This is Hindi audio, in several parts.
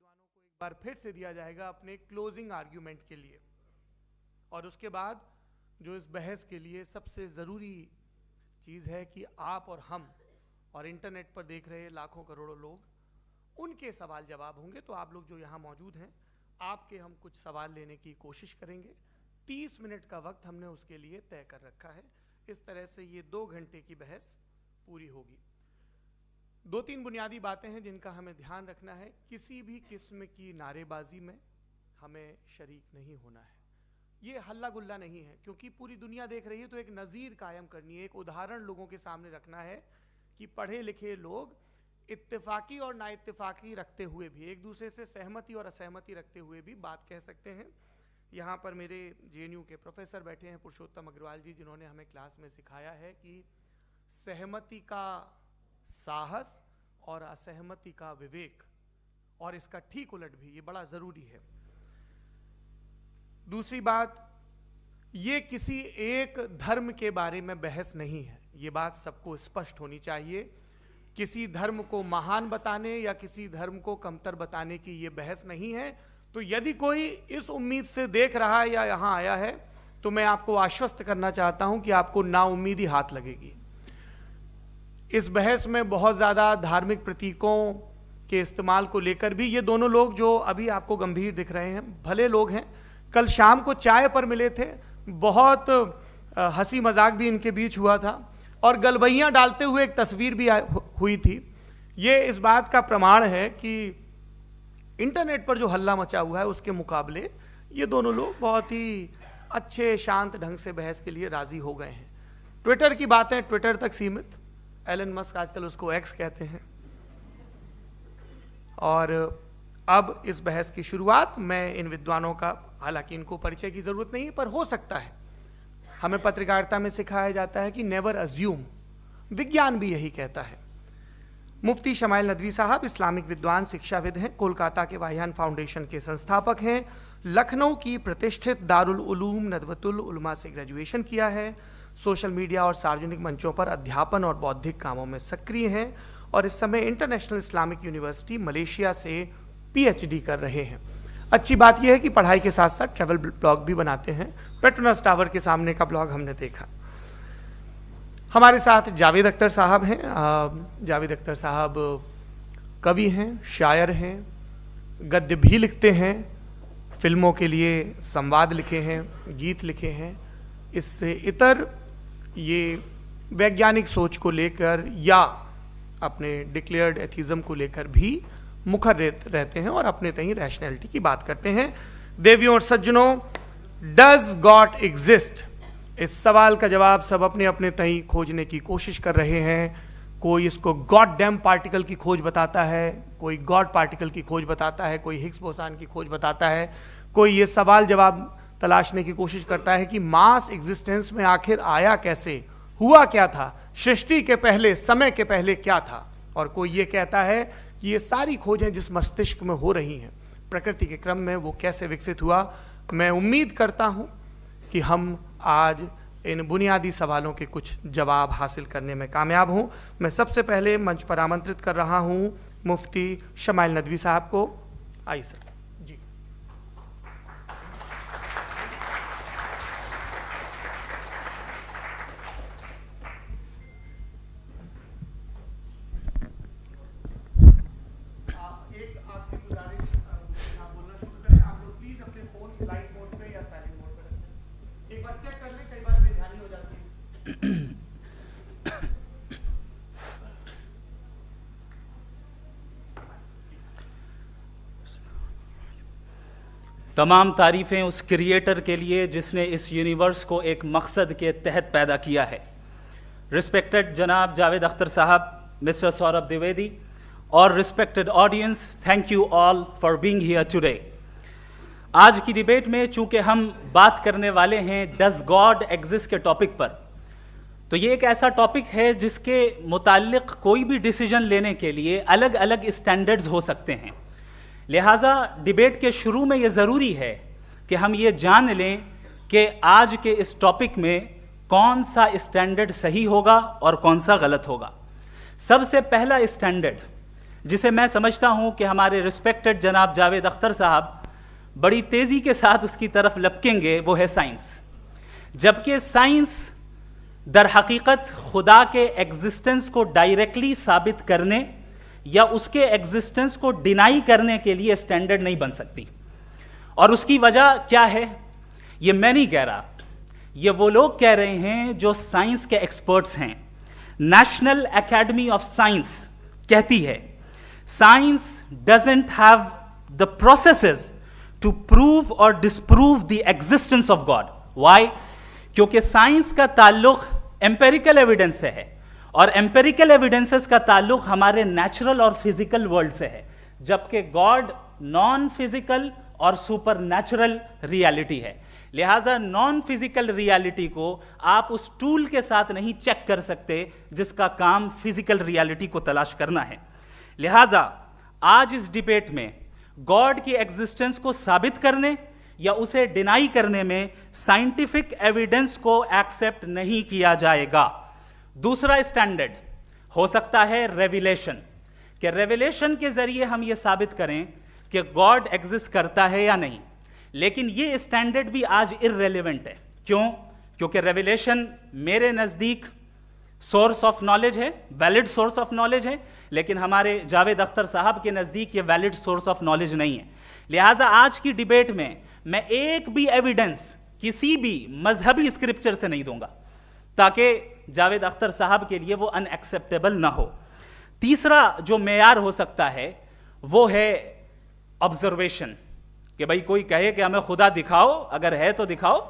एक बार फिर से दिया जाएगा अपने क्लोजिंग आर्ग्यूमेंट के लिए, और उसके बाद जो इस बहस के लिए सबसे ज़रूरी चीज़ है कि आप और हम और इंटरनेट पर देख रहे लाखों करोड़ों लोग, उनके सवाल जवाब होंगे। तो आप लोग जो यहाँ मौजूद हैं, आपके हम कुछ सवाल लेने की कोशिश करेंगे। 30 मिनट का वक्त हमने उसके लिए तय कर रखा है। इस तरह से ये 2 घंटे की बहस पूरी होगी। 2-3 बुनियादी बातें हैं जिनका हमें ध्यान रखना है। किसी भी किस्म की नारेबाजी में हमें शरीक नहीं होना है। ये हल्ला गुल्ला नहीं है, क्योंकि पूरी दुनिया देख रही है, तो एक नज़ीर कायम करनी है, एक उदाहरण लोगों के सामने रखना है कि पढ़े लिखे लोग इत्तेफाकी और नाइत्तेफाकी रखते हुए भी, एक दूसरे से सहमति और असहमति रखते हुए भी बात कह सकते हैं। यहाँ पर मेरे JNU के प्रोफेसर बैठे हैं, पुरुषोत्तम अग्रवाल जी, जिन्होंने हमें क्लास में सिखाया है कि सहमति का साहस और असहमति का विवेक, और इसका ठीक उलट भी, ये बड़ा ज़रूरी है। दूसरी बात, ये किसी एक धर्म के बारे में बहस नहीं है, ये बात सबको स्पष्ट होनी चाहिए। किसी धर्म को महान बताने या किसी धर्म को कमतर बताने की ये बहस नहीं है। तो यदि कोई इस उम्मीद से देख रहा है या यहाँ आया है, तो मैं आपको आश्वस्त करना चाहता हूं कि आपको नाउम्मीदी हाथ लगेगी। इस बहस में बहुत ज़्यादा धार्मिक प्रतीकों के इस्तेमाल को लेकर भी, ये दोनों लोग जो अभी आपको गंभीर दिख रहे हैं, भले लोग हैं, कल शाम को चाय पर मिले थे, बहुत हंसी मजाक भी इनके बीच हुआ था, और गलबैयाँ डालते हुए एक तस्वीर भी हुई थी। ये इस बात का प्रमाण है कि इंटरनेट पर जो हल्ला मचा हुआ है उसके मुकाबले ये दोनों लोग बहुत ही अच्छे शांत ढंग से बहस के लिए राजी हो गए हैं। ट्विटर की बातें ट्विटर तक सीमित, एलन मस्क आजकल उसको एक्स कहते हैं। और अब इस बहस की शुरुआत, मैं इन विद्वानों का, हालांकि इनको परिचय की जरूरत नहीं, पर हो सकता है, हमें पत्रकारिता में सिखाया जाता है कि नेवर अज्यूम, विज्ञान भी यही कहता है। मुफ्ती शमाइल नदवी साहब इस्लामिक विद्वान, शिक्षाविद हैं, कोलकाता के वाहियान फाउंडेशन के संस्थापक हैं, लखनऊ की प्रतिष्ठित दारुल उलूम नदवतुल उलमा से ग्रेजुएशन किया है, सोशल मीडिया और सार्वजनिक मंचों पर अध्यापन और बौद्धिक कामों में सक्रिय हैं, और इस समय इंटरनेशनल इस्लामिक यूनिवर्सिटी मलेशिया से PhD कर रहे हैं। अच्छी बात यह है कि पढ़ाई के साथ साथ ट्रैवल ब्लॉग भी बनाते हैं। पेट्रोनस टावर के सामने का ब्लॉग हमने देखा। हमारे साथ जावेद अख्तर साहब हैं। जावेद अख्तर साहब कवि हैं, शायर हैं, गद्य भी लिखते हैं, फिल्मों के लिए संवाद लिखे हैं, गीत लिखे हैं। इससे इतर ये वैज्ञानिक सोच को लेकर या अपने डिक्लेयर्ड एथिज्म को लेकर भी मुखर रहते हैं और अपने तहीं रैशनैलिटी की बात करते हैं। देवियों और सज्जनों, डज गॉड एग्जिस्ट? इस सवाल का जवाब सब अपने अपने तहीं खोजने की कोशिश कर रहे हैं। कोई इसको गॉड डैम पार्टिकल की खोज बताता है, कोई गॉड पार्टिकल की खोज बताता है, कोई हिग्स बोसान की खोज बताता है, कोई ये सवाल जवाब तलाशने की कोशिश करता है कि मास एग्जिस्टेंस में आखिर आया कैसे, हुआ क्या था, सृष्टि के पहले, समय के पहले क्या था। और कोई ये कहता है कि ये सारी खोजें जिस मस्तिष्क में हो रही हैं प्रकृति के क्रम में, वो कैसे विकसित हुआ। मैं उम्मीद करता हूं कि हम आज इन बुनियादी सवालों के कुछ जवाब हासिल करने में कामयाब हूं। मैं सबसे पहले मंच पर आमंत्रित कर रहा हूं मुफ्ती शमाइल नदवी साहब को। आइए सर। जी, तमाम तारीफ़ें उस क्रिएटर के लिए जिसने इस यूनिवर्स को एक मकसद के तहत पैदा किया है। रिस्पेक्टेड जनाब जावेद अख्तर साहब, मिस्टर सौरभ द्विवेदी, और respected audience, thank you all for being here today. आज की डिबेट में चूंकि हम बात करने वाले हैं डज गॉड एग्जिस्ट के टॉपिक पर, तो ये एक ऐसा टॉपिक है जिसके मुताल्लिक कोई भी डिसीजन लेने के लिए अलग अलग स्टैंडर्ड्स हो सकते हैं। लिहाजा डिबेट के शुरू में ये ज़रूरी है कि हम ये जान लें कि आज के इस टॉपिक में कौन सा स्टैंडर्ड सही होगा और कौन सा गलत होगा। सबसे पहला स्टैंडर्ड जिसे मैं समझता हूं कि हमारे रिस्पेक्टेड जनाब जावेद अख्तर साहब बड़ी तेजी के साथ उसकी तरफ लपकेंगे, वो है साइंस। जबकि साइंस दर हकीकत खुदा के एग्जिस्टेंस को डायरेक्टली साबित करने या उसके एग्जिस्टेंस को डिनाई करने के लिए स्टैंडर्ड नहीं बन सकती। और उसकी वजह क्या है, ये मैं नहीं कह रहा, ये वो लोग कह रहे हैं जो साइंस के एक्सपर्ट्स हैं। नेशनल एकेडमी ऑफ साइंस कहती है science doesn't have the processes to prove और disprove the existence of God. Why? क्योंकि साइंस का ताल्लुक एम्पेरिकल एविडेंस से है और एम्पेरिकल एविडेंसेस का ताल्लुक हमारे नेचुरल और फिजिकल वर्ल्ड से है, जबकि गॉड नॉन फिजिकल और सुपर नेचुरल रियलिटी है। लिहाजा नॉन फिजिकल रियलिटी को आप उस टूल के साथ नहीं चेक कर सकते जिसका काम फिजिकल रियलिटी को तलाश करना है। लिहाजा आज इस डिबेट में गॉड की एग्जिस्टेंस को साबित करने या उसे डिनाई करने में साइंटिफिक एविडेंस को एक्सेप्ट नहीं किया जाएगा। दूसरा स्टैंडर्ड हो सकता है रेविलेशन, कि रेविलेशन के जरिए हम यह साबित करें कि गॉड एग्जिस्ट करता है या नहीं। लेकिन यह स्टैंडर्ड भी आज इररेलेवेंट है। क्यों? क्योंकि रेविलेशन मेरे नजदीक सोर्स ऑफ नॉलेज है, वैलिड सोर्स ऑफ नॉलेज है, लेकिन हमारे जावेद अख्तर साहब के नजदीक ये वैलिड सोर्स ऑफ नॉलेज नहीं है। लिहाजा आज की डिबेट में मैं एक भी एविडेंस किसी भी मजहबी स्क्रिप्चर से नहीं दूंगा ताकि जावेद अख्तर साहब के लिए वो अनएक्सेप्टेबल ना हो। तीसरा जो मेयार हो सकता है वो है ऑब्जर्वेशन, कि भाई कोई कहे कि हमें खुदा दिखाओ, अगर है तो दिखाओ,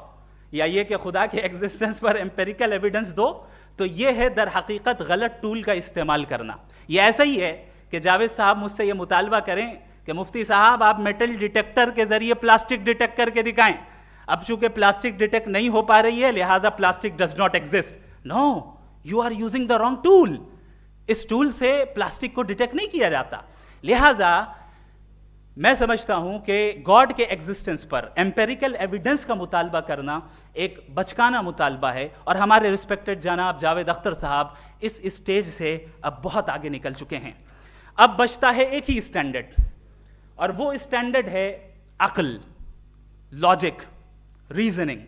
या ये कि खुदा के एग्जिस्टेंस पर एम्पेरिकल एविडेंस दो, तो ये है दर हकीकत गलत टूल का इस्तेमाल करना। ये ऐसा ही है कि जावेद साहब मुझसे ये मुतालबा करें कि मुफ्ती साहब आप मेटल डिटेक्टर के जरिए प्लास्टिक डिटेक्ट करके दिखाएं। अब चूंकि प्लास्टिक डिटेक्ट नहीं हो पा रही है लिहाजा plastic does not exist. No, you are using the wrong tool. इस टूल से प्लास्टिक को डिटेक्ट नहीं किया जाता। लिहाजा मैं समझता हूं कि गॉड के एग्जिस्टेंस पर एम्पेरिकल एविडेंस का मुतालबा करना एक बचकाना मुतालबा है और हमारे रिस्पेक्टेड जनाब जावेद अख्तर साहब इस स्टेज से अब बहुत आगे निकल चुके हैं। अब बचता है एक ही स्टैंडर्ड और वो स्टैंडर्ड है अक्ल, लॉजिक, रीजनिंग।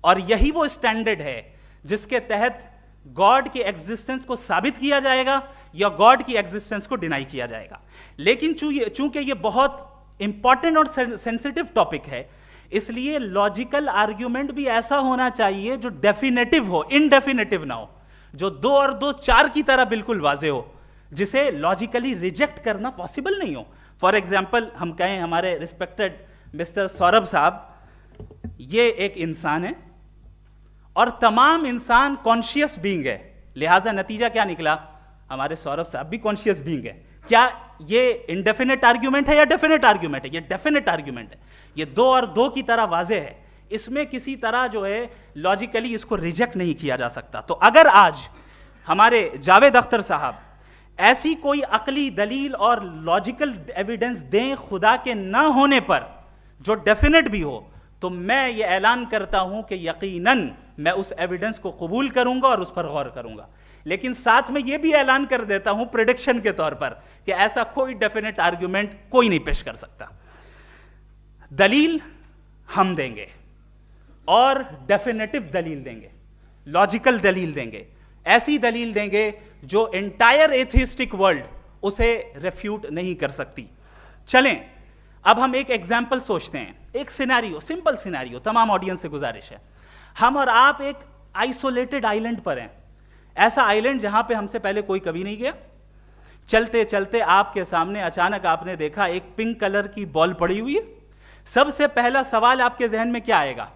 और यही वो स्टैंडर्ड है जिसके तहत गॉड की एग्जिस्टेंस को साबित किया जाएगा या गॉड की एग्जिस्टेंस को डिनाई किया जाएगा। लेकिन चूंकि ये बहुत इंपॉर्टेंट और सेंसिटिव टॉपिक है, इसलिए लॉजिकल आर्ग्यूमेंट भी ऐसा होना चाहिए जो डेफिनेटिव हो, इनडेफिनेटिव ना हो, जो 2 और 2 4 की तरह बिल्कुल वाजे हो, जिसे लॉजिकली रिजेक्ट करना पॉसिबल नहीं हो। फॉर एग्जाम्पल हम कहें हमारे रिस्पेक्टेड मिस्टर सौरभ साहब, ये एक इंसान है और तमाम इंसान कॉन्शियस बीइंग है, लिहाजा नतीजा क्या निकला, हमारे सौरभ साहब भी कॉन्शियस बीइंग है। क्या ये इनडेफिनेट आर्ग्यूमेंट है या डेफिनेट आर्ग्यूमेंट है? ये डेफिनेट आर्ग्यूमेंट है। ये 2 और 2 की तरह वाजे है, इसमें किसी तरह जो है लॉजिकली इसको रिजेक्ट नहीं किया जा सकता। तो अगर आज हमारे जावेद अख्तर साहब ऐसी कोई अकली दलील और लॉजिकल एविडेंस दें खुदा के ना होने पर जो डेफिनेट भी हो, तो मैं ये ऐलान करता हूं कि यकीनन मैं उस एविडेंस को कबूल करूंगा और उस पर गौर करूंगा। लेकिन साथ में यह भी ऐलान कर देता हूं प्रेडिक्शन के तौर पर कि ऐसा कोई डेफिनेट आर्ग्यूमेंट कोई नहीं पेश कर सकता। दलील हम देंगे और डेफिनेटिव दलील देंगे, लॉजिकल दलील देंगे, ऐसी दलील देंगे जो एंटायर एथिस्टिक वर्ल्ड उसे रेफ्यूट नहीं कर सकती। चलें अब हम एक एग्जाम्पल सोचते हैं, एक सिनेरियो, सिंपल सिनेरियो, तमाम ऑडियंस से गुजारिश है, हम और आप एक आइसोलेटेड आइलैंड पर हैं, ऐसा आइलैंड जहां पे हमसे पहले कोई कभी नहीं गया। चलते चलते आपके सामने अचानक आपने देखा एक पिंक कलर की बॉल पड़ी हुई है। सबसे पहला सवाल आपके जहन में क्या आएगा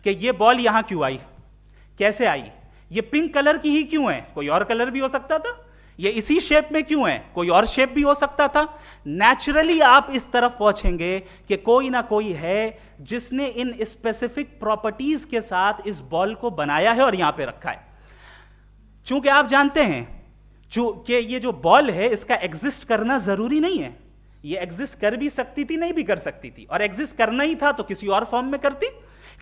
कि ये बॉल यहां क्यों आई, कैसे आई, ये पिंक कलर की ही क्यों है, कोई और कलर भी हो सकता था, ये इसी शेप में क्यों है, कोई और शेप भी हो सकता था। नेचुरली आप इस तरफ पहुंचेंगे कि कोई ना कोई है जिसने इन स्पेसिफिक प्रॉपर्टीज के साथ इस बॉल को बनाया है और यहां पे रखा है। चूंकि आप जानते हैं कि ये जो बॉल है इसका एग्जिस्ट करना जरूरी नहीं है, ये एग्जिस्ट कर भी सकती थी, नहीं भी कर सकती थी, और एग्जिस्ट करना ही था तो किसी और फॉर्म में करती,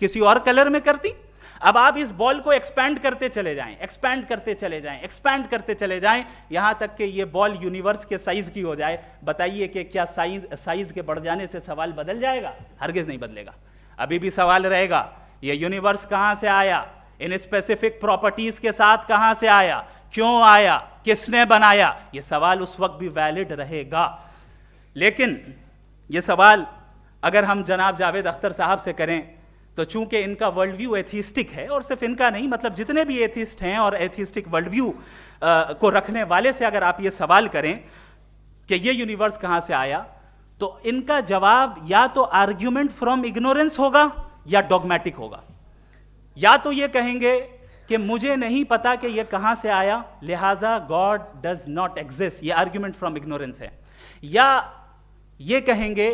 किसी और कलर में करती। अब आप इस बॉल को एक्सपैंड करते चले जाएं, एक्सपैंड करते चले जाएं, एक्सपैंड करते चले जाएं, यहां तक कि ये बॉल यूनिवर्स के साइज की हो जाए। बताइए कि क्या साइज के बढ़ जाने से सवाल बदल जाएगा? हरगिज नहीं बदलेगा। अभी भी सवाल रहेगा, ये यूनिवर्स कहां से आया, इन स्पेसिफिक प्रॉपर्टीज के साथ कहां से आया, क्यों आया, किसने बनाया, ये सवाल उस वक्त भी वैलिड रहेगा। लेकिन ये सवाल अगर हम जनाब जावेद अख्तर साहब से करें तो चूंकि इनका वर्ल्ड व्यू एथिस्टिक है, और सिर्फ इनका नहीं, मतलब जितने भी एथिस्ट हैं और एथिस्टिक वर्ल्ड व्यू को रखने वाले से अगर आप ये सवाल करें कि ये यूनिवर्स कहां से आया, तो इनका जवाब या तो आर्ग्यूमेंट फ्रॉम इग्नोरेंस होगा या डॉगमेटिक होगा। या तो ये कहेंगे कि मुझे नहीं पता कि ये कहां से आया, लिहाजा गॉड डज नॉट एग्जिस्ट, ये आर्ग्यूमेंट फ्रॉम इग्नोरेंस है। या ये कहेंगे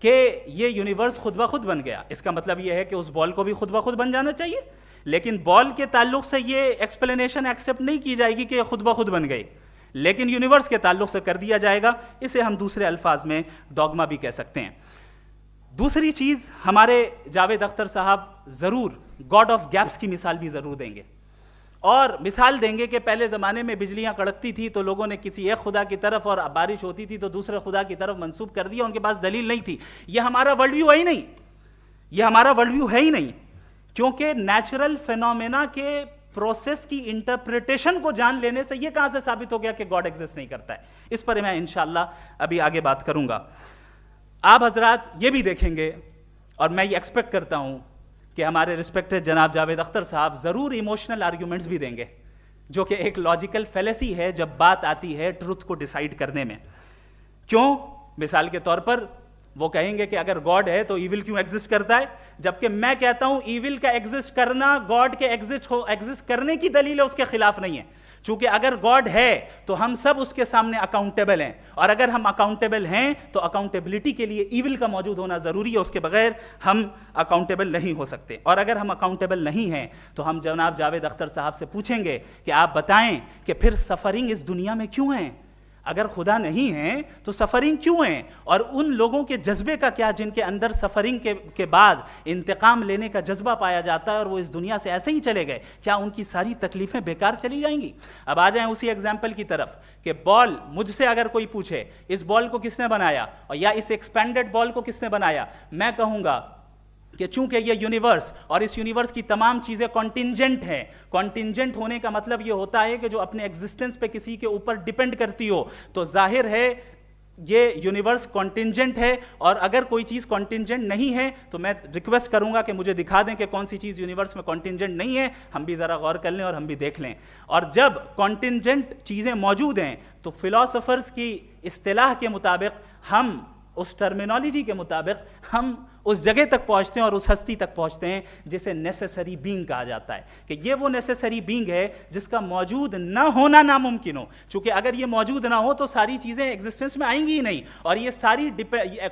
कि ये यूनिवर्स खुद ब खुद बन गया, इसका मतलब ये है कि उस बॉल को भी खुद ब खुद बन जाना चाहिए, लेकिन बॉल के ताल्लुक से ये एक्सप्लेनेशन एक्सेप्ट नहीं की जाएगी कि खुद ब खुद बन गई, लेकिन यूनिवर्स के ताल्लुक से कर दिया जाएगा। इसे हम दूसरे अल्फाज में डॉगमा भी कह सकते हैं। दूसरी चीज, हमारे जावेद अख्तर साहब जरूर गॉड ऑफ गैप्स की मिसाल भी जरूर देंगे, और मिसाल देंगे कि पहले ज़माने में बिजलियां कड़कती थी तो लोगों ने किसी एक खुदा की तरफ, और बारिश होती थी तो दूसरे खुदा की तरफ मंसूब कर दिया, उनके पास दलील नहीं थी। यह हमारा वर्ल्ड व्यू है ही नहीं, यह हमारा वर्ल्ड व्यू है ही नहीं, क्योंकि नेचुरल फिनोमेना के प्रोसेस की इंटरप्रिटेशन को जान लेने से यह कहां से साबित हो गया कि गॉड एग्जिस्ट नहीं करता है। इस पर मैं इंशाअल्लाह अभी आगे बात करूंगा। आप हजरात ये भी देखेंगे, और मैं ये एक्सपेक्ट करता हूं कि हमारे रिस्पेक्टेड जनाब जावेद अख्तर साहब जरूर इमोशनल आर्ग्यूमेंट्स भी देंगे, जो कि एक लॉजिकल फेलेसी है जब बात आती है ट्रुथ को डिसाइड करने में। क्यों? मिसाल के तौर पर वो कहेंगे कि अगर गॉड है तो ईविल क्यों एग्जिस्ट करता है, जबकि मैं कहता हूं ईविल का एग्जिस्ट करना गॉड के एग्जिस्ट करने की दलील है, उसके खिलाफ नहीं है। चूंकि अगर गॉड है तो हम सब उसके सामने अकाउंटेबल हैं, और अगर हम अकाउंटेबल हैं तो अकाउंटेबिलिटी के लिए ईविल का मौजूद होना जरूरी है, उसके बगैर हम अकाउंटेबल नहीं हो सकते। और अगर हम अकाउंटेबल नहीं हैं तो हम जनाब जावेद अख्तर साहब से पूछेंगे कि आप बताएं कि फिर सफरिंग इस दुनिया में क्यों है? अगर खुदा नहीं है तो सफरिंग क्यों है? और उन लोगों के जज्बे का क्या जिनके अंदर सफरिंग के बाद इंतकाम लेने का जज्बा पाया जाता है और वो इस दुनिया से ऐसे ही चले गए, क्या उनकी सारी तकलीफें बेकार चली जाएंगी? अब आ जाएं उसी एग्जाम्पल की तरफ कि बॉल, मुझसे अगर कोई पूछे इस बॉल को किसने बनाया और या इस एक्सपेंडेड बॉल को किसने बनाया, मैं कहूंगा कि चूंकि ये यूनिवर्स और इस यूनिवर्स की तमाम चीजें कॉन्टिंजेंट हैं। कॉन्टिंजेंट होने का मतलब ये होता है कि जो अपने एग्जिस्टेंस पे किसी के ऊपर डिपेंड करती हो, तो जाहिर है ये यूनिवर्स कॉन्टिंजेंट है। और अगर कोई चीज कॉन्टिंजेंट नहीं है तो मैं रिक्वेस्ट करूंगा कि मुझे दिखा दें कि कौन सी चीज यूनिवर्स में कॉन्टिंजेंट नहीं है, हम भी जरा गौर कर लें और हम भी देख लें। और जब कॉन्टिंजेंट चीजें मौजूद हैं तो फिलोसोफर्स की इस्तिलाह के मुताबिक, हम उस टर्मिनोलॉजी के मुताबिक हम उस जगह तक पहुंचते हैं और उस हस्ती तक पहुंचते हैं जिसे नेसेसरी बीइंग कहा जाता है, कि ये वो नेसेसरी बीइंग है जिसका मौजूद ना होना नामुमकिन हो। चूंकि अगर ये मौजूद ना हो तो सारी चीजें एग्जिस्टेंस में आएंगी ही नहीं, और ये सारी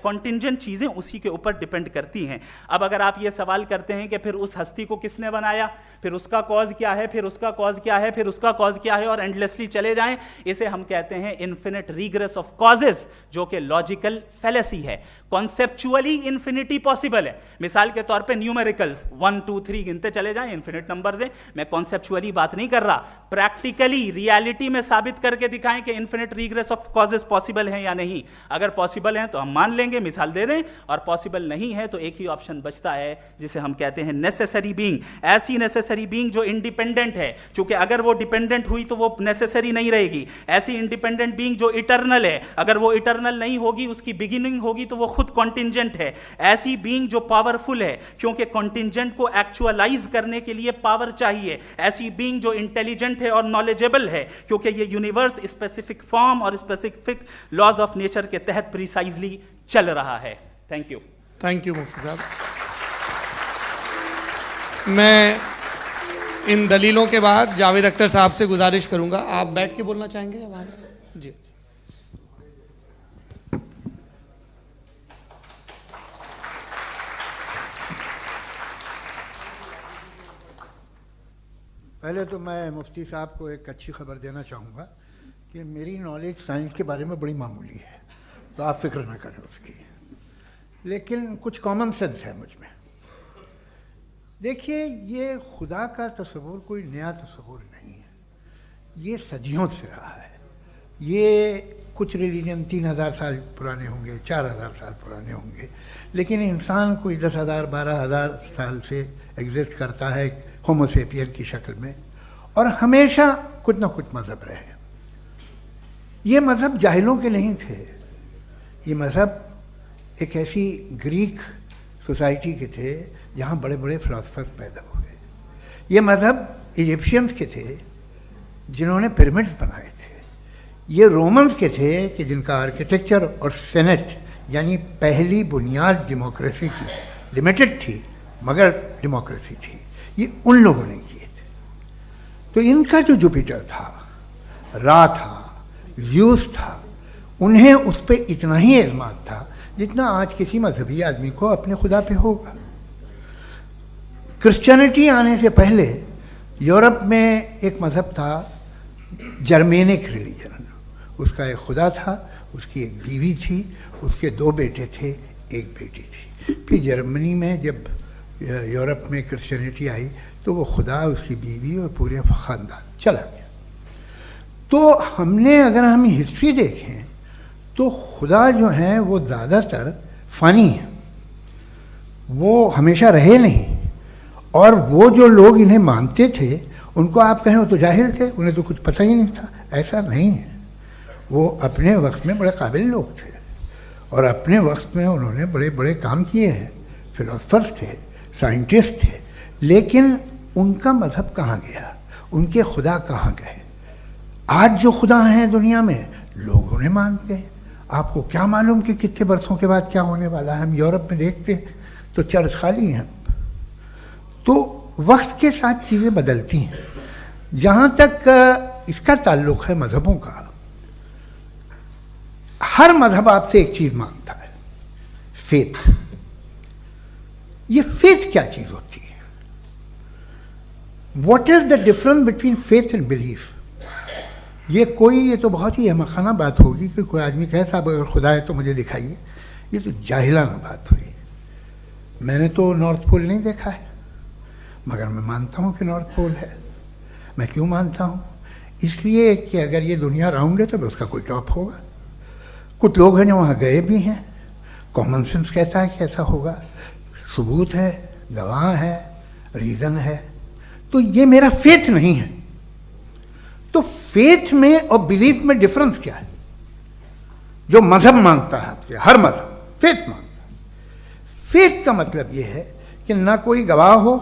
कॉन्टिंजेंट चीजें उसी के ऊपर डिपेंड करती हैं। अब अगर आप ये सवाल करते हैं कि फिर उस हस्ती को किसने बनाया, फिर उसका कॉज क्या है, फिर उसका कॉज क्या है, फिर उसका कॉज क्या है, और एंडलेसली चले जाएं, इसे हम कहते हैं इन्फिनिट रिग्रेस ऑफ कॉजेज, जो कि लॉजिकल फेलेसी है। कॉन्सेप्चुअली इन्फिनिटी पॉसिबल है। मिसाल के तौर पे न्यूमेरिकल्स 1 2 3 गिनते चले जाएं, इन्फिनिट नंबर्स हैं। मैं कॉन्सेप्चुअली बात नहीं कर रहा, प्रैक्टिकली रियलिटी में साबित करके दिखाएं कि infinite regress of causes possible हैं या नहीं। अगर पॉसिबल हैं तो हम मान लेंगे, मिसाल दे दें, और पॉसिबल नहीं है तो एक ही ऑप्शन बचता है जिसे हम कहते हैं नेसेसरी बीइंग। ऐसी नेसेसरी बीइंग जो इंडिपेंडेंट है, क्योंकि अगर वो डिपेंडेंट हुई तो वो नेसेसरी नहीं रहेगी। ऐसी इंडिपेंडेंट बीइंग जो इटर्नल है, अगर वो इटर्नल नहीं होगी, उसकी बिगिनिंग होगी तो वो खुद कॉन्टिंजेंट है। ऐसी बीइंग जो पावरफुल है, क्योंकि कॉन्टिंजेंट को एक्चुअलाइज करने के लिए पावर चाहिए। ऐसी बीइंग जो इंटेलिजेंट है और नॉलेजेबल है, क्योंकि ये यूनिवर्स स्पेसिफिक फॉर्म और स्पेसिफिक लॉज ऑफ नेचर के तहत प्रिसाइजली चल रहा है। Thank you. थैंक यू मुफ्ती साहब। मैं इन दलीलों के बाद जावेद अख्तर साहब से गुजारिश करूंगा, आप बैठ के बोलना चाहेंगे या वहां? जी। पहले तो मैं मुफ्ती साहब को एक अच्छी खबर देना चाहूँगा कि मेरी नॉलेज साइंस के बारे में बड़ी मामूली है, तो आप फिक्र ना करें उसकी, लेकिन कुछ कॉमन सेंस है मुझ में। देखिए, ये खुदा का तस्वुर कोई नया तस्वुर नहीं है, ये सदियों से रहा है। ये कुछ रिलीजन 3000 साल पुराने होंगे, 4000 साल पुराने होंगे, लेकिन इंसान कोई 10,000 12,000 साल से एग्जिस्ट करता है होमोसेपियन की शक्ल में, और हमेशा कुछ ना कुछ मज़हब रहे। ये मज़हब जाहिलों के नहीं थे, ये मज़हब एक ऐसी ग्रीक सोसाइटी के थे जहाँ बड़े बड़े फिलोसफर्स पैदा हुए। ये मज़हब इजिप्शियंस के थे जिन्होंने पिरामिड्स बनाए थे। ये रोमन्स के थे कि जिनका आर्किटेक्चर और सेनेट यानी पहली बुनियाद डेमोक्रेसी की लिमिटेड थी, मगर डेमोक्रेसी थी, ये उन लोगों ने किए थे। तो इनका जो जुपिटर था, रा था, ज़्यूस था, उन्हें उस पर इतना ही एतमाद था जितना आज किसी मजहबी आदमी को अपने खुदा पे होगा। क्रिश्चियनिटी आने से पहले यूरोप में एक मज़हब था जर्मेनिक रिलीजन। उसका एक खुदा था, उसकी एक बीवी थी, उसके 2 बेटे थे, एक बेटी थी। फिर जर्मनी में जब यूरोप में क्रिश्चियनिटी आई तो वो खुदा, उसकी बीवी और पूरे ख़ानदान चला गया। तो हमने, अगर हम हिस्ट्री देखें तो खुदा जो हैं वो ज़्यादातर फ़नी है, वो हमेशा रहे नहीं। और वो जो लोग इन्हें मानते थे उनको आप कहें वो तो जाहिल थे, उन्हें तो कुछ पता ही नहीं था, ऐसा नहीं है। वो अपने वक्त में बड़े काबिल लोग थे और अपने वक्त में उन्होंने बड़े बड़े काम किए हैं, फिलोसफर्स थे, साइंटिस्ट थे, लेकिन उनका मज़हब कहाँ गया, उनके खुदा कहाँ गए? आज जो खुदा हैं दुनिया में लोग उन्हें मानते हैं। आपको क्या मालूम कि कितने बरसों के बाद क्या होने वाला है? हम यूरोप में देखते हैं तो चर्च खाली हैं। तो वक्त के साथ चीज़ें बदलती हैं। जहाँ तक इसका ताल्लुक़ है मज़हबों का, हर मज़हब आपसे एक चीज़ मांगता है, फेथ। ये फेथ क्या चीज़ होती है? What is the difference between faith and belief? ये तो बहुत ही अहमकाना बात होगी कि कोई आदमी कहे साहब अगर खुदा है तो मुझे दिखाइए। ये तो जाहिलाना बात हुई। मैंने तो नॉर्थ पोल नहीं देखा है, मगर मैं मानता हूँ कि नॉर्थ पोल है। मैं क्यों मानता हूँ? इसलिए कि अगर ये दुनिया राउंड है तो उसका कोई टॉप होगा। कुछ लोग हैं जो वहाँ गए भी हैं, कॉमन सेंस कहता है कि ऐसा होगा, सबूत है, गवाह है, रीज़न है। तो ये मेरा फेथ नहीं है। तो फेथ में और बिलीफ में डिफरेंस क्या है? जो मज़हब मांगता है आपसे, हर मज़हब फेथ मांगता है। फेथ का मतलब ये है कि ना कोई गवाह हो,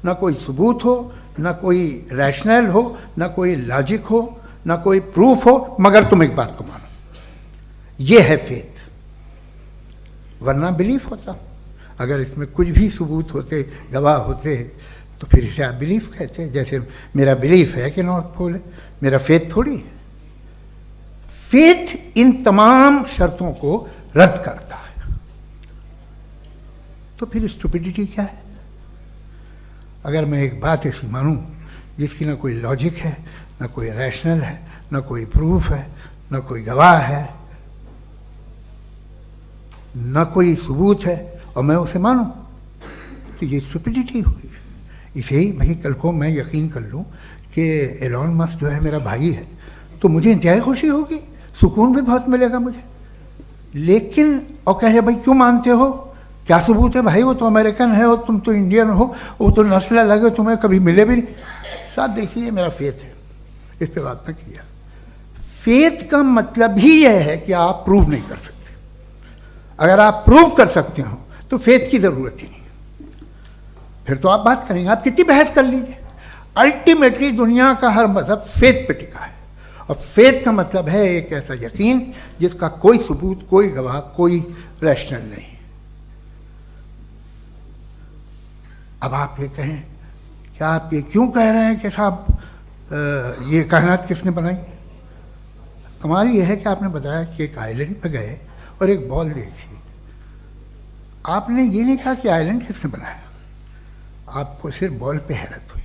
ना कोई सबूत हो, ना कोई रैशनल हो, ना कोई लॉजिक हो, ना कोई प्रूफ हो, मगर तुम एक बात को मानो। ये है फेथ। वरना बिलीफ होता। अगर इसमें कुछ भी सबूत होते, गवाह होते, तो फिर इसे आप बिलीफ कहते हैं। जैसे मेरा बिलीफ है कि नॉर्थ पोल है, मेरा फेथ थोड़ी है। फेथ इन तमाम शर्तों को रद्द करता है। तो फिर स्टुपिडिटी क्या है? अगर मैं एक बात ऐसी मानूं जिसकी ना कोई लॉजिक है, ना कोई रैशनल है, ना कोई प्रूफ है, ना कोई गवाह है, ना कोई सबूत है, और मैं उसे मानूं, तो ये स्टुपिडिटी हुई। इसे ही भाई कल को मैं यकीन कर लूं कि एलॉन मस्क जो है मेरा भाई है, तो मुझे इंतहाई खुशी होगी, सुकून भी बहुत मिलेगा मुझे। लेकिन और कहे भाई क्यों मानते हो, क्या सबूत है? भाई वो तो अमेरिकन है और तुम तो इंडियन हो, वो तो नस्ल अलग है, तुम्हें कभी मिले भी नहीं। साहब देखिए, मेरा फेथ है, इस पर बात न किया। फेथ का मतलब ही यह है कि आप प्रूव नहीं कर सकते। अगर आप प्रूव कर सकते हो तो फेथ की ज़रूरत ही नहीं, फिर तो आप बात करेंगे, आप कितनी बहस कर लीजिए। अल्टीमेटली दुनिया का हर मज़हब फेथ पे टिका है, और फेथ का मतलब है एक ऐसा यकीन जिसका कोई सबूत, कोई गवाह, कोई रैशनल नहीं। अब आप ये कहें, क्या आप ये क्यों कह रहे हैं कि साहब ये कायनात किसने बनाई? कमाल ये है कि आपने बताया कि एक आइलैंड पे गए और एक बॉल देखी। आपने ये नहीं कहा कि आइलैंड किसने बनाया, आपको सिर्फ बॉल पे हैरत हुई।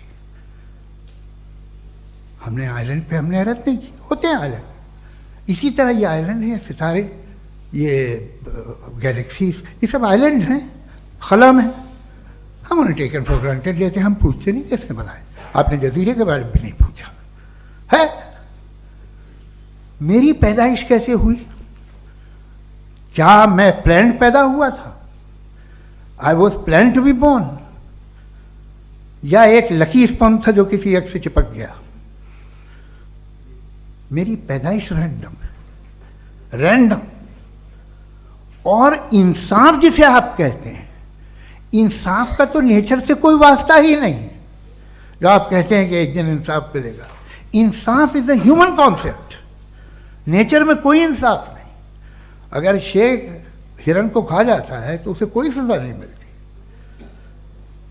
हमने आइलैंड पे हमने हैरत नहीं की, होते हैं आइलैंड। इसी तरह ये आइलैंड है, सितारे, ये गैलेक्सीज, ये सब आइलैंड हैं खला में। हम उन्हें टेकन फॉर ग्रांटेड लेते हैं, हम पूछते नहीं कैसे बनाए। आपने जजीरे के बारे में भी नहीं पूछा है। मेरी पैदाइश कैसे हुई? क्या मैं प्लान्ड पैदा हुआ था? I was plan to be born, या एक लकी स्पर्म था जो किसी एग से चिपक गया? मेरी पैदाइश रैंडम। और इंसाफ जिसे आप कहते हैं, इंसाफ का तो नेचर से कोई वास्ता ही नहीं है। जो आप कहते हैं कि एक दिन इंसाफ मिलेगा, इंसाफ is a human concept, nature में कोई इंसाफ नहीं। अगर शेर हिरन को खा जाता है तो उसे कोई सजा नहीं मिलती।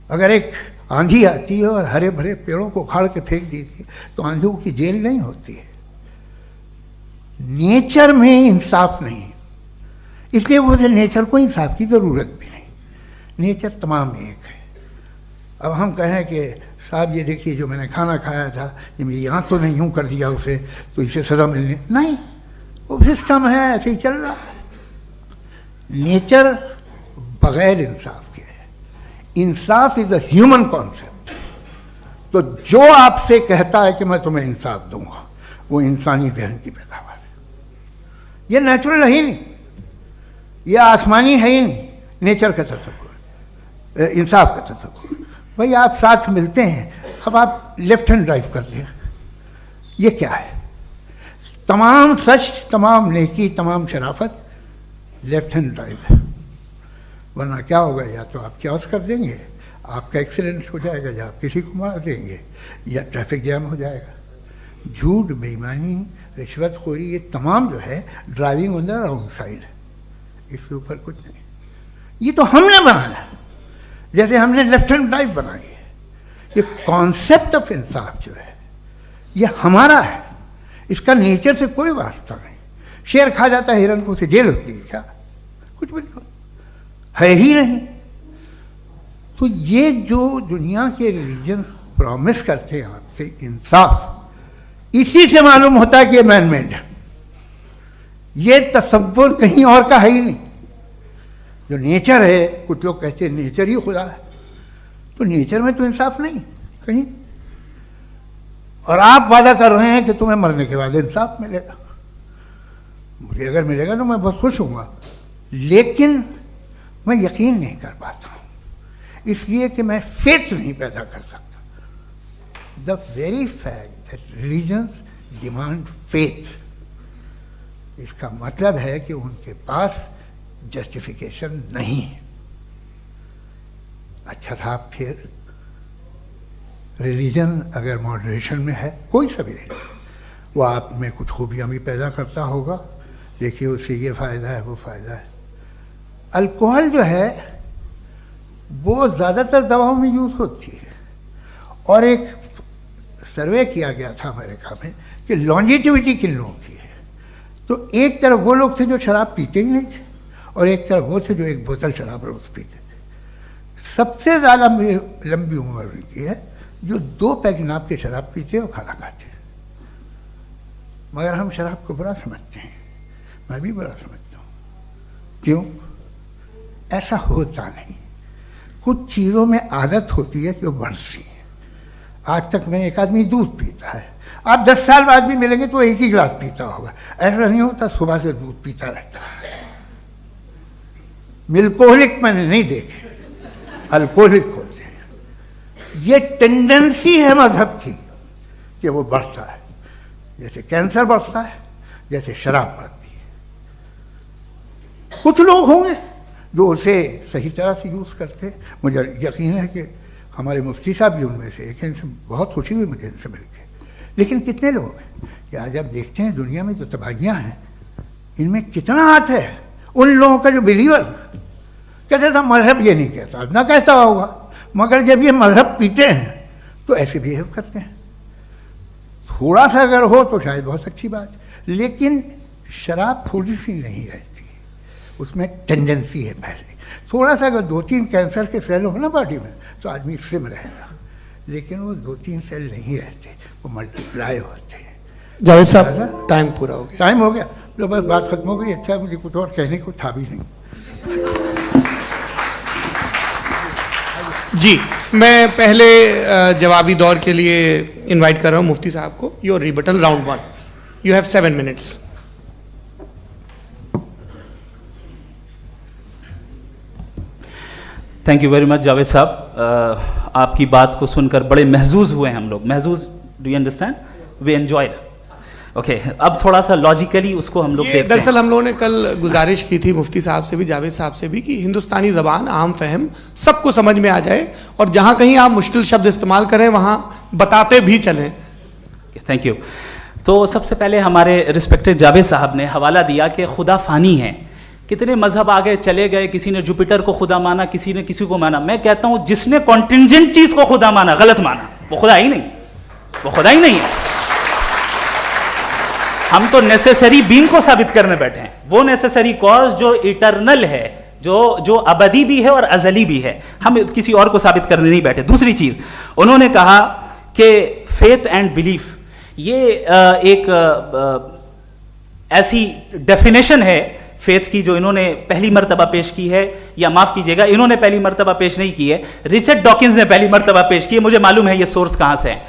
अगर एक आंधी आती है और हरे भरे पेड़ों को उखाड़ के फेंक देती है तो आंधियों की जेल नहीं होती है। नेचर में इंसाफ नहीं, इसलिए मुझे नेचर को इंसाफ की जरूरत भी नहीं। नेचर तमाम एक है। अब हम कहें कि साहब ये देखिए जो मैंने खाना खाया था ये मेरी आंख तो नहीं यूं कर दिया उसे तो इसे सजा मिलनी नहीं, वो सिस्टम है, ऐसे ही चल रहा है। नेचर बगैर इंसाफ के है। इंसाफ इज अ ह्यूमन कॉन्सेप्ट। तो जो आपसे कहता है कि मैं तुम्हें इंसाफ दूंगा, वो इंसानी जहन की पैदावार है। ये नेचुरल है ही नहीं, ये आसमानी है ही नहीं। नेचर का तसव्वुर, इंसाफ का तसव्वुर। भाई आप साथ मिलते हैं, अब आप लेफ्ट हैंड ड्राइव करते हैं, ये क्या है? तमाम सच, तमाम नेकी, तमाम शराफत लेफ्ट हैंड ड्राइव है। वरना क्या होगा, या तो आप क्रॉस कर देंगे, आपका एक्सीडेंट हो जाएगा, या आप किसी को मार देंगे, या ट्रैफिक जैम हो जाएगा। झूठ, बेईमानी, रिश्वतखोरी, ये तमाम जो है driving on the wrong side है। इसके ऊपर कुछ नहीं। ये तो हमने बनाया, जैसे हमने लेफ्ट हैंड ड्राइव बनाई है। ये कॉन्सेप्ट ऑफ इंसाफ जो है ये हमारा है, इसका नेचर से कोई वास्ता नहीं। शेर खा जाता है हिरन को, उसे जेल होती है क्या? कुछ भी नहीं, है ही नहीं। तो ये जो दुनिया के रिलीजन प्रॉमिस करते हैं आपसे इंसाफ, इसी से मालूम होता है कि ये मैन मेड है। ये तसव्वुर कहीं और का है ही नहीं। जो नेचर है, कुछ लोग कहते हैं नेचर ही खुदा है, तो नेचर में तो इंसाफ नहीं कहीं। और आप वादा कर रहे हैं कि तुम्हें मरने के बाद इंसाफ मिलेगा। मुझे अगर मिलेगा तो मैं बहुत खुश हूँगा, लेकिन मैं यकीन नहीं कर पाता हूँ, इसलिए कि मैं फेथ नहीं पैदा कर सकता। The very fact that religions demand faith, इसका मतलब है कि उनके पास जस्टिफिकेशन नहीं है। अच्छा साहब, फिर रिलीजन अगर मॉडरेशन में है, कोई सा भी रिलीजन, वो आप में कुछ खूबियाँ भी पैदा करता होगा। देखिए उससे ये फ़ायदा है, वो फ़ायदा है। अल्कोहल जो है वो ज़्यादातर दवाओं में यूज़ होती है, और एक सर्वे किया गया था अमेरिका में कि लॉन्जिटिविटी किन लोगों की है। तो एक तरफ वो लोग थे जो शराब पीते ही नहीं थे, और एक तरफ वो थे जो एक बोतल शराब रोज़ पीते थे। सबसे ज़्यादा लंबी उम्र उनकी है जो 2 पैक नाप के शराब पीते और खाना खाते हैं। मगर हम शराब को बुरा समझते हैं, मैं भी बुरा समझता हूँ। क्यों? ऐसा होता नहीं। कुछ चीज़ों में आदत होती है कि वो बढ़ती है। आज तक में एक आदमी दूध पीता है, आप 10 साल बाद भी मिलेंगे तो एक ही गिलास पीता होगा। ऐसा नहीं होता, सुबह से दूध पीता रहता है। मिल्कोहलिक मैंने नहीं देखे, अल्कोहलिक होते हैं। ये टेंडेंसी है मजहब की कि वो बढ़ता है, जैसे कैंसर बढ़ता है, जैसे शराब बढ़ती है। कुछ लोग होंगे जो उसे सही तरह से यूज़ करते हैं। मुझे यकीन है कि हमारे मुफ्ती साहब भी उनमें से एक हैं, इनसे बहुत खुशी हुई मुझे इनसे मिलकर। लेकिन कितने लोग हैं कि आज आप देखते हैं दुनिया में जो तबाहियाँ हैं, इनमें कितना हाथ है उन लोगों का जो बिलीवर कहते था मजहब ये नहीं कहता, ना कहता होगा, मगर जब ये मजहब पीते हैं तो ऐसे बिहेव करते हैं। थोड़ा सा अगर हो तो शायद बहुत अच्छी बात, लेकिन शराब थोड़ी सी नहीं रहती, उसमें टेंडेंसी है पहले। थोड़ा सा अगर 2-3 कैंसर के सेल हो ना बॉडी में तो आदमी स्लिम रहेगा, लेकिन वो 2-3 सेल नहीं रहते, वो मल्टीप्लाई होते हैं। जावेद साहब, टाइम पूरा हो गया। टाइम हो गया, तो बस बात खत्म हो गई। अच्छा, मुझे कुछ और कहने को था भी नहीं। जी, मैं पहले जवाबी दौर के लिए इनवाइट कर रहा हूँ मुफ्ती साहब को। Your rebuttal round 1, you have 7 minutes। Thank you very much Javed साहब, आपकी बात को सुनकर बड़े महजूज हुए हम लोग। महजूज, do you understand? We enjoyed. Okay, अब थोड़ा सा लॉजिकली उसको हम लोग देखते हैं। दरअसल हम लोगों ने कल गुजारिश की थी मुफ्ती साहब से भी, जावेद साहब से भी, कि हिंदुस्तानी ज़बान आम फहम सबको समझ में आ जाए और जहाँ कहीं आप मुश्किल शब्द इस्तेमाल करें वहाँ बताते भी चलें। Thank you. तो सबसे पहले हमारे रिस्पेक्टेड जावेद साहब ने हवाला दिया कि खुदा फ़ानी है। कितने मजहब आगे चले गए, किसी ने जुपिटर को खुदा माना, किसी ने किसी को माना। मैं कहता हूँ जिसने कॉन्टिंजेंट चीज़ को खुदा माना, गलत माना, वो खुदा ही नहीं, वो खुदा ही नहीं है। हम तो नेसेसरी बीइंग को साबित करने बैठे हैं, वो नेसेसरी कॉज जो इटरनल है, जो अबदी भी है और अजली भी है। हम किसी और को साबित करने नहीं बैठे। दूसरी चीज उन्होंने कहा कि फेथ एंड बिलीफ, ये एक ऐसी डेफिनेशन है फेथ की जो इन्होंने पहली मर्तबा पेश की है, या माफ कीजिएगा इन्होंने पहली मर्तबा पेश नहीं की है, रिचर्ड डॉकिंस ने पहली मर्तबा पेश की है। मुझे मालूम है ये सोर्स कहां से है।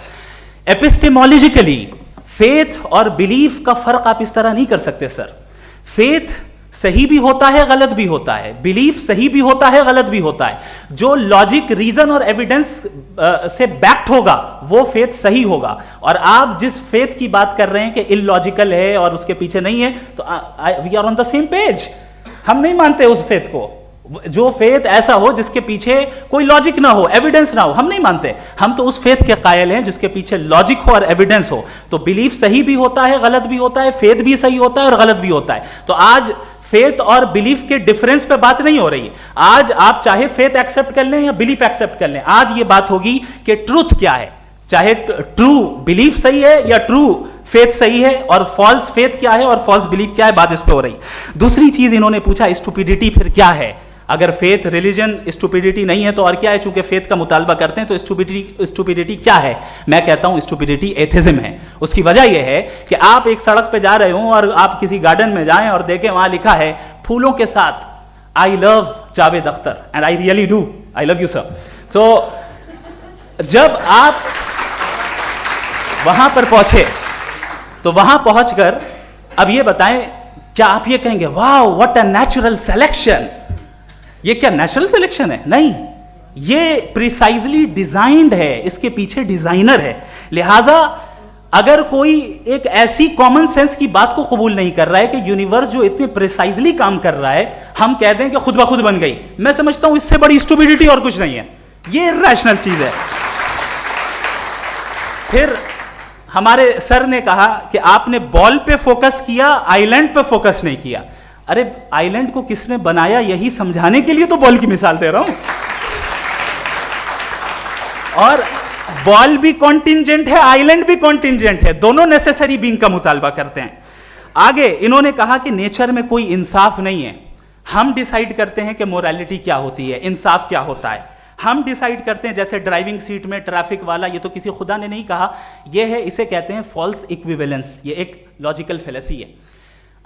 एपिस्टेमोलॉजिकली फेथ और बिलीफ का फर्क आप इस तरह नहीं कर सकते सर। फेथ सही भी होता है, गलत भी होता है, बिलीफ सही भी होता है, गलत भी होता है। जो लॉजिक, रीजन और एविडेंस से बैक्ड होगा वो फेथ सही होगा। और आप जिस फेथ की बात कर रहे हैं कि इलॉजिकल है और उसके पीछे नहीं है, तो we are on the same page. हम नहीं मानते उस फेथ को, जो फेथ ऐसा हो जिसके पीछे कोई लॉजिक ना हो, एविडेंस ना हो, हम नहीं मानते। हम तो उस फेथ के कायल हैं जिसके पीछे लॉजिक हो और एविडेंस हो। तो बिलीफ सही भी होता है, गलत भी होता है, फेथ भी सही होता है और गलत भी होता है। तो आज फेथ और बिलीफ के डिफरेंस पे बात नहीं हो रही है। आज आप चाहे फेथ एक्सेप्ट कर लें या बिलीफ एक्सेप्ट कर लें, आज ये बात होगी कि ट्रूथ क्या है। चाहे ट्रू बिलीफ सही है या ट्रू फेथ सही है, और फॉल्स फेथ क्या है और फॉल्स बिलीफ क्या है, बात इस पे हो रही है। दूसरी चीज इन्होंने पूछा, स्टुपिडिटी फिर क्या है? अगर फेथ रिलीजन स्टुपिडिटी नहीं है तो और क्या है? चूंकि फेथ का मुतालबा करते हैं तो स्टुपिडिटी क्या है? मैं कहता हूं स्टुपिडिटी एथिज्म है। उसकी वजह यह है कि आप एक सड़क पे जा रहे हो और आप किसी गार्डन में जाएं और देखें वहां लिखा है फूलों के साथ, I love Javed Akhtar, and I really do, I love you sir. So जब आप वहां पर पहुंचे तो वहां पहुंचकर अब ये बताएं, क्या आप ये कहेंगे wow what a natural selection? ये क्या नेचुरल सिलेक्शन है? नहीं, ये प्रिसाइजली डिजाइंड है, इसके पीछे डिजाइनर है। लिहाजा अगर कोई एक ऐसी कॉमन सेंस की बात को कबूल नहीं कर रहा है कि यूनिवर्स जो इतने प्रिसाइजली काम कर रहा है, हम कह दें कि खुद ब खुद बन गई, मैं समझता हूं इससे बड़ी स्टुपिडिटी और कुछ नहीं है। ये इरैशनल चीज है। फिर हमारे सर ने कहा कि आपने बॉल पे फोकस किया, आइलैंड पे फोकस नहीं किया। अरे आइलैंड को किसने बनाया यही समझाने के लिए तो बॉल की मिसाल दे रहा हूं। और बॉल भी कॉन्टिंजेंट है, आइलैंड भी कॉन्टिंजेंट है, दोनों नेसेसरी बीइंग का मुतालबा करते हैं। आगे इन्होंने कहा कि नेचर में कोई इंसाफ नहीं है। हम डिसाइड करते हैं कि मोरालिटी क्या होती है, इंसाफ क्या होता है। हम डिसाइड करते हैं, जैसे ड्राइविंग सीट में ट्रैफिक वाला, ये तो किसी खुदा ने नहीं कहा, ये है, इसे कहते हैं फॉल्स इक्विवेलेंस। ये एक लॉजिकल फेलेसी है।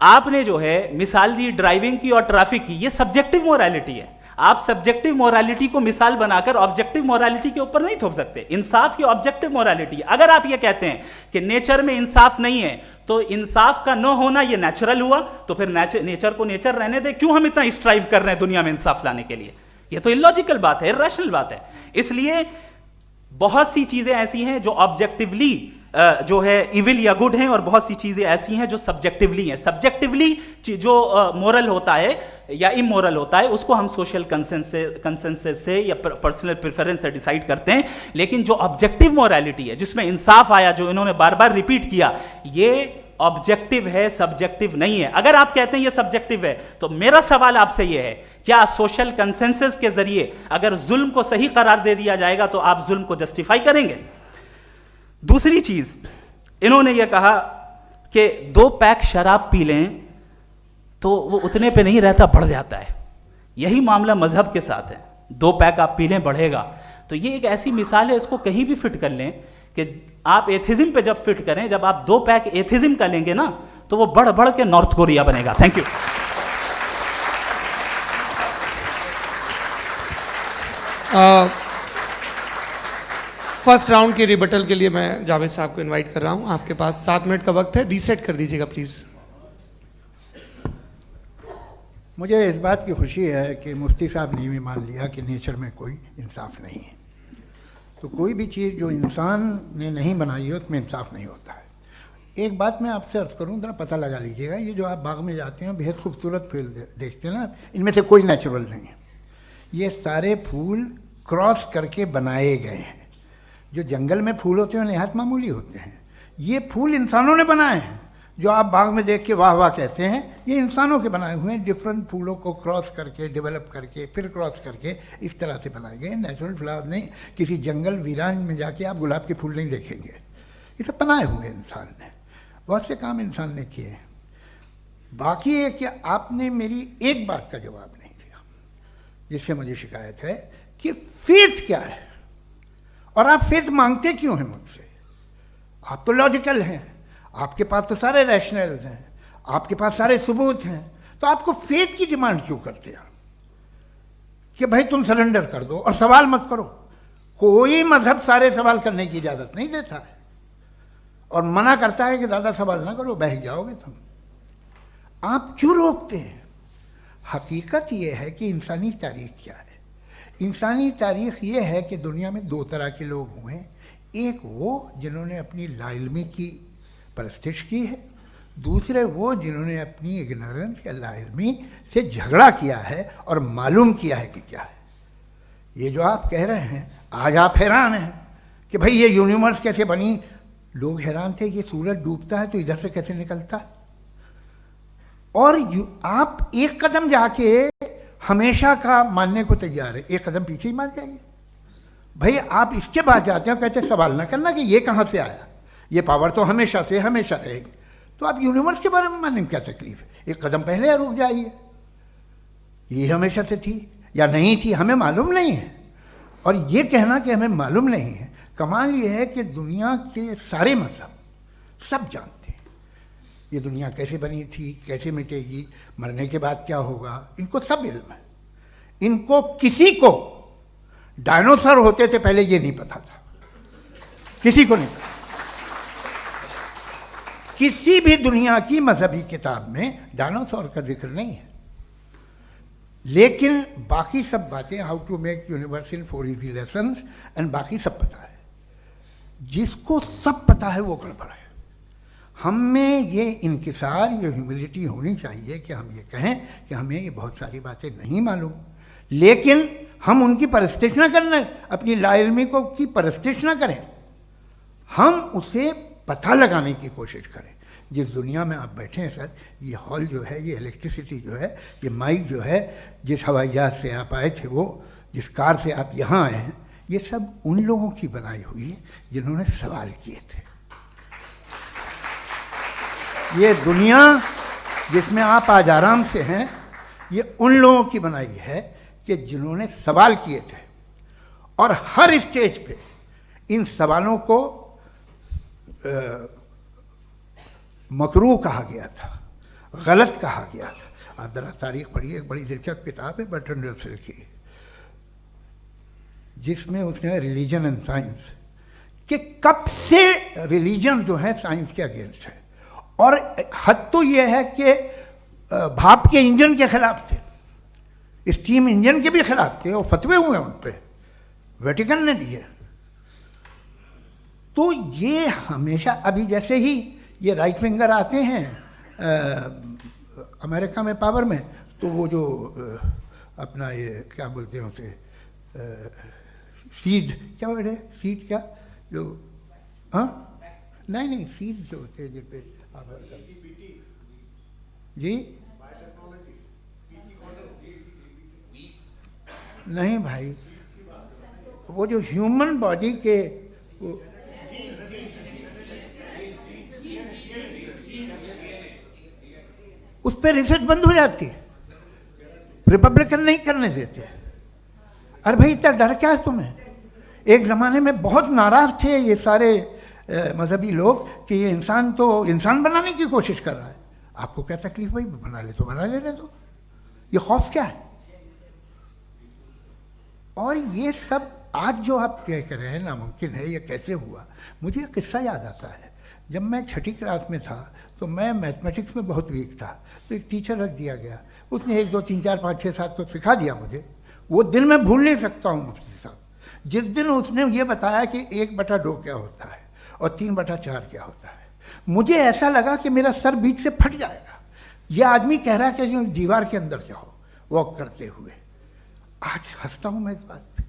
आपने जो है मिसाल दी ड्राइविंग की और ट्रैफिक की, ये सब्जेक्टिव मोरालिटी है। आप सब्जेक्टिव मोरालिटी को मिसाल बनाकर ऑब्जेक्टिव मोरालिटी के ऊपर नहीं थोप सकते। इंसाफ की ऑब्जेक्टिव मोरालिटी है। अगर आप ये कहते हैं कि नेचर में इंसाफ नहीं है, तो इंसाफ का न होना ये नेचुरल हुआ, तो फिर नेचर को नेचर रहने दे। क्यों हम इतना स्ट्राइव कर रहे हैं दुनिया में इंसाफ लाने के लिए? ये तो इलॉजिकल बात है, इरैशनल बात है। इसलिए बहुत सी चीजें ऐसी हैं जो ऑब्जेक्टिवली जो है इविल या गुड हैं, और बहुत सी चीजें ऐसी हैं जो सब्जेक्टिवली हैं। सब्जेक्टिवली जो मोरल होता है या इमोरल होता है, उसको हम सोशल कंसेंसस से या पर्सनल प्रेफरेंस से डिसाइड करते हैं। लेकिन जो ऑब्जेक्टिव मोरालिटी है, जिसमें इंसाफ आया, जो इन्होंने बार बार रिपीट किया, ये ऑब्जेक्टिव है, सब्जेक्टिव नहीं है। अगर आप कहते हैं ये सब्जेक्टिव है, तो मेरा सवाल आपसे ये है, क्या सोशल कंसेंसस के जरिए अगर जुल्म को सही करार दे दिया जाएगा तो आप जुल्म को जस्टिफाई करेंगे? दूसरी चीज इन्होंने ये कहा कि 2 पैक शराब पी लें तो वो उतने पे नहीं रहता, बढ़ जाता है। यही मामला मजहब के साथ है। 2 पैक आप पी लें, बढ़ेगा। तो ये एक ऐसी मिसाल है, इसको कहीं भी फिट कर लें कि आप एथिज्म पे जब फिट करें, जब आप 2 पैक एथिज्म का लेंगे ना, तो वो बढ़ बढ़ के नॉर्थ कोरिया बनेगा। Thank you. फर्स्ट राउंड के रिबटल के लिए मैं जावेद साहब को इनवाइट कर रहा हूं। आपके पास 7 मिनट का वक्त है, रीसेट कर दीजिएगा प्लीज। मुझे इस बात की खुशी है कि मुफ्ती साहब ने भी मान लिया कि नेचर में कोई इंसाफ नहीं है। तो कोई भी चीज़ जो इंसान ने नहीं बनाई है उसमें इंसाफ नहीं होता है। एक बात मैं आपसे अर्ज़ करूँ, ज़रा पता लगा लीजिएगा, ये जो आप बाग में जाते हैं बेहद खूबसूरत फूल देखते हैं ना, इनमें से कोई नेचुरल नहीं है। ये सारे फूल क्रॉस करके बनाए गए हैं। जो जंगल में फूल होते हैं नहायत मामूली होते हैं, ये फूल इंसानों ने बनाए हैं। जो आप बाग में देख के वाह वाह कहते हैं, ये इंसानों के बनाए हुए हैं। डिफरेंट फूलों को क्रॉस करके, डेवलप करके, फिर क्रॉस करके इस तरह से बनाए गए। नेचुरल फ्लावर नहीं, किसी जंगल वीरान में जाके आप गुलाब के फूल नहीं देखेंगे। ये सब बनाए हुए इंसान ने, बहुत से काम इंसान ने किए हैं। बाकी है कि आपने मेरी एक बात का जवाब नहीं दिया, जिससे मुझे शिकायत है कि फेथ क्या है और आप फेथ मांगते क्यों हैं मुझसे। आप तो लॉजिकल हैं, आपके पास तो सारे रैशनल्स हैं, आपके पास सारे सबूत हैं, तो आपको फेथ की डिमांड क्यों करते हैं कि भाई तुम सरेंडर कर दो और सवाल मत करो। कोई मजहब सारे सवाल करने की इजाज़त नहीं देता है और मना करता है कि ज़्यादा सवाल ना करो, बह जाओगे तुम। आप क्यों रोकते हैं? हकीकत यह है कि इंसानी तारीख क्या है। इंसानी तारीख ये है कि दुनिया में 2 तरह के लोग हुए हैं। एक वो जिन्होंने अपनी लाइल्मी की परस्तिश की है, दूसरे वो जिन्होंने अपनी इग्नोरेंस या लाइल्मी से झगड़ा किया है और मालूम किया है कि क्या है। ये जो आप कह रहे हैं, आज आप हैरान हैं कि भाई ये यूनिवर्स कैसे बनी। लोग हैरान थे कि सूरज डूबता है तो इधर से कैसे निकलता है। और आप एक कदम जाके हमेशा का मानने को तैयार है, एक कदम पीछे ही मान जाइए। भाई आप इसके बाद जाते हो, कहते सवाल ना करना कि ये कहाँ से आया, ये पावर तो हमेशा से हमेशा रहेगी। तो आप यूनिवर्स के बारे में मानने में क्या तकलीफ है? एक कदम पहले रुक जाइए। ये हमेशा से थी या नहीं थी, हमें मालूम नहीं है। और ये कहना कि हमें मालूम नहीं है, कमाल ये है कि दुनिया के सारे मजहब सब जानते हैं ये दुनिया कैसे बनी थी, कैसे मिटेगी, मरने के बाद क्या होगा, इनको सब इल्म है। इनको किसी को डायनासोर होते थे पहले ये नहीं पता था, किसी को नहीं पता। किसी भी दुनिया की मजहबी किताब में डायनासोर का जिक्र नहीं है। लेकिन बाकी सब बातें, how to make universe in 4 easy lessons and बाकी सब पता है। जिसको सब पता है वो गड़बड़ है। हम में ये इंकिसार, ये ह्यूमिलिटी होनी चाहिए कि हम ये कहें कि हमें ये बहुत सारी बातें नहीं मालूम, लेकिन हम उनकी परस्तिश न करना, अपनी लाइल्मी को की परस्तिश न करें, हम उसे पता लगाने की कोशिश करें। जिस दुनिया में आप बैठे हैं सर, ये हॉल जो है, ये इलेक्ट्रिसिटी जो है, ये माइक जो है, जिस हवाई जहाज से आप आए थे, वो जिस कार से आप यहाँ आए हैं, ये सब उन लोगों की बनाई हुई है जिन्होंने सवाल किए थे। ये दुनिया जिसमें आप आज आराम से हैं, ये उन लोगों की बनाई है कि जिन्होंने सवाल किए थे। और हर स्टेज पे इन सवालों को मकरूह कहा गया था, गलत कहा गया था। आप ज़रा तारीख पढ़िए, एक बड़ी दिलचस्प किताब है बर्ट्रैंड रसेल की, जिसमें उसने रिलीजन एंड साइंस कि कब से रिलीजन जो है साइंस के अगेंस्ट है। और हद तो ये है कि भाप के इंजन के खिलाफ थे, स्टीम इंजन के भी खिलाफ थे, और फतवे हुए उन पर, वेटिकन ने दिए। तो ये हमेशा, अभी जैसे ही ये राइट विंगर आते हैं अमेरिका में पावर में, तो वो जो अपना ये क्या बोलते हैं उसे, सीड क्या बोलते हैं, सीड क्या जो, हाँ नहीं सीड जो होते हैं जिन पे जी नहीं भाई, वो जो ह्यूमन बॉडी के उस पर रिसर्च बंद हो जाती है, रिपब्लिकन नहीं करने देते। अरे भाई इतना डर क्या है तुम्हें? एक ज़माने में बहुत नाराज़ थे ये सारे मजहबी लोग कि ये इंसान तो इंसान बनाने की कोशिश कर रहा है। आपको क्या तकलीफ भाई, बना ले तो बना लेने दो, ये खौफ क्या है? और ये सब आज जो आप कह रहे हैं नामुमकिन है, ये कैसे हुआ, मुझे एक किस्सा याद आता है। जब मैं 6ठी क्लास में था तो मैं मैथमेटिक्स में बहुत वीक था, तो एक टीचर रख दिया गया, उसने 1 2 3 4 5 6 7 को सिखा दिया मुझे। वो दिन मैं भूल नहीं सकता हूँ मुफ्ती साहब, जिस दिन उसने ये बताया कि 1/2 क्या होता है और 3/4 क्या होता है, मुझे ऐसा लगा कि मेरा सर बीच से फट जाएगा। ये आदमी कह रहा है कि जो दीवार के अंदर जाओ वॉक करते हुए। आज हंसता हूँ मैं इस बात पे।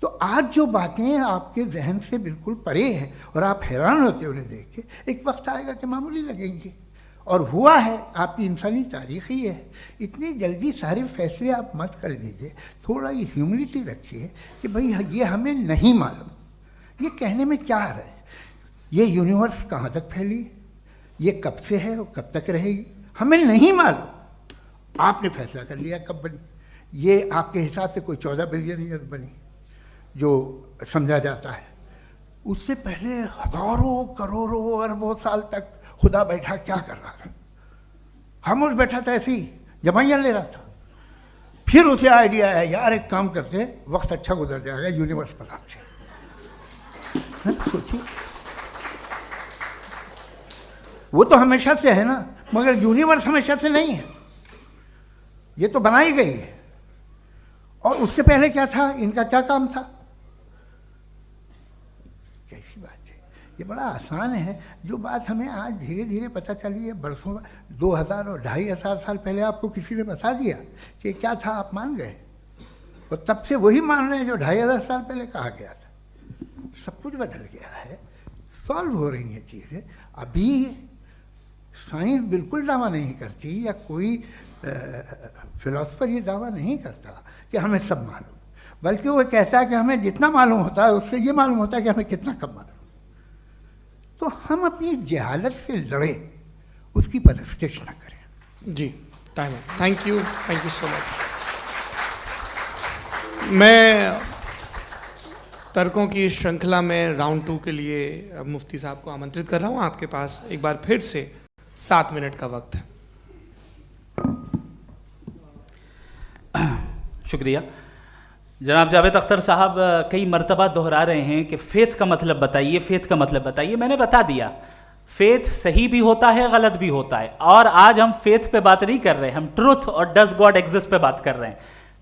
तो आज जो बातें आपके जहन से बिल्कुल परे हैं और आप हैरान होते उन्हें देख के, एक वक्त आएगा कि मामूली लगेंगे। और हुआ है, आपकी इंसानी तारीख ही है। इतनी जल्दी सारे फैसले आप मत कर लीजिए, थोड़ा ये ह्यूमिलिटी रखिए कि भाई ये हमें नहीं मालूम। ये कहने में क्या है, ये यूनिवर्स कहाँ तक फैली, ये कब से है और कब तक रहेगी, हमें नहीं मालूम। आपने फैसला कर लिया कब बनी, ये आपके हिसाब से कोई 14 बिलियन ईयर बनी जो समझा जाता है। उससे पहले हजारों करोड़ों अरबों साल तक खुदा बैठा क्या कर रहा था, खामोश बैठा था, ऐसे ही जमाइयाँ ले रहा था। फिर उसे आइडिया आया, यार एक काम करते, वक्त अच्छा गुजर जाएगा, यूनिवर्स पर आपसे सोचिए। वो तो हमेशा से है ना, मगर यूनिवर्स हमेशा से नहीं है, ये तो बनाई गई है। और उससे पहले क्या था, इनका क्या काम था, कैसी बात है। ये बड़ा आसान है, जो बात हमें आज धीरे धीरे पता चली है। बरसों 2000 और 2500 साल पहले आपको किसी ने बता दिया कि क्या था, आप मान गए, और तब से वही मान रहे हैं जो 2500 साल पहले कहा गया था। सब कुछ बदल गया है, सॉल्व हो रही हैं चीज़ें। अभी साइंस बिल्कुल दावा नहीं करती, या कोई फिलोसफर ये दावा नहीं करता कि हमें सब मालूम, बल्कि वो कहता है कि हमें जितना मालूम होता है उससे ये मालूम होता है कि हमें कितना कम मालूम। तो हम अपनी जहालत से लड़ें, उसकी परस्तिश न करें। जी, टाइम है। Thank you so much. मैं तर्कों की श्रृंखला में राउंड 2 के लिए मुफ्ती साहब को आमंत्रित कर रहा हूँ। आपके पास एक बार फिर से 7 मिनट का वक्त है। शुक्रिया। जनाब जावेद अख्तर साहब कई मर्तबा दोहरा रहे हैं कि फेथ का मतलब बताइए, फेथ का मतलब बताइए। मैंने बता दिया, फेथ सही भी होता है, गलत भी होता है। और आज हम फेथ पे बात नहीं कर रहे, हम ट्रुथ और डज गॉड एग्जिस्ट पे बात कर रहे हैं।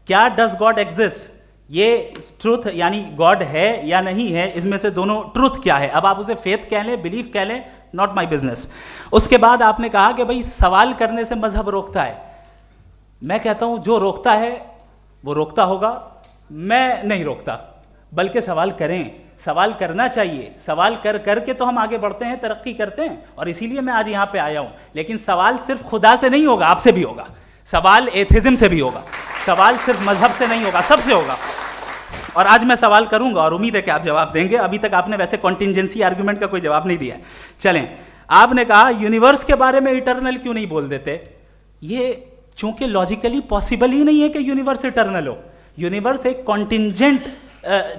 क्या डज गॉड एग्जिस्ट, ये ट्रुथ यानी गॉड है या नहीं है, इसमें से दोनों ट्रुथ क्या है। अब आप उसे फेथ कह लें, बिलीफ कह लें, नॉट माई बिजनेस। उसके बाद आपने कहा कि भाई सवाल करने से मजहब रोकता है। मैं कहता हूं जो रोकता है वो रोकता होगा, मैं नहीं रोकता, बल्कि सवाल करें, सवाल करना चाहिए। सवाल कर करके तो हम आगे बढ़ते हैं, तरक्की करते हैं, और इसीलिए मैं आज यहां पे आया हूं। लेकिन सवाल सिर्फ खुदा से नहीं होगा, आपसे भी होगा। सवाल एथिज्म से भी होगा, सवाल सिर्फ मजहब से नहीं होगा, सबसे होगा। और आज मैं सवाल करूंगा और उम्मीद है कि आप जवाब देंगे। अभी तक आपने वैसे कॉन्टिंजेंसी आर्गुमेंट का कोई जवाब नहीं दिया है। चलें, आपने कहा यूनिवर्स के बारे में इटर्नल क्यों नहीं बोल देते। ये चूंकि लॉजिकली पॉसिबल ही नहीं है कि यूनिवर्स इटर्नल हो। यूनिवर्स एक कॉन्टिंजेंट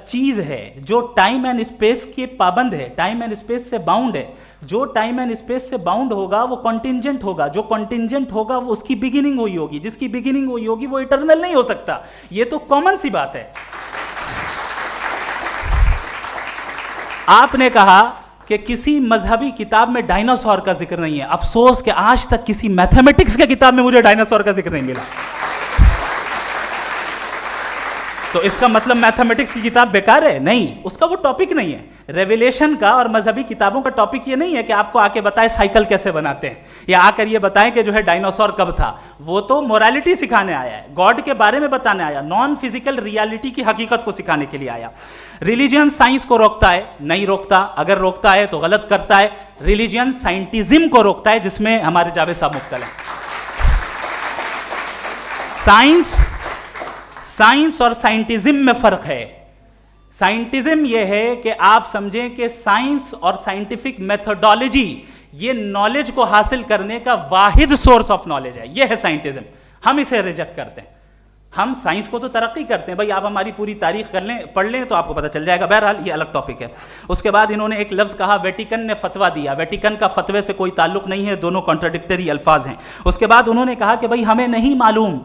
चीज है जो टाइम एंड स्पेस के पाबंद है, टाइम एंड स्पेस से बाउंड है। जो टाइम एंड स्पेस से बाउंड होगा वो कॉन्टिंजेंट होगा, जो कॉन्टिंजेंट होगा वो उसकी बिगिनिंग हुई होगी, जिसकी बिगिनिंग हुई होगी वो इटर्नल नहीं हो सकता। ये तो कॉमन सी बात है। आपने कहा कि किसी मजहबी किताब में डायनासोर का जिक्र नहीं है। अफसोस कि आज तक किसी मैथमेटिक्स के किताब में मुझे डायनासोर का जिक्र नहीं मिला। तो इसका मतलब मैथमेटिक्स की किताब बेकार है? नहीं, उसका वो टॉपिक नहीं है। रेवलेशन का और मजहबी किताबों का टॉपिक ये नहीं है कि आपको आके बताए साइकिल कैसे बनाते हैं, या आकर ये बताएं कि जो है डायनासोर कब था। वो तो मोरालिटी सिखाने आया है, गॉड के बारे में बताने आया, नॉन फिजिकल रियलिटी की हकीकत को सिखाने के लिए आया। रिलीजियन साइंस को रोकता है? नहीं रोकता। अगर रोकता है तो गलत करता है। रिलीजियन साइंटिज्म को रोकता है, जिसमें हमारे जावेद साहब मुब्तला हैं। साइंस और साइंटिज्म में फर्क है। साइंटिज्म यह है कि आप समझें कि साइंस और साइंटिफिक मेथोडोलॉजी ये नॉलेज को हासिल करने का वाहिद सोर्स ऑफ नॉलेज है। यह है साइंटिज्म। हम इसे रिजेक्ट करते हैं। हम साइंस को तो तरक्की करते हैं, भाई आप हमारी पूरी तारीख कर लें, पढ़ लें तो आपको पता चल जाएगा। बहरहाल ये अलग टॉपिक है। उसके बाद इन्होंने एक लफ्ज़ कहा, वेटिकन ने फतवा दिया। वेटिकन का फतवे से कोई ताल्लुक नहीं है, दोनों कॉन्ट्राडिक्टरी अल्फाज हैं। उसके बाद उन्होंने कहा कि भाई हमें नहीं मालूम।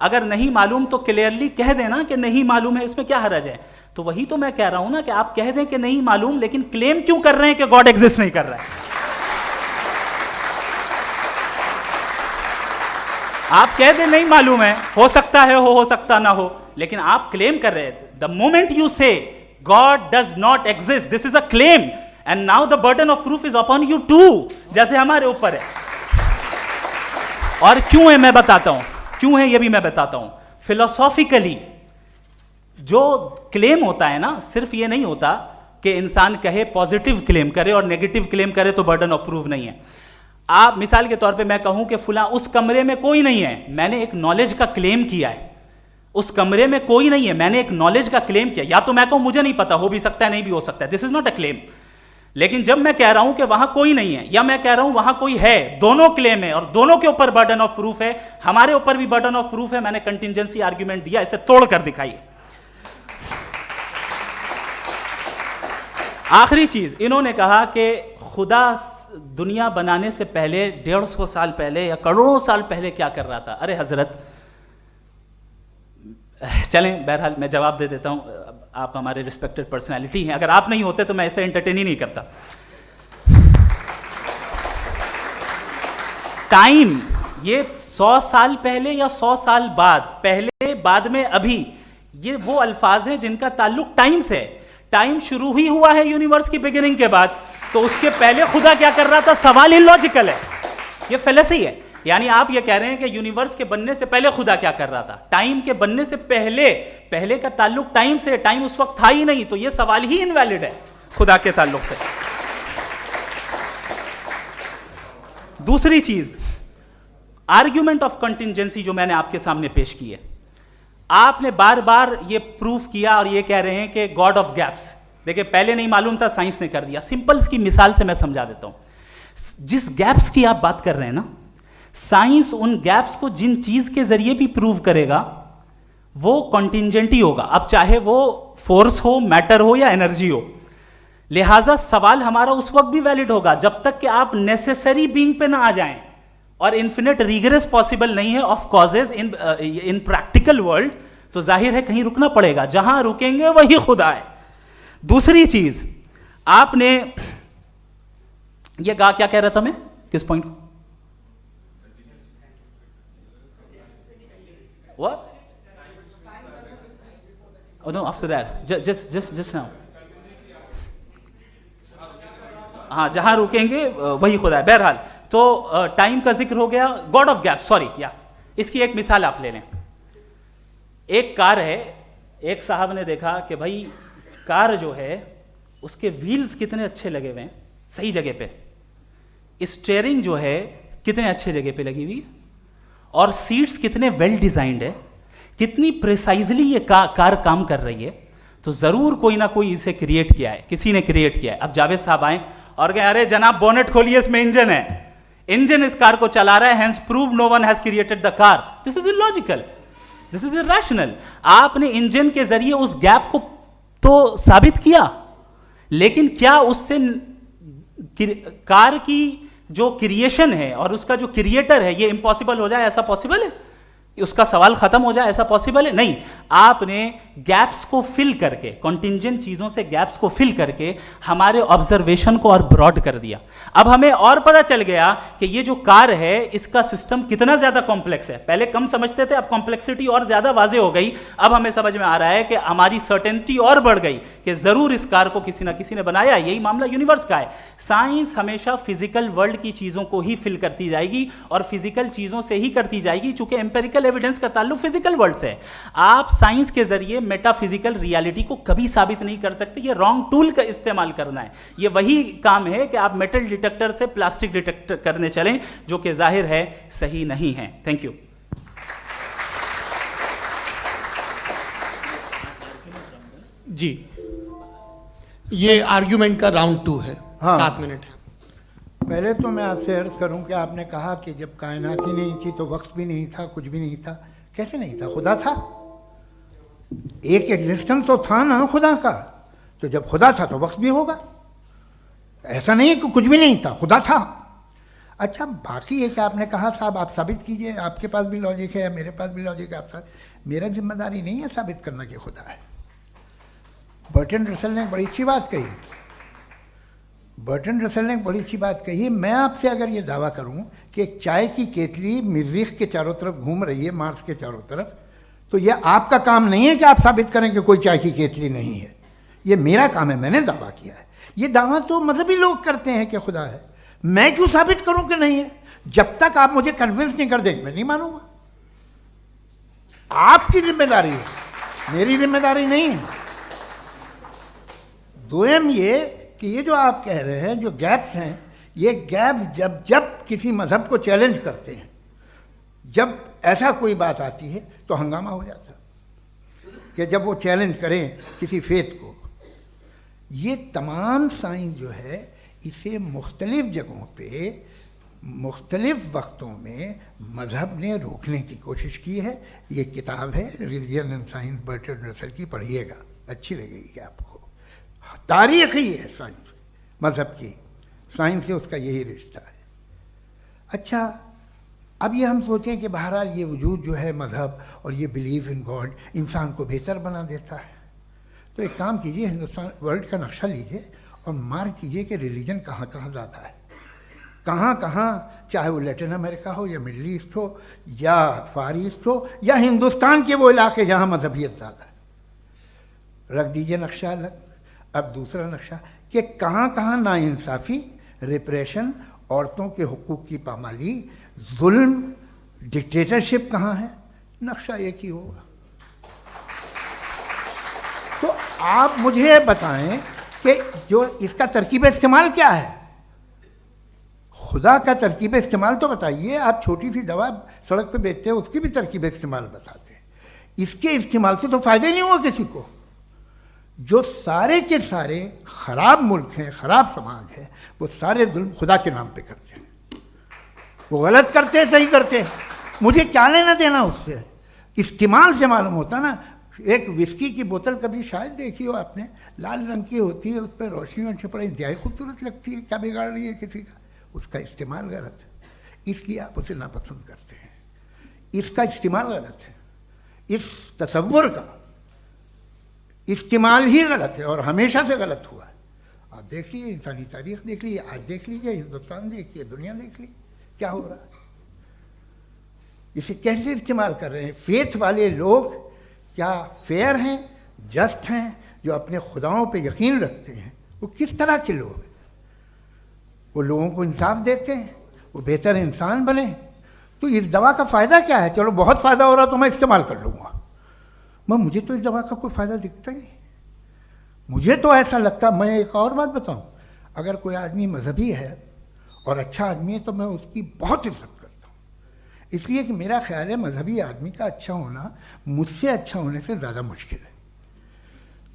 अगर नहीं मालूम तो क्लियरली कह देना कि नहीं मालूम है, इसमें क्या हरज है। तो वही तो मैं कह रहा हूं ना कि आप कह दें कि नहीं मालूम, लेकिन क्लेम क्यों कर रहे हैं कि गॉड एग्जिस्ट नहीं कर रहा है? आप कह दें नहीं मालूम है, हो सकता है हो सकता ना हो, लेकिन आप क्लेम कर रहे हैं। The moment you say God does not exist, this is a claim, and now the burden of proof is upon you too, जैसे हमारे ऊपर है। और क्यों है मैं बताता हूं, क्यों है ये भी मैं बताता हूं। फिलोसॉफिकली जो क्लेम होता है ना, सिर्फ ये नहीं होता कि इंसान कहे पॉजिटिव क्लेम करे और नेगेटिव क्लेम करे तो बर्डन ऑफ प्रूफ नहीं है। आप मिसाल के तौर पे मैं कहूं कि फुला उस कमरे में कोई नहीं है, मैंने एक नॉलेज का क्लेम किया है, उस कमरे में कोई नहीं है, मैंने एक नॉलेज का क्लेम किया। या तो मैं कहूं मुझे नहीं पता, हो भी सकता है नहीं भी हो सकता है, this is not a claim. लेकिन जब मैं कह रहा हूं कि वहां कोई नहीं है या मैं कह रहा हूं वहां कोई है, दोनों क्लेम है और दोनों के ऊपर बर्डन ऑफ प्रूफ है। हमारे ऊपर भी बर्डन ऑफ प्रूफ है, मैंने कंटिजेंसी आर्ग्यूमेंट दिया, इसे तोड़कर दिखाइए। आखिरी चीज, इन्होंने कहा कि खुदा दुनिया बनाने से पहले 150 साल पहले या करोड़ों साल पहले क्या कर रहा था। अरे हजरत, चलें बहरहाल मैं जवाब दे देता हूं, आप हमारे रिस्पेक्टेड पर्सनालिटी हैं, अगर आप नहीं होते तो मैं ऐसे एंटरटेन ही नहीं करता। टाइम, ये 100 साल पहले या 100 साल बाद, पहले बाद में अभी, ये वो अल्फाज हैं जिनका ताल्लुक टाइम से है। टाइम शुरू ही हुआ है यूनिवर्स की बिगिनिंग के बाद, तो उसके पहले खुदा क्या कर रहा था? सवाल इलॉजिकल है, ये फेलेसी है। यानी आप ये कह रहे हैं कि यूनिवर्स के बनने से पहले खुदा क्या कर रहा था? टाइम के बनने से पहले, पहले का ताल्लुक टाइम से, टाइम उस वक्त था ही नहीं, तो ये सवाल ही इनवैलिड है खुदा के ताल्लुक से। दूसरी चीज, आर्ग्यूमेंट ऑफ कंटिजेंसी जो मैंने आपके सामने पेश की है, आपने बार बार ये प्रूफ किया और ये कह रहे हैं कि गॉड ऑफ गैप्स। देखिए, पहले नहीं मालूम था, साइंस ने कर दिया। सिंपल की मिसाल से मैं समझा देता हूं। जिस गैप्स की आप बात कर रहे हैं ना, साइंस उन गैप्स को जिन चीज के जरिए भी प्रूव करेगा वो कॉन्टिजेंट ही होगा, अब चाहे वो फोर्स हो, मैटर हो या एनर्जी हो। लिहाजा सवाल हमारा उस वक्त भी वैलिड होगा जब तक कि आप नेसेसरी बीइंग पे ना आ जाएं, और इन्फिनिट रिग्रेस पॉसिबल नहीं है of causes in practical world, तो जाहिर है कहीं रुकना पड़ेगा, जहां रुकेंगे वही खुदा है। दूसरी चीज, आपने ये कहा, क्या कह रहा था मैं, किस पॉइंट को? What? Oh no, after that. Just now. हाँ, जहां रुकेंगे वही खुदा है। बहरहाल, तो टाइम का जिक्र हो गया, गॉड ऑफ गैप, सॉरी, या इसकी एक मिसाल आप ले लें। एक कार है, एक साहब ने देखा कि भाई कार जो है उसके व्हील्स कितने अच्छे लगे हुए हैं सही जगह पे, स्टीयरिंग जो है कितने अच्छे जगह पे लगी हुई है, और सीट्स कितने वेल डिजाइंड है, कितनी प्रिसाइजली ये कार काम कर रही है, तो जरूर कोई ना कोई इसे क्रिएट किया है, किसी ने क्रिएट किया है। अब जावेद साहब आए और कहे, अरे जनाब बोनेट खोलिए, इसमें इंजन है, इंजन इस कार को चला रहा है, hence prove no one has created the car. This is illogical, this is irrational. आपने इंजन के जरिए उस गैप को तो साबित किया, लेकिन क्या उससे कार की जो क्रिएशन है और उसका जो क्रिएटर है ये इम्पॉसिबल हो जाए? ऐसा पॉसिबल है? उसका सवाल खत्म हो जाए, ऐसा पॉसिबल है? नहीं। आपने गैप्स को फिल करके, कॉन्टिंजेंट चीजों से गैप्स को फिल करके हमारे ऑब्जर्वेशन को और ब्रॉड कर दिया। अब हमें और पता चल गया कि ये जो कार है इसका सिस्टम कितना ज्यादा कॉम्प्लेक्स है। पहले कम समझते थे, अब कॉम्प्लेक्सिटी और ज्यादा वाजे हो गई। अब हमें समझ में आ रहा है कि हमारी सर्टेनिटी और बढ़ गई कि जरूर इस कार को किसी ना किसी ने बनाया। यही मामला यूनिवर्स का है। साइंस हमेशा फिजिकल वर्ल्ड की चीजों को ही फिल करती जाएगी और फिजिकल चीजों से ही करती जाएगी, चूंकि एम्पेरिकल एविडेंस का ताल्लुक फिजिकल वर्ल्ड से है। आप साइंस के जरिए मेटाफिजिकल रियलिटी को कभी साबित नहीं कर सकते। ये रॉन्ग टूल का इस्तेमाल करना है। ये वही काम है कि आप मेटल डिटेक्टर से प्लास्टिक डिटेक्टर करने चलें, जो कि जाहिर है सही नहीं है। Thank you. जी, ये आर्ग्यूमेंट का राउंड 2 है। हाँ। 7 मिनट है। पहले तो मैं आपसे अर्ज करूं कि आपने कहा कि जब कायनात ही नहीं थी तो वक्त भी नहीं था, कुछ भी नहीं था। कैसे नहीं था? खुदा था। एक एग्जिस्टेंस तो था ना खुदा का। तो जब खुदा था तो वक्त भी होगा। ऐसा नहीं है कि कुछ भी नहीं था, खुदा था। अच्छा, बाकी एक आपने कहा साहब आप साबित कीजिए, आपके पास भी लॉजिक है, मेरे पास भी लॉजिक है। आप मेरा जिम्मेदारी नहीं है साबित करना कि खुदा है। बर्टन रसल ने बड़ी अच्छी बात कही, बर्टन रसल ने बड़ी अच्छी बात कही। मैं आपसे अगर ये दावा करूं कि एक चाय की केतली मरीख के चारों तरफ घूम रही है, मार्स के चारों तरफ, तो ये आपका काम नहीं है कि आप साबित करें कि कोई चाय की केतली नहीं है। ये मेरा काम है, मैंने दावा किया है। ये दावा तो मजहबी लोग करते हैं कि खुदा है, मैं क्यों साबित करूं कि नहीं है? जब तक आप मुझे कन्विंस नहीं कर देंगे मैं नहीं मानूंगा। आपकी जिम्मेदारी है, मेरी जिम्मेदारी नहीं है। दोयम ये कि ये जो आप कह रहे हैं, जो गैप्स हैं, ये गैप जब जब किसी मजहब को चैलेंज करते हैं, जब ऐसा कोई बात आती है तो हंगामा हो जाता है कि जब वो चैलेंज करें किसी फेथ को। ये तमाम साइंस जो है इसे मुख्तलिफ जगहों पे मुख्तलिफ वक्तों में मज़हब ने रोकने की कोशिश की है। ये किताब है religion and science, Burton Russell की, पढ़िएगा, अच्छी लगेगी आपको। तारीख़ ही है साइंस, मज़हब की साइंस से उसका यही रिश्ता है। अच्छा, अब ये हम सोचें कि बहरहाल ये वजूद जो है मज़हब और ये बिलीव इन गॉड इंसान को बेहतर बना देता है, तो एक काम कीजिए, हिंदुस्तान वर्ल्ड का नक्शा लीजिए और मार्क कीजिए कि रिलीजन कहाँ कहाँ ज़्यादा है, कहाँ कहाँ, चाहे वो लैटिन अमेरिका हो या मिडल ईस्ट हो या फार ईस्ट हो या हिंदुस्तान के वो इलाके जहाँ मजहबियत ज़्यादा है। रख दीजिए नक्शा अलग। अब दूसरा नक्शा कि कहाँ कहाँ नाइंसाफ़ी, रिप्रेशन, औरतों के हुकूक की पामाली, जुल्म, डिक्टेटरशिप कहाँ है, नक्शा एक ही होगा। तो आप मुझे बताएं कि जो इसका तरकीब इस्तेमाल क्या है, खुदा का तरकीब इस्तेमाल तो बताइए। आप छोटी सी दवा सड़क पे बेचते हैं, उसकी भी तरकीब इस्तेमाल बताते हैं। इसके इस्तेमाल से तो फ़ायदा नहीं हुआ किसी को। जो सारे के सारे ख़राब मुल्क हैं, ख़राब समाज है, वो सारे जुल्म खुदा के नाम पे करते हैं। वो गलत करते हैं, सही करते हैं, मुझे क्या लेना देना उससे। इस्तेमाल से मालूम होता ना। एक विस्की की बोतल कभी शायद देखी हो आपने, लाल रंग की होती है, उस पर रोशनी और छपड़ा इंतहाई खूबसूरत लगती है, क्या बिगाड़ रही है किसी का? उसका इस्तेमाल गलत है, इसलिए आप उसे नापसंद करते हैं। इसका इस्तेमाल गलत है, इस तसव्वुर का इस्तेमाल ही गलत है और हमेशा से गलत हुआ है। आप देख लीजिए, इंसानी तारीख देख लीजिए, आज देख लीजिए, हिंदुस्तान देखिए, दुनिया देख लीजिए, क्या हो रहा है। इसे कैसे इस्तेमाल कर रहे हैं फेथ वाले लोग? क्या फेयर हैं, जस्ट हैं, जो अपने खुदाओं पे यकीन रखते हैं? वो किस तरह के लोग हैं? वो लोगों को इंसाफ देते हैं, वो बेहतर इंसान बने। तो इस दवा का फ़ायदा क्या है? चलो बहुत फ़ायदा हो रहा तो मैं इस्तेमाल कर लूँगा, मुझे तो इस दवा का कोई फ़ायदा दिखता ही नहीं। मुझे तो ऐसा लगता, मैं एक और बात बताऊँ, अगर कोई आदमी मजहबी है और अच्छा आदमी है तो मैं उसकी बहुत इज्जत करता हूँ, इसलिए कि मेरा ख्याल है मजहबी आदमी का अच्छा होना मुझसे अच्छा होने से ज़्यादा मुश्किल है।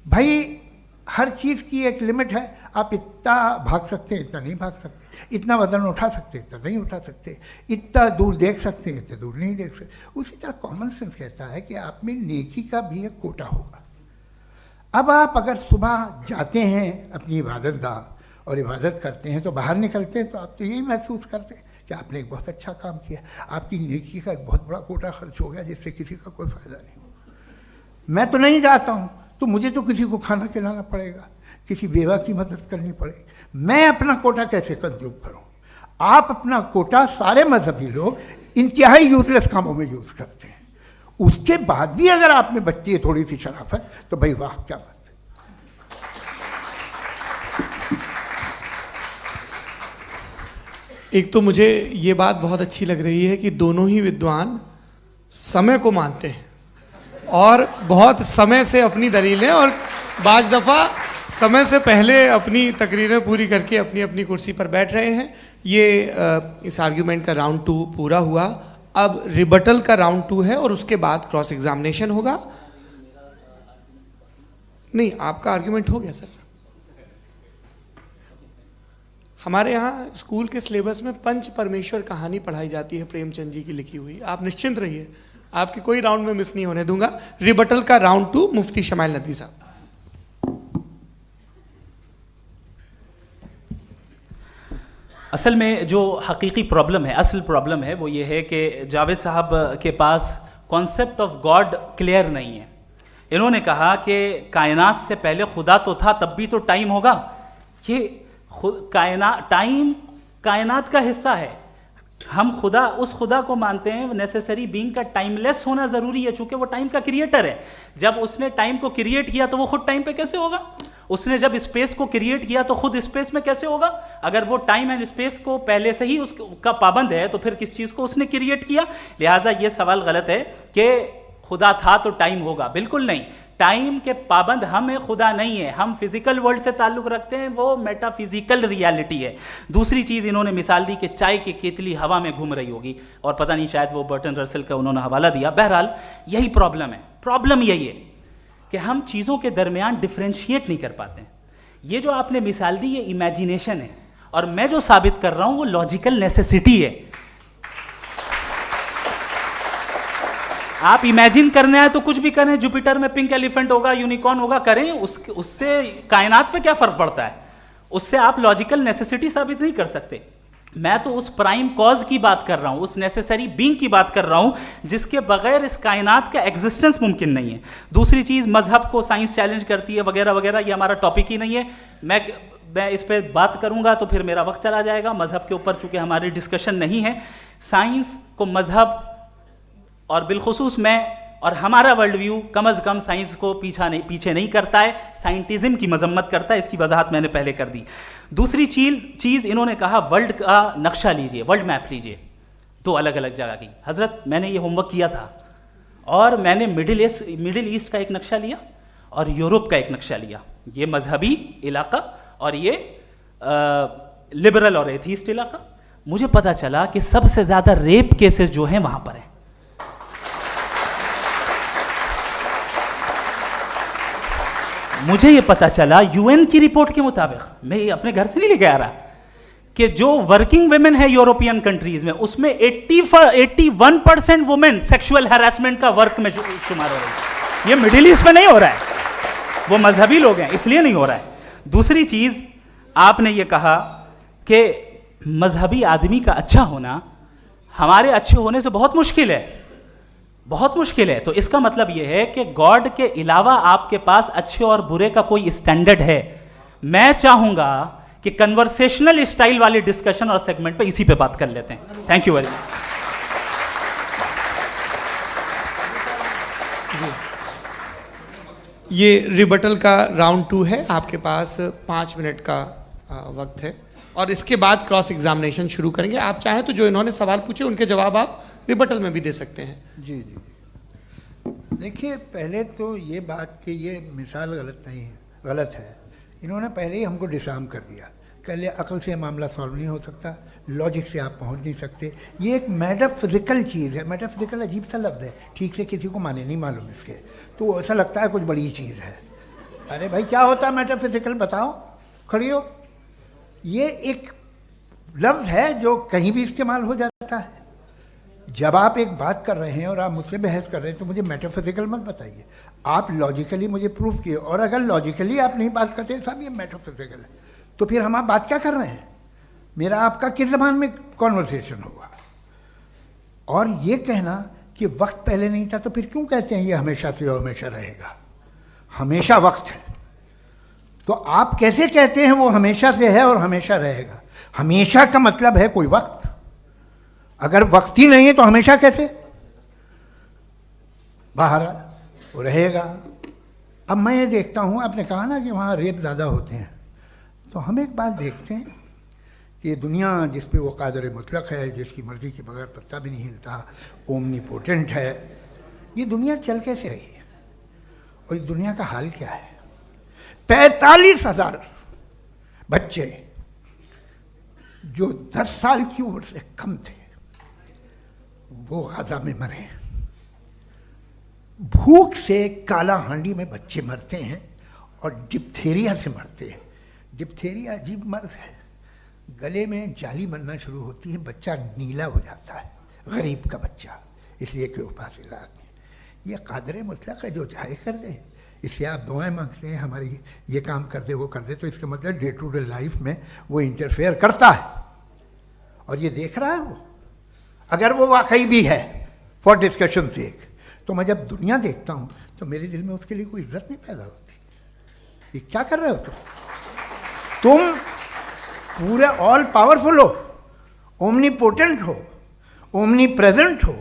भाई हर चीज़ की एक लिमिट है। आप इतना भाग सकते हैं, इतना नहीं भाग सकते, इतना वज़न उठा सकते, इतना नहीं उठा सकते, इतना दूर देख सकते हैं, इतना दूर नहीं देख सकते। उसी तरह कॉमन सेंस कहता है कि आप में नेकी का भी एक कोटा होगा। अब आप अगर सुबह जाते हैं अपनी इबादत गाह और इबादत करते हैं तो बाहर निकलते हैं तो आप तो यही महसूस करते हैं कि आपने एक बहुत अच्छा काम किया, आपकी नेकी का एक बहुत बड़ा कोटा खर्च हो गया जिससे किसी का कोई फ़ायदा नहीं हो। मैं तो नहीं जाता हूँ तो मुझे तो किसी को खाना खिलाना पड़ेगा, किसी बेवा की मदद करनी पड़ेगी। मैं अपना कोटा कैसे कंज्यूम करूँ? आप अपना कोटा, सारे मजहबी लोग इंतहाई यूजलेस कामों में यूज़ करते हैं। उसके बाद भी अगर आप में बच्ची है थोड़ी सी शराफत तो भाई वाह, क्या बात है। एक तो मुझे ये बात बहुत अच्छी लग रही है कि दोनों ही विद्वान समय को मानते हैं और बहुत समय से अपनी दलीलें और बाज़ दफ़ा समय से पहले अपनी तकरीरें पूरी करके अपनी अपनी कुर्सी पर बैठ रहे हैं। ये इस आर्ग्यूमेंट का राउंड 2 पूरा हुआ। अब रिबटल का राउंड 2 है और उसके बाद क्रॉस एग्जामिनेशन होगा। नहीं, आपका आर्ग्यूमेंट हो गया सर। हमारे यहाँ स्कूल के सिलेबस में पंच परमेश्वर कहानी पढ़ाई जाती है, प्रेमचंद जी की लिखी हुई। आप निश्चिंत रहिए, आपके कोई राउंड में मिस नहीं होने दूंगा। रिबटल का राउंड 2, मुफ्ती शमाइल नदवी साहब। असल में जो हकीकी प्रॉब्लम है, असल प्रॉब्लम है, वो ये है कि जावेद साहब के पास कॉन्सेप्ट ऑफ गॉड क्लियर नहीं है। इन्होंने कहा कि कायनात से पहले खुदा तो था, तब भी तो टाइम होगा। ये टाइम कायनात का हिस्सा है। हम खुदा, उस खुदा को मानते हैं, नेसेसरी बीइंग का टाइमलेस होना जरूरी है, चूंकि वो टाइम का क्रिएटर है। जब उसने टाइम को क्रिएट किया तो वो खुद टाइम पे कैसे होगा? उसने जब स्पेस को क्रिएट किया तो खुद स्पेस में कैसे होगा? अगर वो टाइम एंड स्पेस को पहले से ही उसका पाबंद है तो फिर किस चीज को उसने क्रिएट किया? लिहाजा ये सवाल गलत है कि खुदा था तो टाइम होगा। बिल्कुल नहीं, टाइम के पाबंद हम है, खुदा नहीं है। हम फिजिकल वर्ल्ड से ताल्लुक रखते हैं, वो मेटाफिजिकल रियलिटी है। दूसरी चीज इन्होंने मिसाल दी कि चाय की केतली हवा में घूम रही होगी, और पता नहीं शायद वो बर्टन रसल का उन्होंने हवाला दिया। बहरहाल यही प्रॉब्लम है। प्रॉब्लम यही है कि हम चीजों के दरमियान डिफरेंशिएट नहीं कर पाते। ये जो आपने मिसाल दी ये इमेजिनेशन है, और मैं जो साबित कर रहा हूं वो लॉजिकल नेसेसिटी है। आप इमेजिन करने आए तो कुछ भी करें, जुपिटर में पिंक एलिफेंट होगा, यूनिकॉर्न होगा, करें, उससे कायनात पे क्या फर्क पड़ता है? उससे आप लॉजिकल नेसेसिटी साबित नहीं कर सकते। मैं तो उस प्राइम कॉज की बात कर रहा हूं, उस नेसेसरी बीइंग की बात कर रहा हूं जिसके बगैर इस कायनात का एग्जिस्टेंस मुमकिन नहीं है। दूसरी चीज, मजहब को साइंस चैलेंज करती है वगैरह वगैरह, ये हमारा टॉपिक ही नहीं है। मैं इस पर बात करूंगा तो फिर मेरा वक्त चला जाएगा। मजहब के ऊपर चूंकि हमारी डिस्कशन नहीं है, साइंस को मजहब और बिलखुसूस मैं और हमारा वर्ल्ड व्यू कम अज कम साइंस को पीछे नहीं करता है, साइंटिज्म की मजम्मत करता है। इसकी वजाहत मैंने पहले कर दी। दूसरी चीज इन्होंने कहा वर्ल्ड का नक्शा लीजिए, वर्ल्ड मैप लीजिए, दो अलग अलग जगह की। हजरत मैंने ये होमवर्क किया था, और मैंने मिडिल ईस्ट का एक नक्शा लिया और यूरोप का एक नक्शा लिया। ये मजहबी इलाका और ये लिबरल और एथीस्ट इलाका। मुझे पता चला कि सबसे ज्यादा रेप केसेस जो हैं वहां पर है। मुझे ये पता चला यूएन की रिपोर्ट के मुताबिक, मैं ये अपने घर से नहीं लेके आ रहा, कि जो वर्किंग वुमेन है यूरोपियन कंट्रीज में, उसमें 81% वुमेन सेक्सुअल हैरेसमेंट का वर्क में शुमार हो रही है। ये मिडिल ईस्ट में नहीं हो रहा है, वो मजहबी लोग हैं इसलिए नहीं हो रहा है। दूसरी चीज आपने ये कहा कि मजहबी आदमी का अच्छा होना हमारे अच्छे होने से बहुत मुश्किल है, बहुत मुश्किल है। तो इसका मतलब यह है कि गॉड के अलावा आपके पास अच्छे और बुरे का कोई स्टैंडर्ड है। मैं चाहूंगा कि कन्वर्सेशनल स्टाइल वाली डिस्कशन और सेगमेंट पे इसी पे बात कर लेते हैं। Thank you very much. ये रिबटल का राउंड 2 है। आपके पास 5 मिनट का वक्त है, और इसके बाद क्रॉस एग्जामिनेशन शुरू करेंगे। आप चाहें तो जो इन्होंने सवाल पूछे उनके जवाब आप रिबटल में भी दे सकते हैं। जी जी, देखिए पहले तो ये बात कि ये मिसाल गलत नहीं है, गलत है। इन्होंने पहले ही हमको डिसार्म कर दिया, कह लिया अकल से मामला सॉल्व नहीं हो सकता, लॉजिक से आप पहुंच नहीं सकते। ये एक मेटाफिजिकल चीज़ है। मेटाफिजिकल अजीब सा लफ्ज़ है, ठीक से किसी को माने नहीं मालूम इसके, तो ऐसा लगता है कुछ बड़ी चीज़ है। अरे भाई क्या होता है मेटाफिजिकल, बताओ, खड़ी हो। ये एक लफ्ज़ है जो कहीं भी इस्तेमाल हो जाता है। जब आप एक बात कर रहे हैं और आप मुझसे बहस कर रहे हैं तो मुझे मेटाफिजिकल मत बताइए, आप लॉजिकली मुझे प्रूव किए। और अगर लॉजिकली आप नहीं बात करते साहब ये मेटाफिजिकल है, तो फिर हम आप बात क्या कर रहे हैं? मेरा आपका किस ज़बान में कॉन्वर्सेशन हुआ? और ये कहना कि वक्त पहले नहीं था, तो फिर क्यों कहते हैं ये हमेशा से और हमेशा रहेगा? हमेशा वक्त है, तो आप कैसे कहते हैं वो हमेशा से है और हमेशा रहेगा? हमेशा का मतलब है कोई वक्त, अगर वक्त ही नहीं है तो हमेशा कैसे? बाहर वो रहेगा। अब मैं ये देखता हूँ, आपने कहा ना कि वहाँ रेप ज़्यादा होते हैं, तो हम एक बात देखते हैं कि दुनिया जिस पे वो कादर मुतलक है, जिसकी मर्ज़ी के बगैर पत्ता भी नहीं हिलता, ओमनीपोटेंट है, ये दुनिया चल कैसे रही है? और इस दुनिया का हाल क्या है? 45,000 बच्चे जो 10 साल की उम्र से कम थे वो गाजा में मरे। भूख से काला हांडी में बच्चे मरते हैं और डिप्थेरिया से मरते हैं। डिप्थेरिया अजीब मर्ज है, गले में जाली बनना शुरू होती है, बच्चा नीला हो जाता है, गरीब का बच्चा, इसलिए कि पास इलाज नहीं। ये कादर मुतलक है जो चाहे कर दे, इससे आप दुआएं मांगते हैं हमारी ये काम कर दे वो कर दे, तो इसका मतलब डे टू डे लाइफ में वो इंटरफेयर करता है और ये देख रहा है वो। अगर वो वाकई भी है फॉर डिस्कशन सेक, तो मैं जब दुनिया देखता हूँ तो मेरे दिल में उसके लिए कोई इज्जत नहीं पैदा होती। ये क्या कर रहे हो तुम पूरे ऑल पावरफुल हो, ओमनीपोटेंट हो, ओमनी प्रेजेंट हो।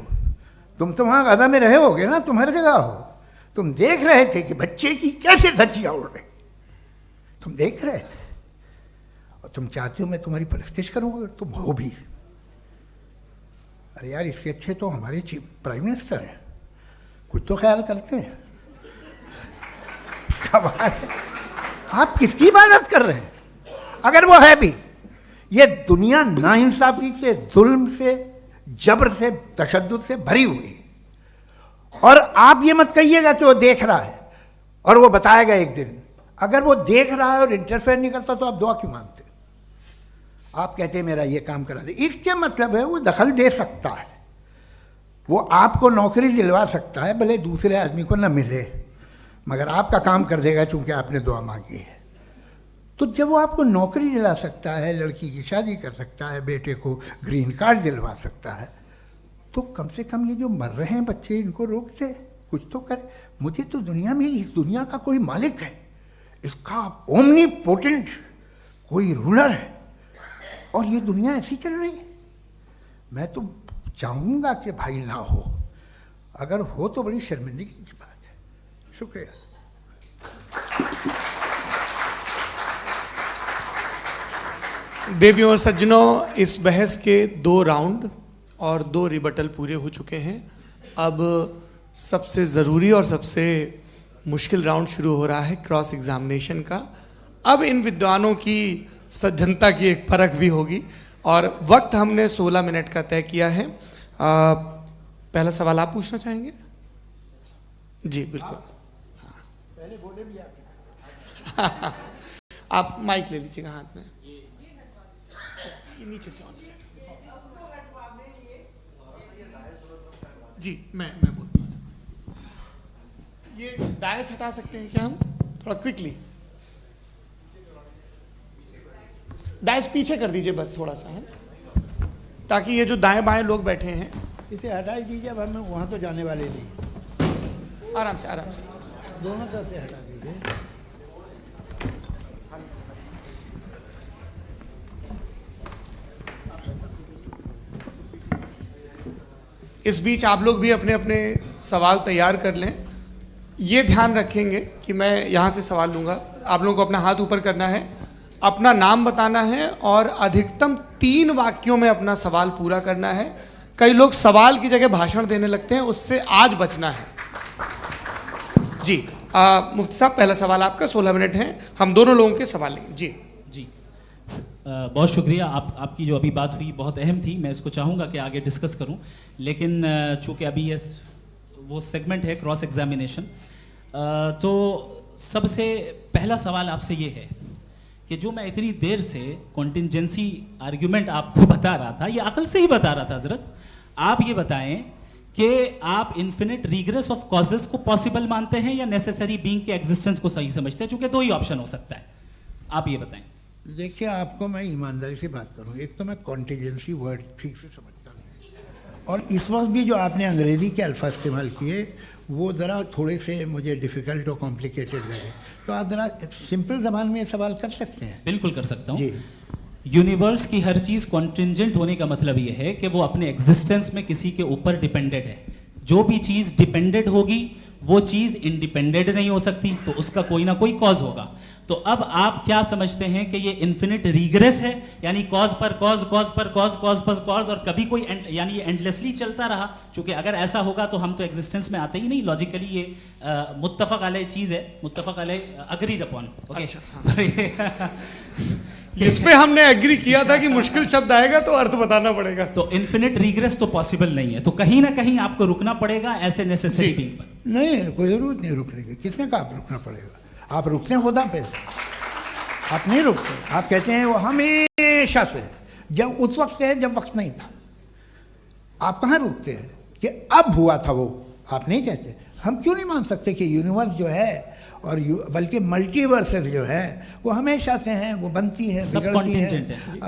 तुम तो वहाँ गाजा में रहे होगे ना, तुम हर जगह हो। तुम देख रहे थे कि बच्चे की कैसे धज्जियाँ उड़ रही, तुम देख रहे थे, और तुम चाहते हो मैं तुम्हारी परस्तिश करूँगा, तुम हो भी। अरे यार, इसके अच्छे तो हमारे चीफ प्राइम मिनिस्टर हैं, कुछ तो ख्याल करते हैं। कमाल है, आप किसकी इबादत कर रहे हैं? अगर वो है भी, ये दुनिया नाइंसाफी से, जुल्म से, जबर से, तशद्दुद से भरी हुई। और आप ये मत कहिएगा कि वो देख रहा है और वो बताएगा एक दिन। अगर वो देख रहा है और इंटरफेयर नहीं करता तो आप दुआ क्यों मांगते? आप कहते हैं मेरा ये काम करा दे, इसके मतलब है वो दखल दे सकता है, वो आपको नौकरी दिलवा सकता है, भले दूसरे आदमी को न मिले, मगर आपका काम कर देगा चूंकि आपने दुआ मांगी है। तो जब वो आपको नौकरी दिला सकता है, लड़की की शादी कर सकता है, बेटे को ग्रीन कार्ड दिलवा सकता है, तो कम से कम ये जो मर रहे हैं बच्चे, इनको रोक दे, कुछ तो करे। मुझे तो दुनिया में, इस दुनिया का कोई मालिक है, इसका ओमनीपोटेंट कोई रूलर है, और ये दुनिया ऐसी चल रही है। मैं तो चाहूँगा कि भाई ना हो, अगर हो तो बड़ी शर्मिंदगी की बात है। शुक्रिया। देवियों और सज्जनों, इस बहस के 2 राउंड और 2 रिबटल पूरे हो चुके हैं। अब सबसे ज़रूरी और सबसे मुश्किल राउंड शुरू हो रहा है, क्रॉस एग्जामिनेशन का। अब इन विद्वानों की सज्जनता की एक परख भी होगी, और वक्त हमने 16 मिनट का तय किया है। पहला सवाल आप पूछना चाहेंगे? जी बिल्कुल। पहले बोले भी आप माइक ले लीजिएगा हाथ में, ये नीचे से ऑन हो जाएगा। जी मैं बोलता हूँ, ये डायस हटा सकते हैं क्या हम थोड़ा क्विकली? डायस पीछे कर दीजिए बस थोड़ा सा, है ना, ताकि ये जो दाएं बाएं लोग बैठे हैं, इसे हटा ही दीजिए। अब हम वहाँ तो जाने वाले नहीं, आराम से आराम से दोनों तरफ से हटा दीजिए। इस बीच आप लोग भी अपने अपने सवाल तैयार कर लें। ये ध्यान रखेंगे कि मैं यहाँ से सवाल लूँगा, आप लोगों को अपना हाथ ऊपर करना है, अपना नाम बताना है, और अधिकतम 3 वाक्यों में अपना सवाल पूरा करना है। कई लोग सवाल की जगह भाषण देने लगते हैं, उससे आज बचना है। जी मुफ्ती साहब, पहला सवाल आपका, 16 मिनट हैं, हम दोनों लोगों के सवाल लेंगे। जी जी बहुत शुक्रिया। आपकी जो अभी बात हुई बहुत अहम थी, मैं इसको चाहूँगा कि आगे डिस्कस करूँ, लेकिन चूँकि अभी ये वो सेगमेंट है क्रॉस एग्जामिनेशन, तो सबसे पहला सवाल आपसे ये है कि जो मैं इतनी देर से कॉन्टिंजेंसी आर्ग्यूमेंट आपको बता रहा था, ये अकल से ही बता रहा था हजरत, आप ये बताएं कि आप इन्फिनिट रिग्रेस ऑफ कॉजेस को पॉसिबल मानते हैं या नेसेसरी बीइंग के एग्जिस्टेंस को सही समझते हैं? चूंकि 2 ही ऑप्शन हो सकता है, आप ये बताएं। देखिए, आपको मैं ईमानदारी से बात करूं, एक तो मैं कॉन्टिजेंसी वर्ड ठीक से समझता नहीं, और इस वक्त भी जो आपने अंग्रेज़ी के अल्फाज इस्तेमाल किए वो ज़रा थोड़े से मुझे डिफ़िकल्ट और कॉम्प्लिकेटेड लगे, तो आप ज़रा सिंपल ज़बान में सवाल कर सकते हैं? बिल्कुल कर सकता हूँ जी। यूनिवर्स की हर चीज़ कॉन्टिंजेंट होने का मतलब ये है कि वो अपने एग्जिस्टेंस में किसी के ऊपर डिपेंडेड है। जो भी चीज़ डिपेंडेड होगी वो चीज़ इंडिपेंडेंट नहीं हो सकती, तो उसका कोई ना कोई कॉज होगा। तो अब आप क्या समझते हैं कि ये इन्फिनिट रिग्रेस है, यानी कॉज पर कॉज, कॉज पर कॉज, कॉज पर कॉज, और कभी कोई यानी ये एंडलेसली चलता रहा? क्योंकि अगर ऐसा होगा तो हम तो एग्जिस्टेंस में आते ही नहीं। लॉजिकली ये मुत्तफक अलैह चीज़ है, मुत्तफक अलैह, अग्रीड अपॉन। ओके, इस पे हमने एग्री किया था कि मुश्किल शब्द आएगा तो अर्थ बताना पड़ेगा। तो इन्फिनिट रिग्रेस तो पॉसिबल नहीं है, तो कहीं ना कहीं आपको रुकना पड़ेगा ऐसे नेसेसरी बीइंग पर। नहीं, कोई ज़रूरत नहीं रुकने की। किसने कहा आप रुकना पड़ेगा? आप रुकते हैं खुदा पे, आप नहीं रुकते। आप कहते हैं वो हमेशा से, जब उस वक्त से है जब वक्त नहीं था। आप कहाँ रुकते हैं कि अब हुआ था वो? आप नहीं कहते। हम क्यों नहीं मान सकते कि यूनिवर्स जो है और बल्कि मल्टीवर्सेस जो है वो हमेशा से हैं, वो बनती है, बिगड़ती है।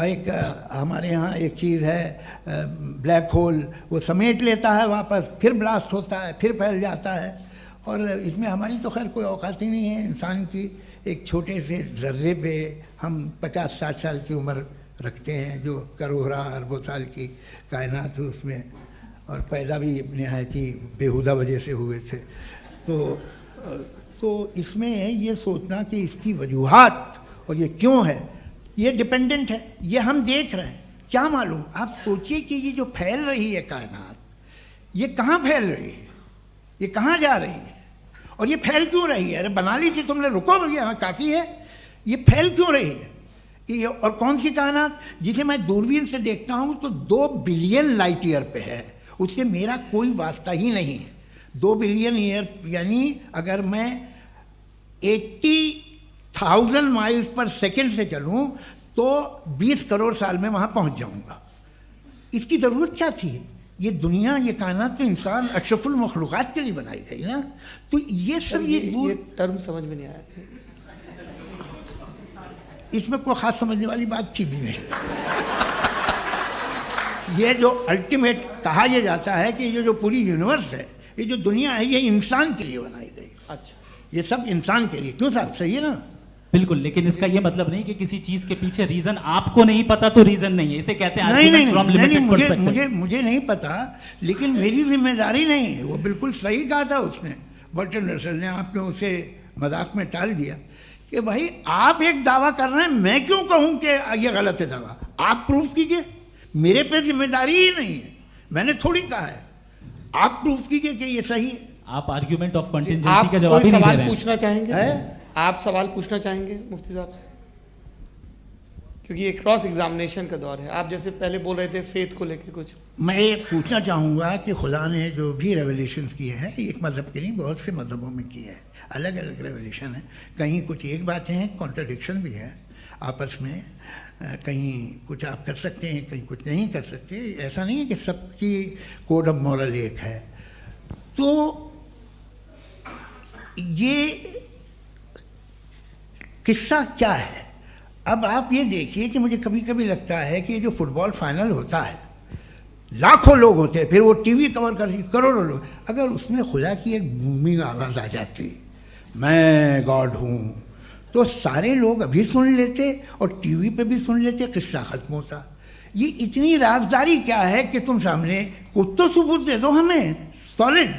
एक हमारे यहाँ एक चीज़ है ब्लैक होल, वो समेट लेता है वापस, फिर ब्लास्ट होता है, फिर फैल जाता है, और इसमें हमारी तो खैर कोई औकात ही नहीं है। इंसान की एक छोटे से ज़र्रे पे हम 50-60 साल की उम्र रखते हैं, जो करोड़ों अरबों साल की कायनात है उसमें, और पैदा भी नहायत ही बेहुदा वजह से हुए थे। तो इसमें ये सोचना कि इसकी वजूहात और ये क्यों है, ये डिपेंडेंट है, ये हम देख रहे हैं, क्या मालूम। आप सोचिए कि ये जो फैल रही है कायनात, ये कहाँ फैल रही है, ये कहाँ जा रही है, और ये फैल क्यों रही है? अरे बना ली थी तुमने, रुको भैया, हाँ काफ़ी है। ये फैल क्यों रही है? ये और कौन सी कायनात जिसे मैं दूरबीन से देखता हूँ तो 2 बिलियन लाइट ईयर पे है, उससे मेरा कोई वास्ता ही नहीं है। 2 बिलियन ईयर यानी अगर मैं 80,000 माइल्स पर सेकेंड से चलूँ तो 20 करोड़ साल में वहाँ पहुँच जाऊँगा। इसकी ज़रूरत क्या थी? ये दुनिया, ये कायनात तो इंसान अशरफुल मखलूक़ात के लिए बनाई गई ना। तो ये सब ये टर्म समझ में नहीं आया, इसमें कोई ख़ास समझने वाली बात थी भी नहीं। ये जो अल्टीमेट कहा यह जाता है कि ये जो पूरी यूनिवर्स है, ये जो दुनिया है, ये इंसान के लिए बनाई गई। अच्छा, ये सब इंसान के लिए, क्यों साहब? सही है ना? बिल्कुल, लेकिन इसका ये मतलब नहीं कि किसी चीज के पीछे रीजन आपको नहीं पता तो रीजन नहीं है, इसे कहते हैं नहीं, मुझे नहीं पता, लेकिन मेरी जिम्मेदारी नहीं है। वो बिल्कुल सही कहा था उसने, बर्टन रसल ने। आपने उसे मजाक में टाल दिया कि भाई आप एक दावा कर रहे हैं, मैं क्यों कहूं कि ये गलत है दावा? आप प्रूफ कीजिए, मेरे पे जिम्मेदारी ही नहीं है, मैंने थोड़ी कहा है। आप प्रूफ कीजिए कि ये सही है। आप आर्ग्यूमेंट ऑफ कंटिंजेंसी का जवाब ही नहीं दे रहे हैं। पूछना चाहेंगे? आप सवाल पूछना चाहेंगे मुफ्ती साहब से? क्योंकि ये क्रॉस एग्जामिनेशन का दौर है। आप जैसे पहले बोल रहे थे फेथ को लेके कुछ, मैं ये पूछना चाहूँगा कि खुदा ने जो भी रेवलेशन किए हैं, एक मज़हब के नहीं बहुत से मज़हबों में किए हैं, अलग अलग रेवलेशन है। कहीं कुछ एक बातें हैं, कॉन्ट्रडिक्शन भी है आपस में, कहीं कुछ आप कर सकते हैं, कहीं कुछ नहीं कर सकते। ऐसा नहीं है कि सबकी कोड ऑफ मॉरल एक है। तो ये किस्सा क्या है? अब आप ये देखिए कि मुझे कभी कभी लगता है कि ये जो फुटबॉल फाइनल होता है, लाखों लोग होते हैं, फिर वो टीवी कवर कर करोड़ों लोग, अगर उसमें खुदा की एक बूमिंग आवाज़ आ जाती, मैं गॉड हूँ, तो सारे लोग अभी सुन लेते और टीवी पे भी सुन लेते, किस्सा ख़त्म होता। ये इतनी राजदारी क्या है कि तुम सामने कुछ तो सबूत दे दो हमें सॉलिड।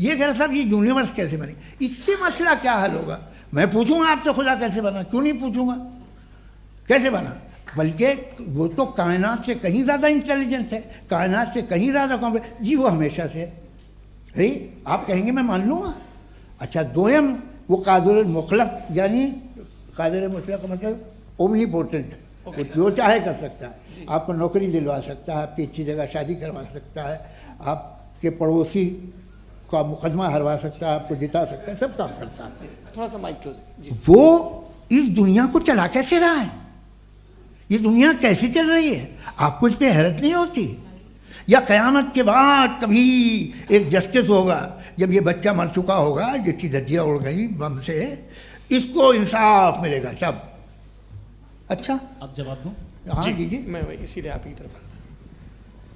ये कह रहा साहब ये यूनिवर्स कैसे बनी, इससे मसला क्या हल होगा? मैं पूछूंगा आपसे खुदा कैसे बना? क्यों नहीं पूछूंगा कैसे बना? बल्कि वो तो कायनात से कहीं ज़्यादा इंटेलिजेंट है, कायनात से कहीं ज़्यादा कॉम्प्लेक्स। जी वो हमेशा से है, आप कहेंगे मैं मान लूँगा। अच्छा, दोयम वो कादिर मुतलक, यानी कादिर मुतलक का मतलब ओमनीपोटेंट, वो जो चाहे कर सकता है। आपको नौकरी दिलवा सकता है, आपकी अच्छी जगह शादी करवा सकता है, आपके पड़ोसी का मुकदमा हरवा सकता है, आपको जिता सकता है, सब काम करता है। थोड़ा सा माइक क्लोज जी। वो इस दुनिया को चला कैसे रहा है? ये दुनिया कैसे चल रही है? आपको इस पर हैरत नहीं होती? या क़यामत के बाद कभी एक जस्टिस होगा, जब ये बच्चा मर चुका होगा जिसकी धज्जियाँ उड़ गई बम से, इसको इंसाफ मिलेगा तब? अच्छा, अब जवाब दूं? हाँ जी। मैं वही इसीलिए आप की तरफ।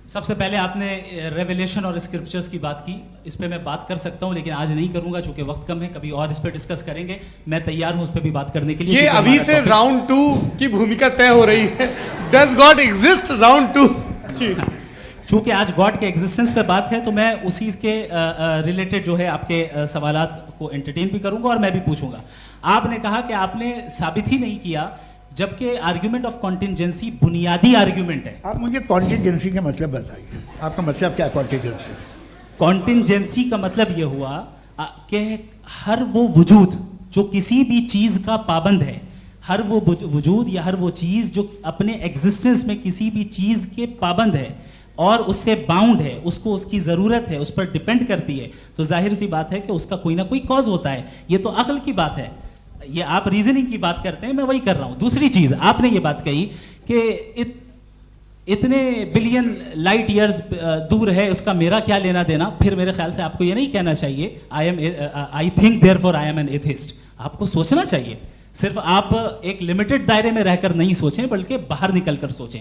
सबसे पहले आपने रेवलेशन और स्क्रिप्चर्स की बात की, इस पे मैं बात कर सकता हूं, लेकिन आज नहीं करूंगा चूंकि वक्त कम है, कभी और इस पे डिस्कस करेंगे। मैं तैयार हूं उस पे भी बात करने के लिए। ये अभी से राउंड 2 की भूमिका तय हो रही है। Does God exist round 2? चूंकि आज गॉड के एग्जिस्टेंस पे बात है तो मैं उसी के रिलेटेड जो है आपके सवालात को एंटरटेन भी करूंगा और मैं भी पूछूंगा। आपने कहा कि आपने साबित ही नहीं किया, जबकि आर्ग्यूमेंट ऑफ कॉन्टिजेंसी बुनियादी आर्ग्यूमेंट है। आप मुझे कॉन्टिजेंसी का मतलब बताइए, आपका मतलब क्या? कॉन्टिजेंसी कॉन्टिजेंसी का मतलब यह हुआ कि हर वो वजूद जो किसी भी चीज का पाबंद है, हर वो वजूद या हर वो चीज जो अपने एग्जिस्टेंस में किसी भी चीज के पाबंद है और उससे बाउंड है, उसको उसकी ज़रूरत है, उस पर डिपेंड करती है, तो जाहिर सी बात है कि उसका कोई ना कोई कॉज होता है। ये तो अक्ल की बात है, ये आप रीजनिंग की बात करते हैं, मैं वही कर रहा हूँ। दूसरी चीज़ आपने ये बात कही कि इतने बिलियन लाइट ईयर्स दूर है, उसका मेरा क्या लेना देना। फिर मेरे ख्याल से आपको ये नहीं कहना चाहिए I think therefore I am an atheist. आपको सोचना चाहिए, सिर्फ आप एक लिमिटेड दायरे में रहकर नहीं सोचें बल्कि बाहर निकलकर सोचें।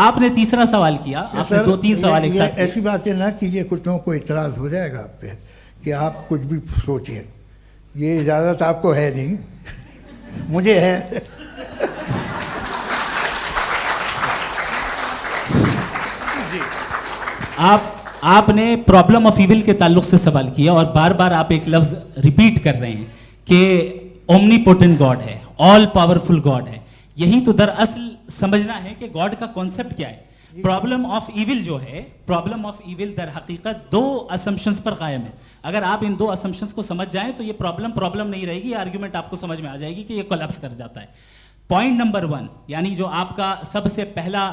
आपने तीसरा सवाल किया, आपने 2-3 सवाल एक साथ। ऐसी बातें ना कीजिए, कुछ लोगों को इतराज हो जाएगा आप पे कि आप कुछ भी सोचिए, ये इजाज़त आपको है नहीं, मुझे है। आपने प्रॉब्लम ऑफ इविल के ताल्लुक से सवाल किया और बार बार आप एक लफ्ज रिपीट कर रहे हैं कि ओमनीपोटेंट गॉड है, ऑल पावरफुल गॉड है। यही तो दरअसल समझना है कि गॉड का कॉन्सेप्ट क्या है। प्रॉब्लम ऑफ इविल जो है, प्रॉब्लम ऑफ इविल दर हकीकत दो असम्पशंस पर कायम है। अगर आप इन दो असम्पशंस को समझ जाएं तो ये प्रॉब्लम नहीं रहेगी, आर्ग्यूमेंट आपको समझ में आ जाएगी कि ये कोलैप्स कर जाता है। पॉइंट नंबर 1, यानी जो आपका सबसे पहला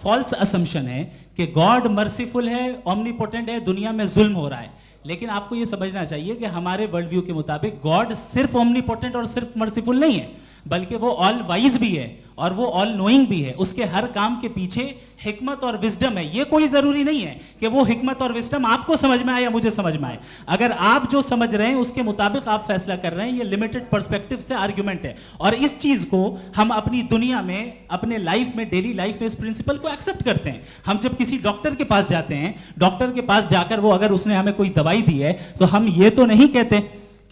फॉल्स असम्पशन है कि गॉड मर्सीफुल है, ओमनीपोटेंट है, दुनिया में जुल्म हो रहा है। लेकिन आपको ये समझना चाहिए कि हमारे वर्ल्ड व्यू के मुताबिक गॉड सिर्फ ओमनीपोटेंट और सिर्फ मर्सीफुल नहीं है, बल्कि वो ऑल वाइज भी है और वो ऑल नोइंग भी है। उसके हर काम के पीछे हिकमत और विजडम है। ये कोई जरूरी नहीं है कि वो हिकमत और विजडम आपको समझ में आए या मुझे समझ में आए। अगर आप जो समझ रहे हैं उसके मुताबिक आप फैसला कर रहे हैं, ये लिमिटेड पर्सपेक्टिव से आर्ग्यूमेंट है। और इस चीज को हम अपनी दुनिया में, अपने लाइफ में, डेली लाइफ में इस प्रिंसिपल को एक्सेप्ट करते हैं। हम जब किसी डॉक्टर के पास जाते हैं, डॉक्टर के पास जाकर वो अगर उसने हमें कोई दवाई दी है तो हम ये तो नहीं कहते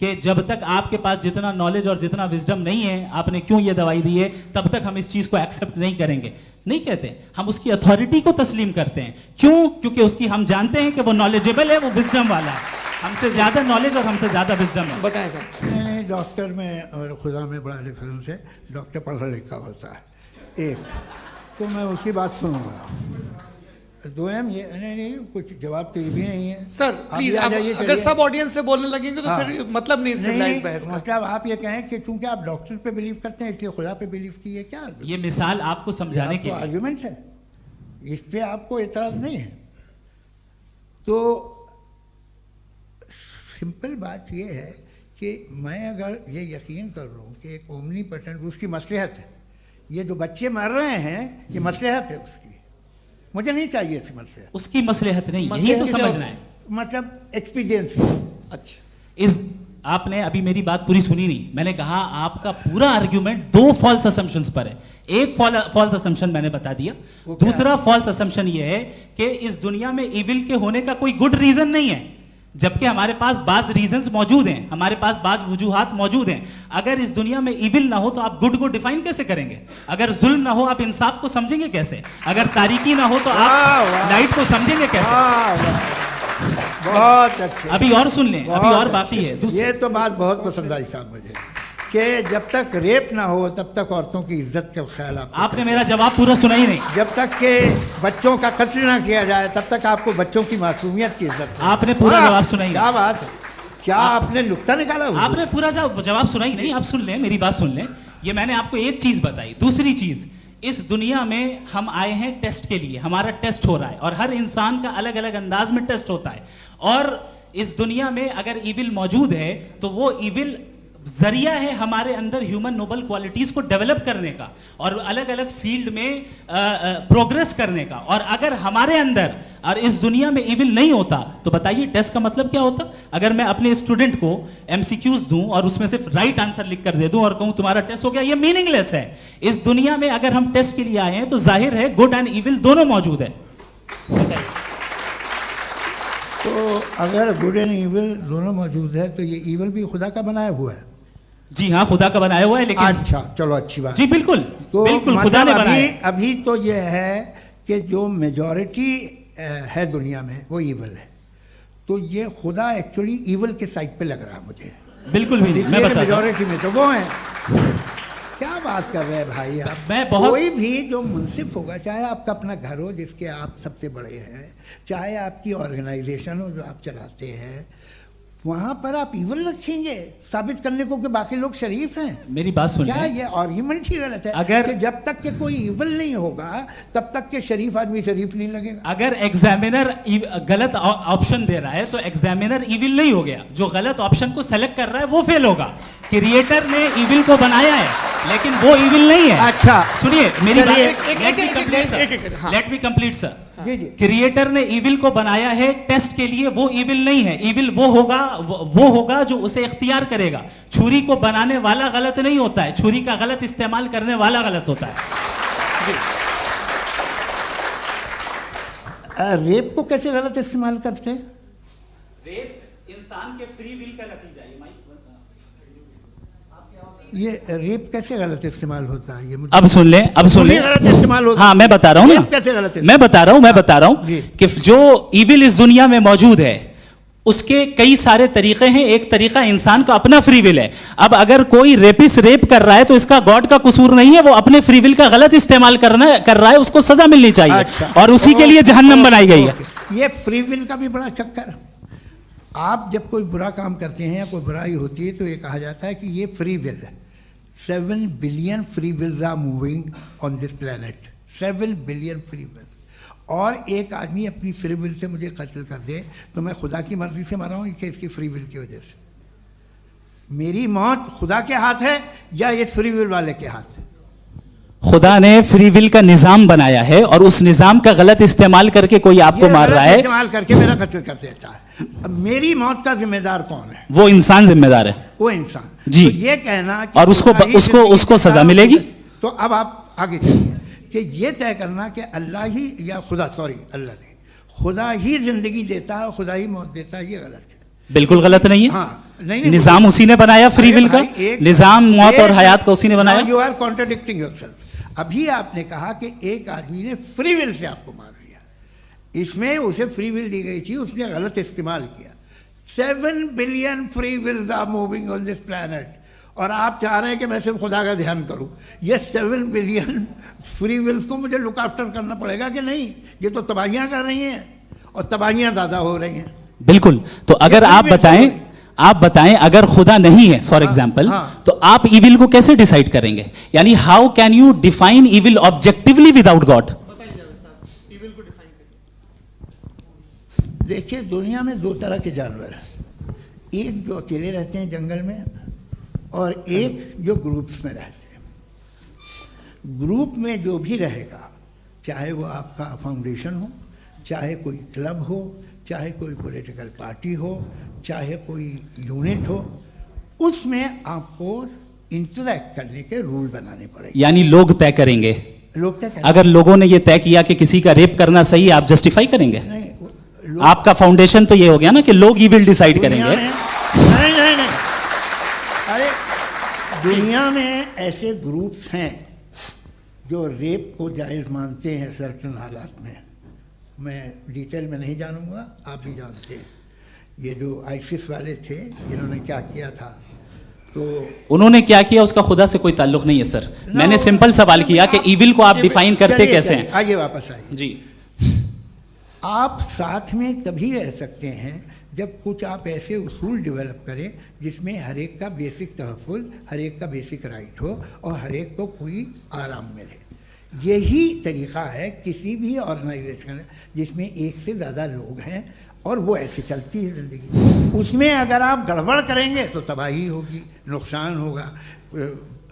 कि जब तक आपके पास जितना नॉलेज और जितना विजडम नहीं है, आपने क्यों ये दवाई दी है, तब तक हम इस चीज को एक्सेप्ट नहीं करेंगे। नहीं कहते, हम उसकी अथॉरिटी को तस्लीम करते हैं। क्यों? क्योंकि उसकी हम जानते हैं कि वो नॉलेजेबल है, वो विजडम वाला है, हमसे ज्यादा नॉलेज और हमसे ज्यादा विजडम है। बताएं सर। नहीं, डॉक्टर में और खुदा में बड़ा डिफरेंस है। डॉक्टर पढ़ा लिखा होता है, एक तो मैं उसकी बात सुनूंगा। दोनों ये नहीं, कुछ जवाब तो ये भी नहीं है सर। प्लीज, अगर सब ऑडियंस से बोलने लगेंगे तो फिर मतलब नहीं सिविलाइज्ड बहस का। मतलब आप ये कहें कि चूंकि आप डॉक्टर पे बिलीव करते हैं इसलिए खुदा पे बिलीव कीजिए, क्या ये मिसाल आपको समझाने के लिए आर्गुमेंट है, इस पे आपको एतराज नहीं है। तो सिंपल बात ये है कि मैं अगर ये यकीन कर लूँ कि एक ओमनीपोटेंट, उसकी मसलहत है, ये जो बच्चे मर रहे हैं ये मसलहत है उसकी, मुझे नहीं चाहिए थी मसलहत। उसकी मसलहत नहीं, यही तो समझना है, मतलब एक्सपीरियंस। अच्छा, इस आपने अभी मेरी बात पूरी सुनी नहीं। मैंने कहा आपका पूरा आर्ग्यूमेंट दो फॉल्स असम्पशंस पर है। एक फॉल्स असम्पशन मैंने बता दिया, दूसरा फॉल्स असम्पशन ये है कि इस दुनिया में इविल के होने का कोई गुड रीजन नहीं है, जबकि हमारे पास बाज रीजंस मौजूद हैं, हमारे पास बाज वजूहात मौजूद हैं। अगर इस दुनिया में इविल ना हो तो आप गुड को डिफाइन कैसे करेंगे? अगर जुल्म ना हो आप इंसाफ को समझेंगे कैसे? अगर तारीकी ना हो तो आप लाइट को समझेंगे कैसे? बहुत अच्छे। अभी और सुन लें, अभी और बाकी है। ये तो बात बहुत पसंद आई साहब मुझे, कि जब तक रेप ना हो तब तक औरतों की इज्जत का ख्याल आपने मेरा जवाब पूरा सुना ही नहीं। जब तक के बच्चों का कत्ल ना किया जाए तब तक आपको बच्चों की मासूमियत की इज्जत। आपने पूरा जवाब सुना ही नहीं। क्या बात है, क्या आपने नुक्ता निकाला? आपने पूरा जवाब सुना ही नहीं। आप सुन लें, मेरी बात सुन लें। ये मैंने आपको एक चीज बताई। दूसरी चीज, इस दुनिया में हम आए हैं टेस्ट के लिए, हमारा टेस्ट हो रहा है और हर इंसान का अलग अलग अंदाज में टेस्ट होता है। और इस दुनिया में अगर इविल मौजूद है तो वो इविल जरिया है हमारे अंदर ह्यूमन नोबल क्वालिटीज को डेवलप करने का और अलग अलग फील्ड में प्रोग्रेस करने का। और अगर हमारे अंदर और इस दुनिया में इविल नहीं होता तो बताइए टेस्ट का मतलब क्या होता? अगर मैं अपने स्टूडेंट को एमसीक्यूज दूं और उसमें सिर्फ राइट आंसर लिख कर दे दूं और कहूं तुम्हारा टेस्ट हो गया, ये मीनिंगलेस है। इस दुनिया में अगर हम टेस्ट के लिए आए हैं तो जाहिर है गुड एंड इविल दोनों मौजूद है। तो अगर गुड एंड इविल दोनों मौजूद है तो ये इविल भी खुदा का बनाया हुआ है? जी हाँ, खुदा का बनाया हुआ है। लेकिन अच्छा, चलो अच्छी बात। जी बिल्कुल, तो बिल्कुल खुदा ने बनाया। अभी तो ये है कि जो मेजॉरिटी है दुनिया में वो इविल है, तो ये खुदा एक्चुअली इविल के साइड पे लग रहा है मुझे। बिल्कुल भी नहीं, मैं बताता हूं। मेजॉरिटी में तो वो है। क्या बात कर रहे हैं भाई आप? कोई भी जो मुंसिफ होगा, चाहे आपका अपना घर हो जिसके आप सबसे बड़े हैं, चाहे आपकी ऑर्गेनाइजेशन हो जो आप चलाते हैं, वहां पर आप इविल रखेंगे साबित करने को कि बाकी लोग शरीफ हैं? मेरी बात सुन, क्या ये आर्ग्यूमेंट ही गलत है? अगर कि जब तक के कोई इविल नहीं होगा तब तक के शरीफ आदमी शरीफ नहीं लगेगा। अगर एग्जामिनर गलत ऑप्शन दे रहा है तो एग्जामिनर इविल नहीं हो गया, जो गलत ऑप्शन को सेलेक्ट कर रहा है वो फेल होगा। क्रिएटर ने इविल को बनाया है लेकिन वो इविल नहीं है। अच्छा सुनिए मेरी बात, let me complete sir. Creator ने इविल को बनाया है टेस्ट के लिए, वो इविल नहीं है। इविल वो होगा जो उसे इख्तियार करेगा। छुरी को बनाने वाला गलत नहीं होता है, छुरी का गलत इस्तेमाल करने वाला गलत होता है। रेप को कैसे गलत इस्तेमाल करते हैं? रेप इंसान के फ्री विल का नतीजा है। ये रेप कैसे गलत इस्तेमाल होता है? ये मुझे अब सुन लें, अब सुन लें। गलत इस्तेमाल होता है। हाँ मैं बता रहा हूँ ना, कैसे गलत इस्तेमाल? मैं बता रहा हूँ जी। कि जो इविल इस दुनिया में मौजूद है उसके कई सारे तरीके हैं। एक तरीका इंसान का अपना फ्री विल है। अब अगर कोई रेपिस्ट रेप कर रहा है तो इसका गॉड का कसूर नहीं है, वो अपने फ्री विल का गलत इस्तेमाल कर रहा है, उसको सजा मिलनी चाहिए। अच्छा। और उसी के लिए जहन्नम बनाई गई है। ये फ्री विल का भी बड़ा चक्कर। आप जब कोई बुरा काम करते हैं या कोई बुराई होती है तो ये कहा जाता है कि ये फ्री विल है। 7 billion free wills are moving on this planet. 7 billion free will. और एक आदमी अपनी फ्री विल से मुझे कत्ल कर दे तो मैं खुदा की मर्जी से मरा हूँ कि इसकी फ्री विल की वजह से? मेरी मौत खुदा के हाथ है या ये फ्री विल वाले के हाथ है? खुदा ने फ्री विल का निजाम बनाया है और उस निजाम का गलत इस्तेमाल करके कोई आपको मार रहा है, इस्तेमाल करके मेरा कत्ल कर देता है। अब मेरी मौत का जिम्मेदार कौन है? वो इंसान जिम्मेदार है। वो इंसान। जी। तो ये कहना कि और उसको सजा मिलेगी। तो अब आप आगे चलिए कि ये तय करना कि अल्लाह ही या खुदा, अल्लाह ने, खुदा ही जिंदगी देता है, खुदा ही मौत देता है, ये गलत है। बिल्कुल गलत नहीं है। हाँ, नहीं, निजाम उसी ने बनाया फ्री विल का। निजाम मौत और हयात का उसी ने बनाया। You are contradicting yourself. अभी आपने कहा कि एक आदमी ने फ्री विल से आपको मार दिया, इसमें उसे फ्री विल दी गई थी, उसने गलत इस्तेमाल किया। 7 billion free wills are moving on this planet और आप चाह रहे हैं कि मैं सिर्फ खुदा का ध्यान करूं। ये 7 बिलियन फ्री विल्स को मुझे लुक आफ्टर करना पड़ेगा कि नहीं? ये तो तबाहियां कर रही हैं और तबाहियां ज़्यादा हो रही हैं। बिल्कुल। तो अगर आप बताएं अगर खुदा नहीं है फॉर एग्जाम्पल, तो आप इविल को कैसे डिसाइड करेंगे? यानी how can you define evil objectively without God? देखिए, दुनिया में 2 तरह के जानवर हैं। एक जो अकेले रहते हैं जंगल में और एक जो ग्रुप्स में रहते हैं। ग्रुप में जो भी रहेगा, चाहे वो आपका फाउंडेशन हो, चाहे कोई क्लब हो, चाहे कोई पॉलिटिकल पार्टी हो, चाहे कोई यूनिट हो, उसमें आपको इंटरैक्ट करने के रूल बनाने पड़ेंगे। यानी लोग तय करेंगे। लोग तय करेंगे। अगर लोगों ने ये तय किया कि किसी का रेप करना सही है, आप जस्टिफाई करेंगे? नहीं, आपका फाउंडेशन तो ये हो गया ना कि लोग ही विल डिसाइड करेंगे। नहीं, अरे दुनिया में ऐसे ग्रुप्स हैं जो रेप को जायज़ मानते हैं सर्टेन हालात में। मैं डिटेल में नहीं जानूंगा, आप भी जानते हैं। ये जो आईसिस वाले थे, इन्होंने क्या किया था, तो उन्होंने क्या किया उसका खुदा से कोई ताल्लुक नहीं है सर। मैंने सिंपल सवाल किया कि इविल को आप डिफाइन करते कैसे हैं? आइए वापस आइए जी। आप साथ में तभी रह सकते हैं जब कुछ आप ऐसे उसूल डेवलप करें जिसमें हर एक का बेसिक तहफ़्फ़ुज़, हर एक का बेसिक राइट हो और हर एक को कोई आराम मिले। यही तरीक़ा है किसी भी ऑर्गेनाइजेशन जिसमें एक से ज़्यादा लोग हैं और वो ऐसे चलती है ज़िंदगी। उसमें अगर आप गड़बड़ करेंगे तो तबाही होगी, नुकसान होगा,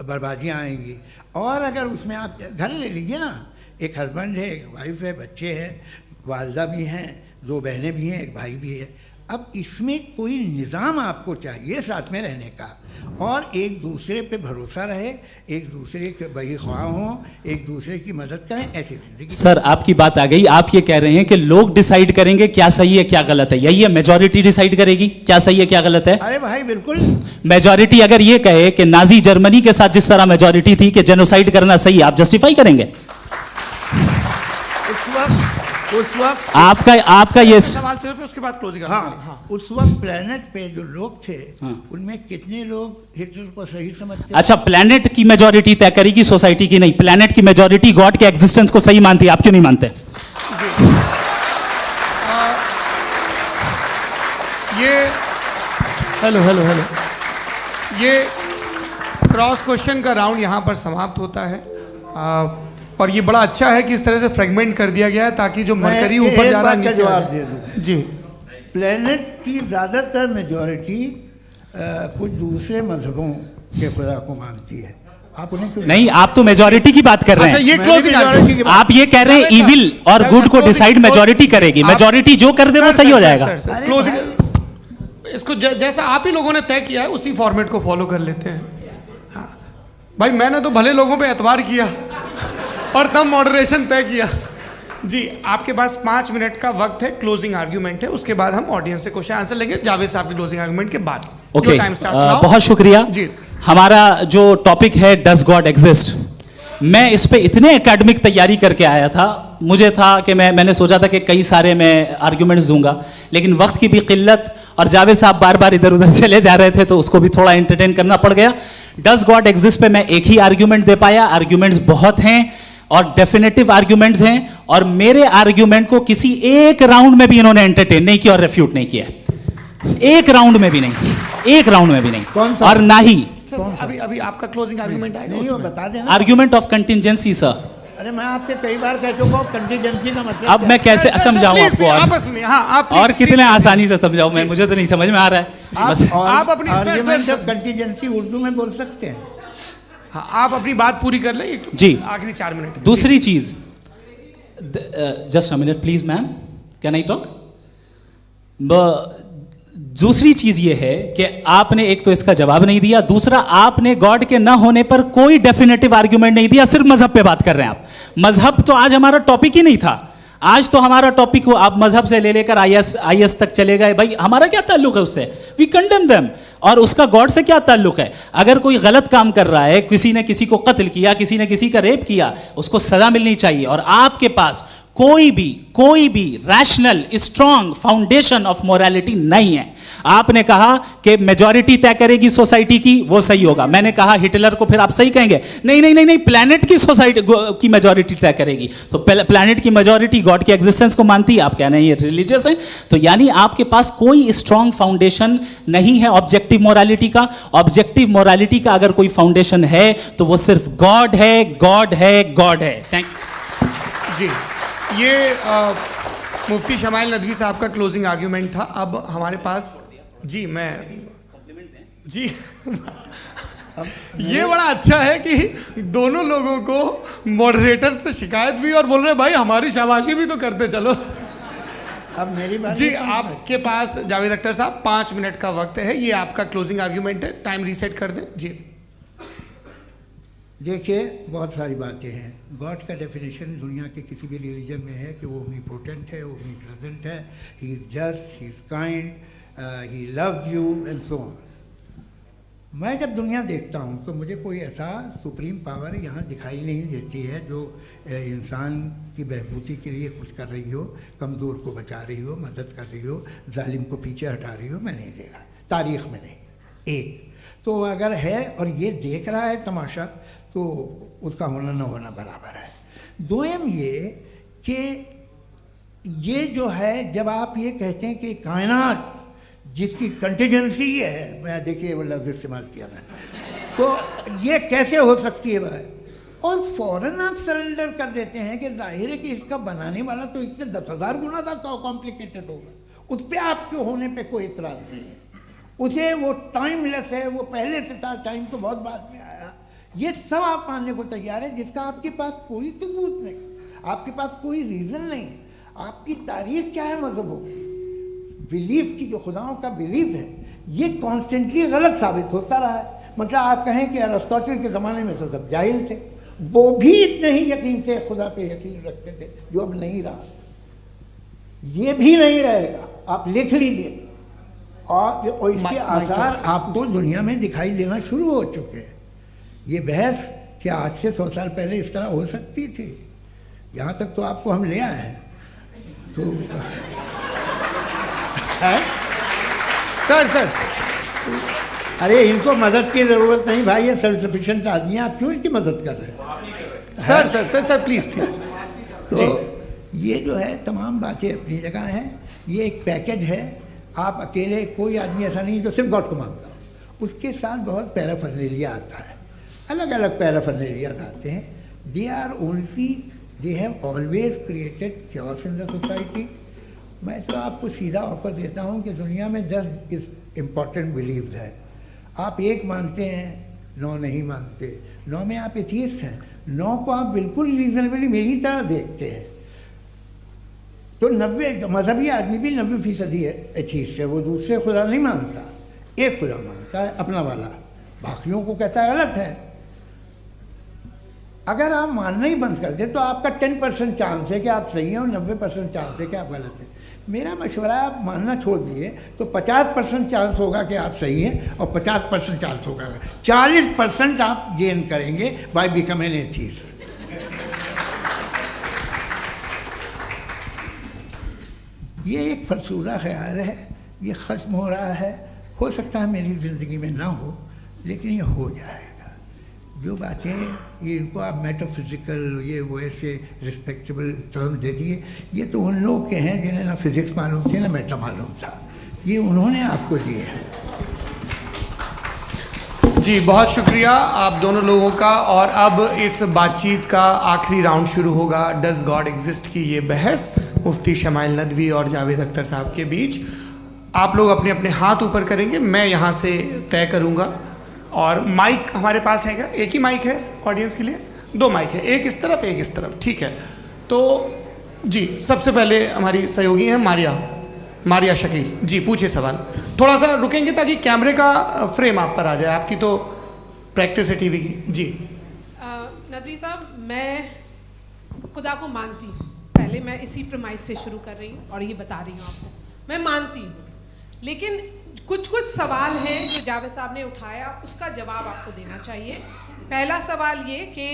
बर्बादियाँ आएंगी। और अगर उसमें आप घर ले लीजिए ना, एक हस्बैंड है, एक वाइफ है, बच्चे हैं, वालदा भी हैं, 2 बहनें भी हैं, एक भाई भी है। अब इसमें कोई निज़ाम आपको चाहिए साथ में रहने का और एक दूसरे पे भरोसा रहे, एक दूसरे के बहीख्वाह हों, एक दूसरे की मदद करें, ऐसी जिंदगी। सर आपकी बात आ गई। आप ये कह रहे हैं कि लोग डिसाइड करेंगे क्या सही है क्या गलत है, यही है? मेजॉरिटी डिसाइड करेगी क्या सही है क्या गलत है? अरे भाई बिल्कुल। मेजॉरिटी अगर ये कहे कि नाजी जर्मनी के साथ जिस तरह मेजॉरिटी थी कि जेनोसाइड करना सही, आप जस्टिफाई करेंगे? उस वक्त आपका ये सवाल सिर्फ उसके बाद क्लोजिंग। हाँ, उस वक्त प्लेनेट पे जो लोग थे, उनमें कितने लोग हिटलर को सही समझते? अच्छा, प्लेनेट की मेजॉरिटी तय करेगी, सोसाइटी की नहीं। प्लेनेट की मेजॉरिटी गॉड के एग्जिस्टेंस को सही मानती है, आप क्यों नहीं मानते? हेलो ये क्रॉस क्वेश्चन का राउंड यहाँ पर समाप्त होता है। और ये बड़ा अच्छा है कि इस तरह से फ्रेगमेंट कर दिया गया है ताकि जो मरकरी ऊपर जा रहा है नीचे जवाब दे दूं जी। प्लेनेट की ज़्यादातर मेजॉरिटी कुछ दूसरे मजहबों के खुदा को मानती है। आप उन्हें क्यों नहीं? आप तो मेजॉरिटी की बात कर रहे हैं। ये क्लोजिंग आप ये कह रहे हैं इविल और गुड को डिसाइड मेजॉरिटी करेगी। मेजॉरिटी जो कर दे वो सही हो जाएगा। क्लोजिंग इसको जैसा आप ही लोगों ने तय किया है उसी फॉर्मेट को फॉलो कर लेते हैं। हाँ भाई, मैंने तो भले लोगों पे एतबार किया और तब मॉडरेशन तय किया। जी, आपके पास 5 मिनट का वक्त है, क्लोजिंग आर्ग्यूमेंट है, उसके बाद हम ऑडियंस से क्वेश्चन आंसर लेंगे जावेद साहब के क्लोजिंग आर्ग्यूमेंट के बाद। ओके, बहुत शुक्रिया जी। हमारा जो टॉपिक है डज गॉड एग्जिस्ट, मैं इस पे इतने एकेडमिक तैयारी करके आया था, मुझे था कि मैंने सोचा था कि कई सारे मैं आर्ग्यूमेंट्स दूंगा, लेकिन वक्त की भी किल्लत और जावेद साहब बार बार इधर उधर चले जा रहे थे तो उसको भी थोड़ा एंटरटेन करना पड़ गया। डज गॉड एग्जिस्ट पे मैं एक ही आर्ग्यूमेंट दे पाया, आर्ग्यूमेंट्स बहुत हैं और डेफिनेटिव आर्ग्यूमेंट्स हैं, और मेरे आर्ग्यूमेंट को किसी एक राउंड में भी इन्होंने एंटरटेन नहीं किया और रेफ्यूट नहीं किया, एक राउंड में भी नहीं, एक राउंड में भी नहीं, और ना ही अभी अभी आपका क्लोजिंग आर्ग्यूमेंट आएगा, नहीं, वो बता देना। Argument of contingency sir. अरे मैं आपसे कई बार कह चुका हूँ कंटीजेंसी का मतलब अब मैं कैसे समझाऊं आपको, आपस में, हाँ, आप और कितने आसानी से समझाऊं मैं, मुझे तो नहीं समझ में आ रहा है। बस आप अपनी आर्ग्यूमेंट ऑफ कंटीजेंसी उर्दू में बोल सकते हैं। हाँ, आप अपनी बात पूरी कर लें जी, आखिरी 4 मिनट। दूसरी चीज, just a minute please ma'am, can I talk? दूसरी चीज ये है कि आपने एक तो इसका जवाब नहीं दिया, दूसरा आपने गॉड के ना होने पर कोई डेफिनेटिव आर्ग्यूमेंट नहीं दिया, सिर्फ मजहब पे बात कर रहे हैं आप। मजहब तो आज हमारा टॉपिक ही नहीं था, आज तो हमारा टॉपिक हो, आप मजहब से ले लेकर आईएस तक चले गए, भाई हमारा क्या ताल्लुक है उससे, वी कंडेम देम, और उसका गॉड से क्या ताल्लुक है? अगर कोई गलत काम कर रहा है, किसी ने किसी को कत्ल किया, किसी ने किसी का रेप किया, उसको सजा मिलनी चाहिए, और आपके पास कोई भी rational strong foundation of morality नहीं है। आपने कहा कि मेजॉरिटी तय करेगी सोसाइटी की, वो सही होगा, मैंने कहा हिटलर को फिर आप सही कहेंगे, नहीं नहीं नहीं नहीं, प्लैनेट की सोसाइटी की मेजॉरिटी तय करेगी, तो प्लैनेट की मेजॉरिटी गॉड के एग्जिस्टेंस को मानती है, आप कह रहे हैं ये रिलीजियस है, तो यानी आपके पास कोई स्ट्रॉन्ग फाउंडेशन नहीं है ऑब्जेक्टिव मोरालिटी का। ऑब्जेक्टिव मोरालिटी का अगर कोई फाउंडेशन है तो वो सिर्फ गॉड है, गॉड है, गॉड है। थैंक यू जी। ये मुफ्ती शमाइल नदवी साहब का क्लोजिंग आर्ग्यूमेंट था। अब हमारे पास जी, मैं जी ये बड़ा अच्छा है कि दोनों लोगों को मॉडरेटर से शिकायत भी और बोल रहे भाई हमारी शाबाशी भी तो करते चलो। अब मेरी बात जी, आपके पास जावेद अख्तर साहब 5 मिनट का वक्त है, ये आपका क्लोजिंग आर्ग्यूमेंट है, टाइम रीसेट कर दें जी। देखिए, बहुत सारी बातें हैं। गॉड का डेफिनेशन दुनिया के किसी भी रिलीजन में है कि वो ओमनीपोटेंट है, ओमनीप्रेजेंट है, he is just, he is kind, he loves you and so on. मैं जब दुनिया देखता हूँ तो मुझे कोई ऐसा सुप्रीम पावर यहाँ दिखाई नहीं देती है जो इंसान की बहबूदी के लिए कुछ कर रही हो, कमज़ोर को बचा रही हो, मदद कर रही हो, जालिम को पीछे हटा रही हो। मैं नहीं देखा, तारीख़ में नहीं। एक तो अगर है और ये देख रहा है तमाशा, तो उसका होना न होना बराबर है। दोयम ये कि ये जो है, जब आप ये कहते हैं कि कायनात जिसकी कंटीजेंसी है, मैं देखिए वो लफ्ज़ इस्तेमाल किया मैं, तो ये कैसे हो सकती है भाई? और फ़ौरन आप सरेंडर कर देते हैं कि जाहिर है कि इसका बनाने वाला तो इससे 10,000 गुना था कॉम्प्लिकेटेड होगा, उस पर आपके होने पे कोई इतराज़ नहीं है। उसे वो टाइमलेस है, वो पहले से था, टाइम तो बहुत बाद में आया, ये सब आप मानने को तैयार है, जिसका आपके पास कोई सबूत नहीं, आपके पास कोई रीज़न नहीं है। आपकी तारीख क्या है मज़हब होगी, बिलीफ की, जो खुदाओं का बिलीफ है, ये कॉन्स्टेंटली गलत साबित होता रहा है। मतलब आप कहें कि अरिस्टोटल के ज़माने में तो सब जाहिल थे, वो भी इतने ही यकीन से खुदा पे यकीन रखते थे, जो अब नहीं रहा, ये भी नहीं रहेगा, आप लिख लीजिए। और इसके आसार आपको दुनिया में दिखाई देना शुरू हो चुके हैं। ये बहस क्या आज से 100 साल पहले इस तरह हो सकती थी? यहाँ तक तो आपको हम ले आए हैं। तो सर अरे इनको मदद की ज़रूरत नहीं भाई, ये सेल्फ सफिशिएंट आदमी है, आप क्यों इनकी मदद कर रहे हैं? Sir please. तो ये जो है तमाम बातें अपनी जगह हैं। ये एक पैकेज है। आप अकेले, कोई आदमी ऐसा नहीं जो सिर्फ गॉड को मानता हो, उसके साथ बहुत पैराफर्नेलिया आता है, अलग अलग पैराफर्नेलियाज आते हैं। They have always created chaos in the society. मैं तो आपको सीधा ऑफर देता हूँ कि दुनिया में 10 इम्पॉर्टेंट बिलीव्स हैं। आप एक मानते हैं, 9 नहीं मानते, 9 में आप एथीस्ट हैं, 9 को आप बिल्कुल रीजनेबली मेरी तरह देखते हैं। तो 90 मजहबी आदमी भी 90% एथीस्ट है, वो दूसरे खुदा नहीं मानता, एक खुदा मानता है अपना वाला, बाकियों को कहता है गलत है। अगर आप मानना ही बंद कर दें तो आपका 10% चांस है कि आप सही हैं और 90% चांस है कि आप गलत हैं। मेरा मशवरा है आप मानना छोड़ दिए तो 50% चांस होगा कि आप सही हैं और 50% चांस होगा, 40% आप गेन करेंगे बाय बिकमिंग एन एथीस्ट। ये एक फरसूदा ख्याल है, ये ख़त्म हो रहा है। हो सकता है मेरी ज़िंदगी में ना हो, लेकिन ये हो जाएगा। जो बातें ये इनको आप मेटाफिज़िकल ये वो ऐसे रिस्पेक्टेबल टर्म दे दिए, ये तो उन लोग के हैं जिन्हें ना फिज़िक्स मालूम थी ना मेटा मालूम था, ये उन्होंने आपको दिए हैं। जी बहुत शुक्रिया आप दोनों लोगों का। और अब इस बातचीत का आखिरी राउंड शुरू होगा, डज गॉड एग्जिस्ट की ये बहस मुफ्ती शमाइल नदवी और जावेद अख्तर साहब के बीच। आप लोग अपने अपने हाथ ऊपर करेंगे, मैं यहाँ से तय करूँगा। और माइक हमारे पास है क्या? एक ही माइक है ऑडियंस के लिए? 2 माइक है, एक इस तरफ एक इस तरफ, ठीक है। तो जी सबसे पहले हमारी सहयोगी हैं मारिया शकील जी, पूछिए सवाल। थोड़ा सा रुकेंगे ताकि कैमरे का फ्रेम आप पर आ जाए, आपकी तो प्रैक्टिस है टीवी की। जी नदवी साहब, मैं खुदा को मानती हूँ, पहले मैं इसी प्रमाइस से शुरू कर रही हूँ और ये बता रही हूँ आपको, मैं मानती हूँ। लेकिन कुछ सवाल हैं जो जावेद साहब ने उठाया, उसका जवाब आपको देना चाहिए। पहला सवाल ये कि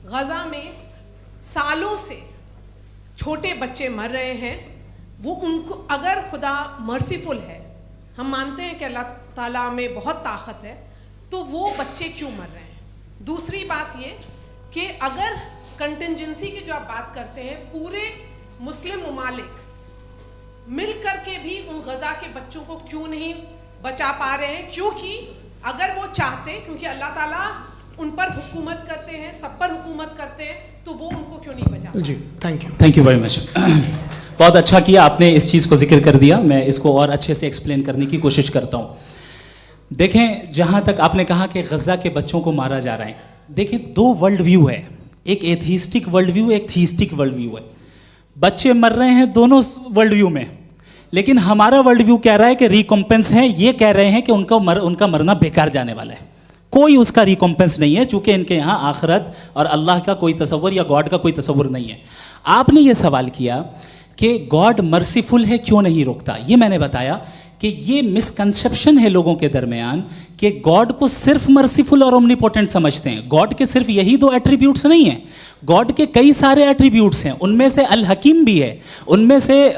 गज़ा में सालों से छोटे बच्चे मर रहे हैं, वो उनको अगर खुदा मर्सीफुल है, हम मानते हैं कि अल्लाह ताला में बहुत ताकत है, तो वो बच्चे क्यों मर रहे हैं? दूसरी बात ये कि अगर कंटिजेंसी की जो आप बात करते हैं, पूरे मुस्लिम ममालिक मिल करके भी उन गज़ा के बच्चों को क्यों नहीं बचा पा रहे हैं? क्योंकि अगर वो चाहते, क्योंकि अल्लाह ताला उन पर हुकूमत करते हैं, सब पर हुकूमत करते हैं, तो वो उनको क्यों नहीं बचा? जी थैंक यू वेरी मच। बहुत अच्छा किया आपने इस चीज़ को जिक्र कर दिया, मैं इसको और अच्छे से एक्सप्लेन करने की कोशिश करता हूँ। देखें, जहाँ तक आपने कहा कि गज़ा के बच्चों को मारा जा रहा है, देखिए 2 वर्ल्ड व्यू है, एक एथीस्टिक वर्ल्ड व्यू, एक थीस्टिक वर्ल्ड व्यू है। बच्चे मर रहे हैं दोनों वर्ल्ड व्यू में, लेकिन हमारा वर्ल्ड व्यू कह रहा है कि रिकॉम्पेंस है, ये कह रहे हैं कि उनका मरना बेकार जाने वाला है, कोई उसका रिकॉम्पेंस नहीं है, चूंकि इनके यहाँ आखिरत और अल्लाह का कोई तसव्वुर या गॉड का कोई तसव्वुर नहीं है। आपने ये सवाल किया कि गॉड मर्सीफुल है, क्यों नहीं रोकता? ये मैंने बताया कि ये मिसकंसेप्शन है लोगों के दरमियान कि गॉड को सिर्फ मर्सीफुल और ओमनीपोटेंट समझते हैं। गॉड के सिर्फ यही 2 एट्रीब्यूट्स नहीं हैं, गॉड के कई सारे एट्रीब्यूट्स हैं, उनमें से अल हकीम भी है, उनमें से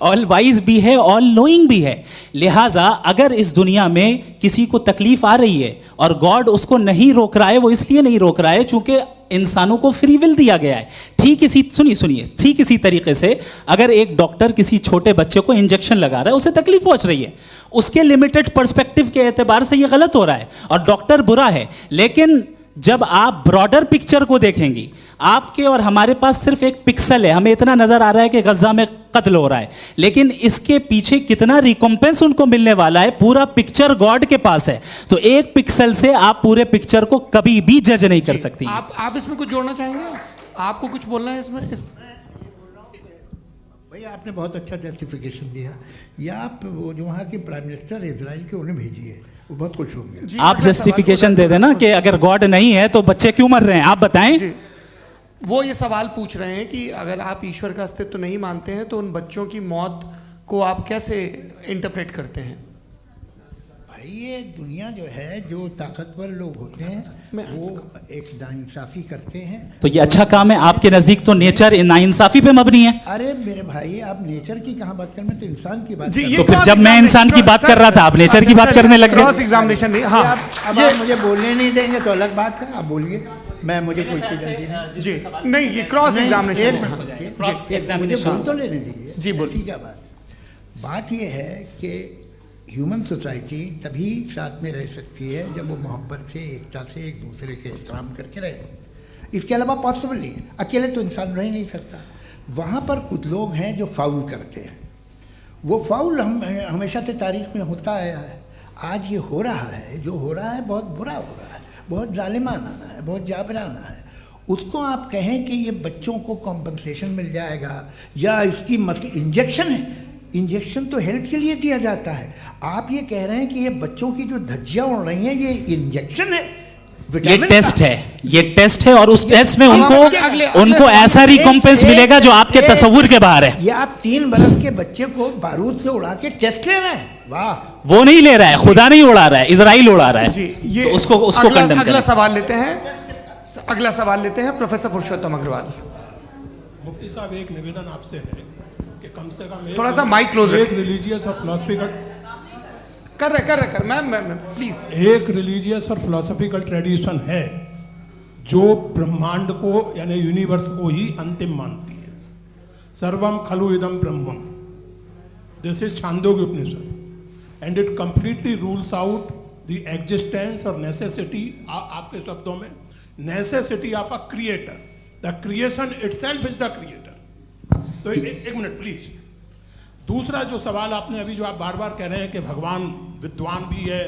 ऑल वाइज भी है, ऑल नोइंग भी है। लिहाजा अगर इस दुनिया में किसी को तकलीफ आ रही है और गॉड उसको नहीं रोक रहा है, वो इसलिए नहीं रोक रहा है चूंकि इंसानों को फ्री विल दिया गया है। ठीक इसी तरीके से अगर एक डॉक्टर किसी छोटे बच्चे को इंजेक्शन लगा रहा है, उसे तकलीफ पहुंच रही है, उसके लिमिटेड पर्सपेक्टिव के एतबार से ये गलत हो रहा है और डॉक्टर बुरा है। लेकिन जब आप ब्रॉडर पिक्चर को देखेंगी, आपके और हमारे पास सिर्फ एक पिक्सल है, हमें इतना नजर आ रहा है कि गज़ा में कत्ल हो रहा है, लेकिन इसके पीछे कितना रिकॉम्पेंस उनको मिलने वाला है, पूरा पिक्चर गॉड के पास है। तो एक पिक्सल से आप पूरे पिक्चर को कभी भी जज नहीं कर सकती। आप इसमें कुछ जोड़ना चाहेंगे? आपको कुछ बोलना है इसमें? भैया आपने बहुत अच्छा जस्टिफिकेशन दिया, या आप वो जो वहाँ के प्राइम मिनिस्टर इजराइल के उन्हें भेजिए, वो बहुत खुश होंगे। आप जस्टिफिकेशन दे देना कि अगर गॉड नहीं है तो बच्चे क्यों मर रहे हैं, आप बताएं। वो ये सवाल पूछ रहे हैं कि अगर आप ईश्वर का अस्तित्व नहीं मानते हैं तो उन बच्चों की मौत को आप कैसे इंटरप्रेट करते हैं? भाई ये दुनिया जो है, जो ताकतवर लोग होते हैं वो एक नाइंसाफ़ी करते हैं। तो ये अच्छा काम है आपके नज़दीक, तो नेचर नाइंसाफ़ी पे मबनी है। अरे मेरे भाई, आप नेचर की कहाँ बात कर रहे हैं, तो इंसान की बात। तो फिर जब मैं इंसान की बात कर रहा था, आप नेचर की बात करने लग गए। क्रॉस एग्जामिनेशन नहीं। हाँ, अब आप मुझे बोलने नहीं देंगे तो अलग बात है, आप बोलिए, मुझे कोई जल्दी नहीं। जी नहीं, ये क्रॉस एग्जामिनेशन मुझे बोल तो लेने दीजिए। जी बोलिए। क्या बात ये है कि ह्यूमन सोसाइटी तभी साथ में रह सकती है जब वो मोहब्बत से, एकता से, एक दूसरे के एहतराम करके रहे। इसके अलावा पॉसिबल नहीं है, अकेले तो इंसान रह ही नहीं सकता। वहाँ पर कुछ लोग हैं जो फाउल करते हैं, वो फाउल हमेशा से तारीख में होता आया है। आज ये हो रहा है, जो हो रहा है बहुत बुरा हो रहा है, बहुत जालिमाना है, बहुत जाबराना है। उसको आप कहें कि ये बच्चों को कॉम्पनसेशन मिल जाएगा या इसकी इंजेक्शन है, इंजेक्शन तो हेल्थ के लिए दिया जाता है। आप ये कह रहे हैं कि ये बच्चों की जो धज्जियाँ उड़ रही हैं ये इंजेक्शन है, ये टेस्ट है, ये टेस्ट है, और उस टेस्ट में उनको अगले ऐसा रिकॉम्पेंस मिलेगा जो आपके तस्वुर के बाहर है। ये आप 3 बरस के बच्चे को बारूद से उड़ा के टेस्ट ले रहे हैं, वाह। वो नहीं ले रहा है, खुदा नहीं उड़ा रहा है, इजराइल उड़ा रहा है। जी, ये तो उसको कंडेम अगला करें। सवाल लेते हैं, अगला सवाल लेते हैं प्रोफेसर पुरुषोत्तम अग्रवाल। मुफ्ती साहब, एक निवेदन आपसे है कि कम से कम थोड़ा सा माइक क्लोज एक रिलीजियस और फिलॉसफिकल कर मैम प्लीज। एक रिलीजियस और फिलोसॉफिकल ट्रेडिशन है जो ब्रह्मांड को यानी यूनिवर्स को ही अंतिम मानती है। सर्वम खलु इदम ब्रह्मम, this is Chandogya Upanishad, and it completely rules out the existence और नेसेसिटी, आपके शब्दों में necessity of a creator. The creation itself is the creator. तो एक मिनट प्लीज। दूसरा जो सवाल आपने अभी, जो आप बार बार कह रहे हैं कि भगवान विद्वान भी है,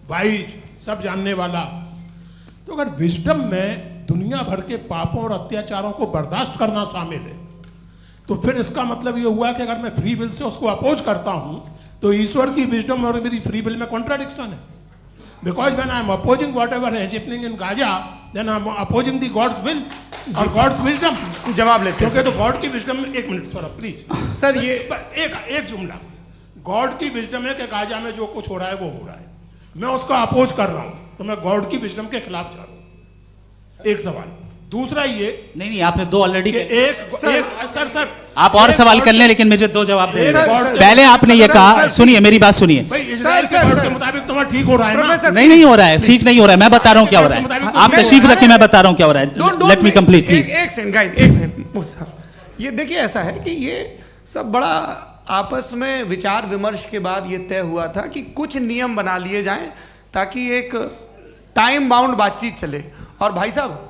वाइज, सब जानने वाला, तो अगर विजडम में दुनिया भर के पापों और अत्याचारों को बर्दाश्त करना शामिल है, तो फिर इसका मतलब ये हुआ कि अगर मैं फ्री विल से उसको अपोज करता हूं तो ईश्वर की विजडम और मेरी फ्री विल में कॉन्ट्राडिक्शन है। Because when I am opposing whatever is happening in Gaza, then I am opposing the God's will और गॉड्स विजडम। जवाब लेते हैं क्योंकि तो गॉड की विजडम में, एक मिनट सर प्लीज सर, ये एक जुमला, गॉड की विजडम है कि गाजा में जो कुछ हो रहा है वो हो रहा है, मैं उसका अपोज कर रहा हूं, तो मैं गॉड की विजडम के खिलाफ जा रहा हूं। एक सवाल। दूसरा ये, नहीं, आपने 2 ऑलरेडी। सर आप और सवाल कर लें, लेकिन मुझे 2 जवाब दे सर, दें। सर, पहले आपने ये कहा, सर, सुनिए मेरी बात सुनिए। भाई इजराइल के गॉड के मुताबिक तुम्हारा ठीक हो रहा है ना? प्रोफेसर, नहीं हो रहा है, ठीक नहीं हो रहा है, मैं बता रहा हूं क्या हो रहा है। आप तशरीफ रखें, मैं बता रहा हूं क्या हो रहा है। Let me complete please. एक सेकंड गाइस, एक सेकंड। ये देखिए, ऐसा है कि ये सब बड़ा आपस में विचार विमर्श के बाद ये तय हुआ था कि कुछ नियम बना लिए जाएं ताकि एक टाइम बाउंड बातचीत चले। और भाई साहब,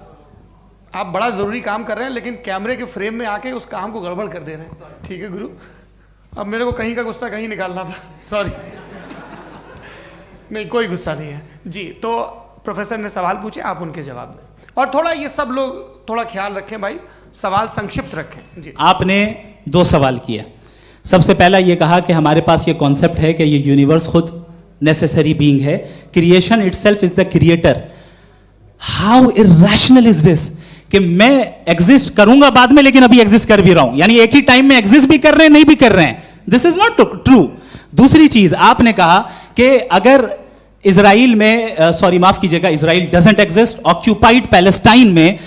आप बड़ा जरूरी काम कर रहे हैं, लेकिन कैमरे के फ्रेम में आके उस काम को गड़बड़ कर दे रहे हैं। ठीक है गुरु, अब मेरे को कहीं का गुस्सा कहीं निकालना था, सॉरी। नहीं, कोई गुस्सा नहीं है जी। तो प्रोफेसर ने सवाल पूछे, आप उनके जवाब दें, और थोड़ा ये सब लोग थोड़ा ख्याल रखें भाई, सवाल संक्षिप्त रखें जी। आपने 2 सवाल किया। सबसे पहला ये कहा कि हमारे पास ये कॉन्सेप्ट है कि ये यूनिवर्स खुद नेसेसरी बीइंग है, creation itself is the creator. How irrational is this कि मैं एग्जिस्ट करूंगा बाद में, लेकिन अभी एग्जिस्ट कर भी रहा हूं, यानी एक ही टाइम में एग्जिस्ट भी कर रहे हैं, नहीं भी कर रहे हैं। This is not true. दूसरी चीज, आपने कहा कि अगर इजराइल में, सॉरी माफ कीजिएगा, Israel doesn't exist, occupied Palestine में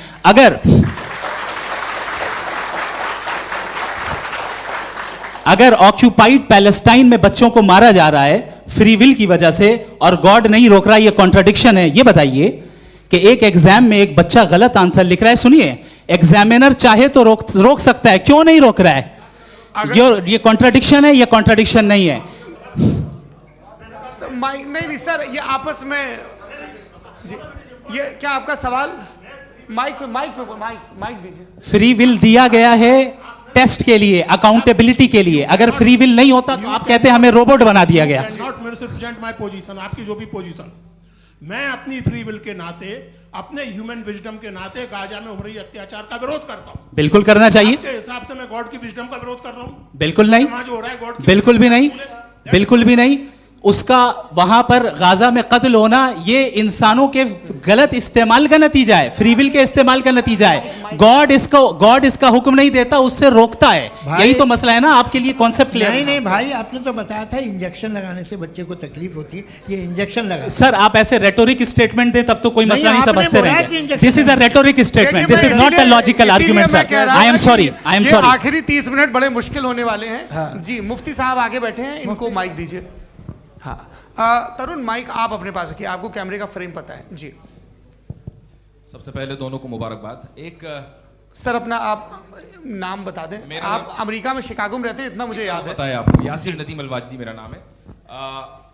अगर ऑक्यूपाइड पैलेस्टाइन में बच्चों को मारा जा रहा है फ्री विल की वजह से और गॉड नहीं रोक रहा, ये कॉन्ट्रडिक्शन है। ये बताइए कि एक एग्जाम में एक बच्चा गलत आंसर लिख रहा है, सुनिए, एग्जामिनर चाहे तो रोक सकता है, क्यों नहीं रोक रहा है? ये कॉन्ट्रडिक्शन है, ये कॉन्ट्रडिक्शन नहीं है। माइक नहीं सर, ये आपस में जी, ये क्या आपका सवाल? माइक दीजिए। फ्री विल दिया गया है टेस्ट के लिए, अकाउंटेबिलिटी के लिए। अगर फ्री विल नहीं होता तो आप कहते हैं हमें रोबोट बना दिया गया। नॉट मिसरिप्रेजेंट माय पोजीशन, आपकी जो भी पोजीशन, मैं अपनी फ्री विल के नाते, अपने ह्यूमन विजडम के नाते गाजा में हो रही अत्याचार का विरोध करता हूं। बिल्कुल करना चाहिए। आपके हिसाब से मैं गॉड की विजडम का विरोध कर रहा हूं? बिल्कुल नहीं, वहां जो हो रहा है गॉड की, बिल्कुल भी नहीं, बिल्कुल भी नहीं। उसका वहां पर गाजा में कत्ल होना ये इंसानों के गलत इस्तेमाल का नतीजा है, फ्री विल के इस्तेमाल का नतीजा है। गॉड इसका हुक्म नहीं देता, उससे रोकता है। यही तो मसला है ना, आपके लिए कॉन्सेप्ट क्लियर? नहीं भाई, आपने तो बताया था इंजेक्शन लगाने से बच्चे को तकलीफ होती है, ये इंजेक्शन लगा। सर आप ऐसे रेटोरिक स्टेटमेंट दे तब तो कोई मसला नहीं समझते रहेंगे। This is a rhetoric statement, this is not a logical argument sir. I am sorry, I am sorry. आखिरी 30 मिनट बड़े मुश्किल होने वाले हैं जी। मुफ्ती साहब आगे बैठे हैं, इनको माइक दीजिए। हाँ तरुण, माइक आप अपने पास रखिए, आपको कैमरे का फ्रेम पता है जी। सबसे पहले दोनों को मुबारकबाद। एक सर अपना आप नाम बता दें। आप अमेरिका में शिकागो में रहते हैं, इतना मुझे याद है। बताया आपको, यासिर नदीम अलवाजदी मेरा नाम है।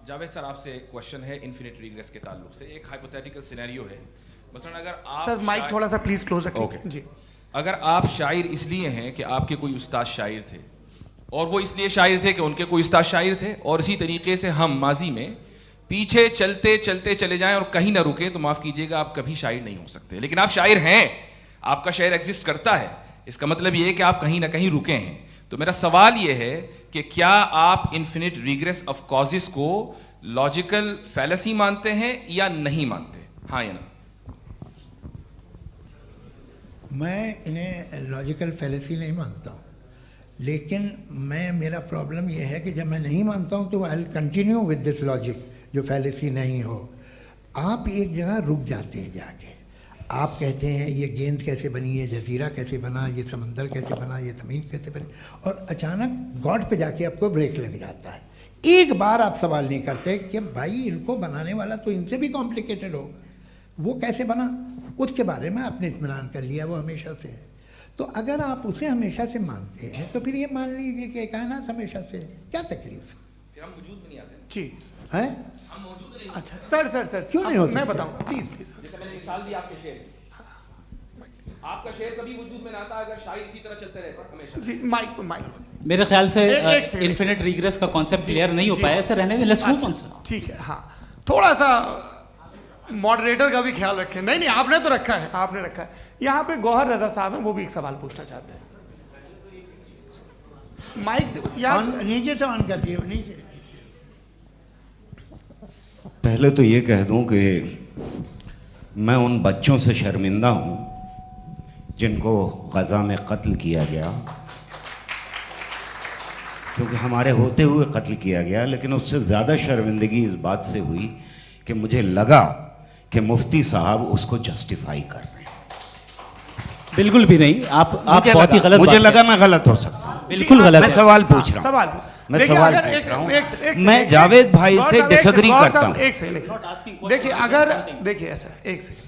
जावेद सर, आपसे एक क्वेश्चन है इन्फिनिट रिग्रेस के ताल्लुक से। एक हाइपोथेटिकल सिनेरियो है, मसलन अगर आप सर माइक थोड़ा सा प्लीज क्लोज रखिए जी। अगर आप शायर इसलिए हैं कि आपके कोई उस्ताद शायर थे, और वो इसलिए शायर थे कि उनके कोई उस्ताद शायर थे, और इसी तरीके से हम माजी में पीछे चलते चलते चले जाएं और कहीं ना रुके, तो माफ कीजिएगा आप कभी शायर नहीं हो सकते। लेकिन आप शायर हैं, आपका शायर एग्जिस्ट करता है, इसका मतलब ये है कि आप कहीं ना कहीं रुके हैं। तो मेरा सवाल ये है कि क्या आप इन्फिनिट रिग्रेस ऑफ कॉजेस को लॉजिकल फैलेसी मानते हैं या नहीं मानते? हाँ या ना? मैं इन्हें लॉजिकल फैलेसी नहीं मानता हूँ, लेकिन मेरा प्रॉब्लम यह है कि जब मैं नहीं मानता हूँ तो I will continue with this logic जो फैलेसी नहीं हो। आप एक जगह रुक जाते हैं जाके, आप कहते हैं ये गेंद कैसे बनी, ये जजीरा कैसे बना, ये समंदर कैसे बना, ये ज़मीन कैसे बनी, और अचानक गॉड पे जाके आपको ब्रेक लग जाता है। एक बार आप सवाल नहीं करते कि भाई इनको बनाने वाला तो इनसे भी कॉम्प्लिकेटेड होगा, वो कैसे बना, उसके बारे में आपने इत्मीनान कर लिया, वो हमेशा से है। तो अगर आप उसे हमेशा से मानते हैं तो फिर ये मान लीजिए कि कायनात हमेशा से है, क्या तकलीफ? फिर हम वजूद में नहीं आते जी है? हम मौजूद नहीं। अच्छा सर क्यों नहीं होता? मैं बताऊंगा, प्लीज प्लीज। जैसे मैंने मिसाल दी आपके शेर, आपका शेर कभी वजूद में ना आता अगर शायर इसी तरह चलते रहते हमेशा। जी माइक मेरे ख्याल से एक सेकंड, इन्फिनिट रिग्रेस का कॉन्सेप्ट क्लियर नहीं हो पाया, ऐसे रहने दें, लेट्स मूव ऑन सर। ठीक है, हाँ थोड़ा सा मॉडरेटर का भी ख्याल रखें। नहीं आपने तो रखा है, आपने रखा है। यहाँ पे गौहर रजा साहब हैं, वो भी एक सवाल पूछना चाहते हैं। माइक यहाँ नीचे से ऑन कर दिए, नीचे। पहले तो ये कह दूं कि मैं उन बच्चों से शर्मिंदा हूं जिनको गज़ा में कत्ल किया गया, क्योंकि हमारे होते हुए कत्ल किया गया। लेकिन उससे ज़्यादा शर्मिंदगी इस बात से हुई कि मुझे लगा कि मुफ्ती साहब उसको जस्टिफाई कर रहे हैं। बिल्कुल भी नहीं, आप बहुत ही गलत, मुझे लगा मैं गलत हो सकता हूं। बिल्कुल गलत। मैं सवाल पूछ रहा हूं, सवाल मैं सवाल पूछ रहा हूं। मैं जावेद भाई से डिसएग्री करता हूं। एक सेकंड देखिए, अगर देखिए ऐसा, एक सेकंड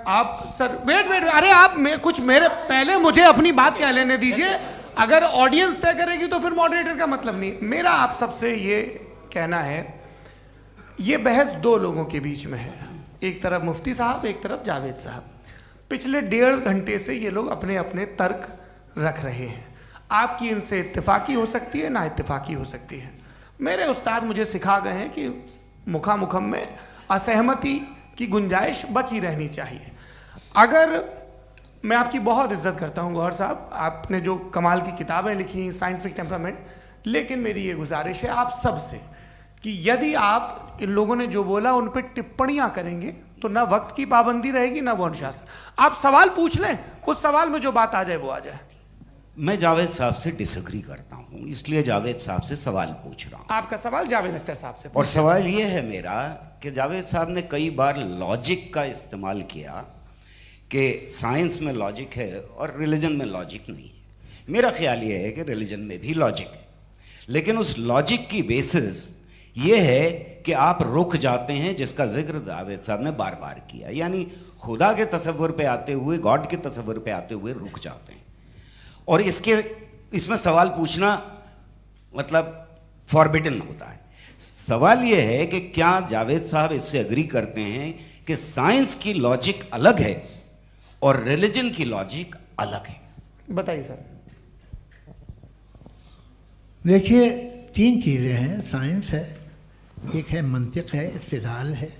आप सर वेट, अरे आप कुछ मेरे पहले मुझे अपनी बात कह लेने दीजिए। अगर ऑडियंस तय करेगी तो फिर मॉडरेटर का मतलब नहीं। मेरा आप सबसे ये कहना है, ये बहस दो लोगों के बीच में है, एक तरफ मुफ्ती साहब, एक तरफ जावेद साहब। पिछले 1.5 घंटे से ये लोग अपने अपने तर्क रख रहे हैं। आपकी इनसे इत्तेफाकी हो सकती है, ना इत्तेफाकी हो सकती है। मेरे उस्ताद मुझे सिखा गए हैं कि मुखामुखम में असहमति की गुंजाइश बची रहनी चाहिए। अगर मैं आपकी बहुत इज्जत करता हूं गौहर साहब, आपने जो कमाल की किताबें लिखी, साइंटिफिक टेम्परामेंट, लेकिन मेरी ये गुजारिश है आप सबसे कि यदि आप इन लोगों ने जो बोला उन पर टिप्पणियां करेंगे तो ना वक्त की पाबंदी रहेगी, ना वो अनुशासन। आप सवाल पूछ लें, उस सवाल में जो बात आ जाए वो आ जाए। मैं जावेद साहब से डिसएग्री करता हूं, इसलिए जावेद साहब से सवाल पूछ रहा हूं। आपका सवाल जावेद अख्तर साहब से। और सवाल ये है मेरा कि जावेद साहब ने कई बार लॉजिक का इस्तेमाल किया कि साइंस में लॉजिक है और रिलीजन में लॉजिक नहीं है। मेरा ख्याल ये है कि रिलीजन में भी लॉजिक है, लेकिन उस लॉजिक की बेसिस ये है कि आप रुक जाते हैं, जिसका जिक्र जावेद साहब ने बार बार किया, यानी खुदा के तसव्वुर पे आते हुए, गॉड के तसव्वुर पे आते हुए रुक जाते हैं। और इसमें सवाल पूछना मतलब फॉरबिडन होता है। सवाल यह है कि क्या जावेद साहब इससे एग्री करते हैं कि साइंस की लॉजिक अलग है और रिलीजन की लॉजिक अलग है? बताइए सर। देखिए, 3 चीज़ें हैं, साइंस है, एक है मंतिक है, इस्तिदलाल है,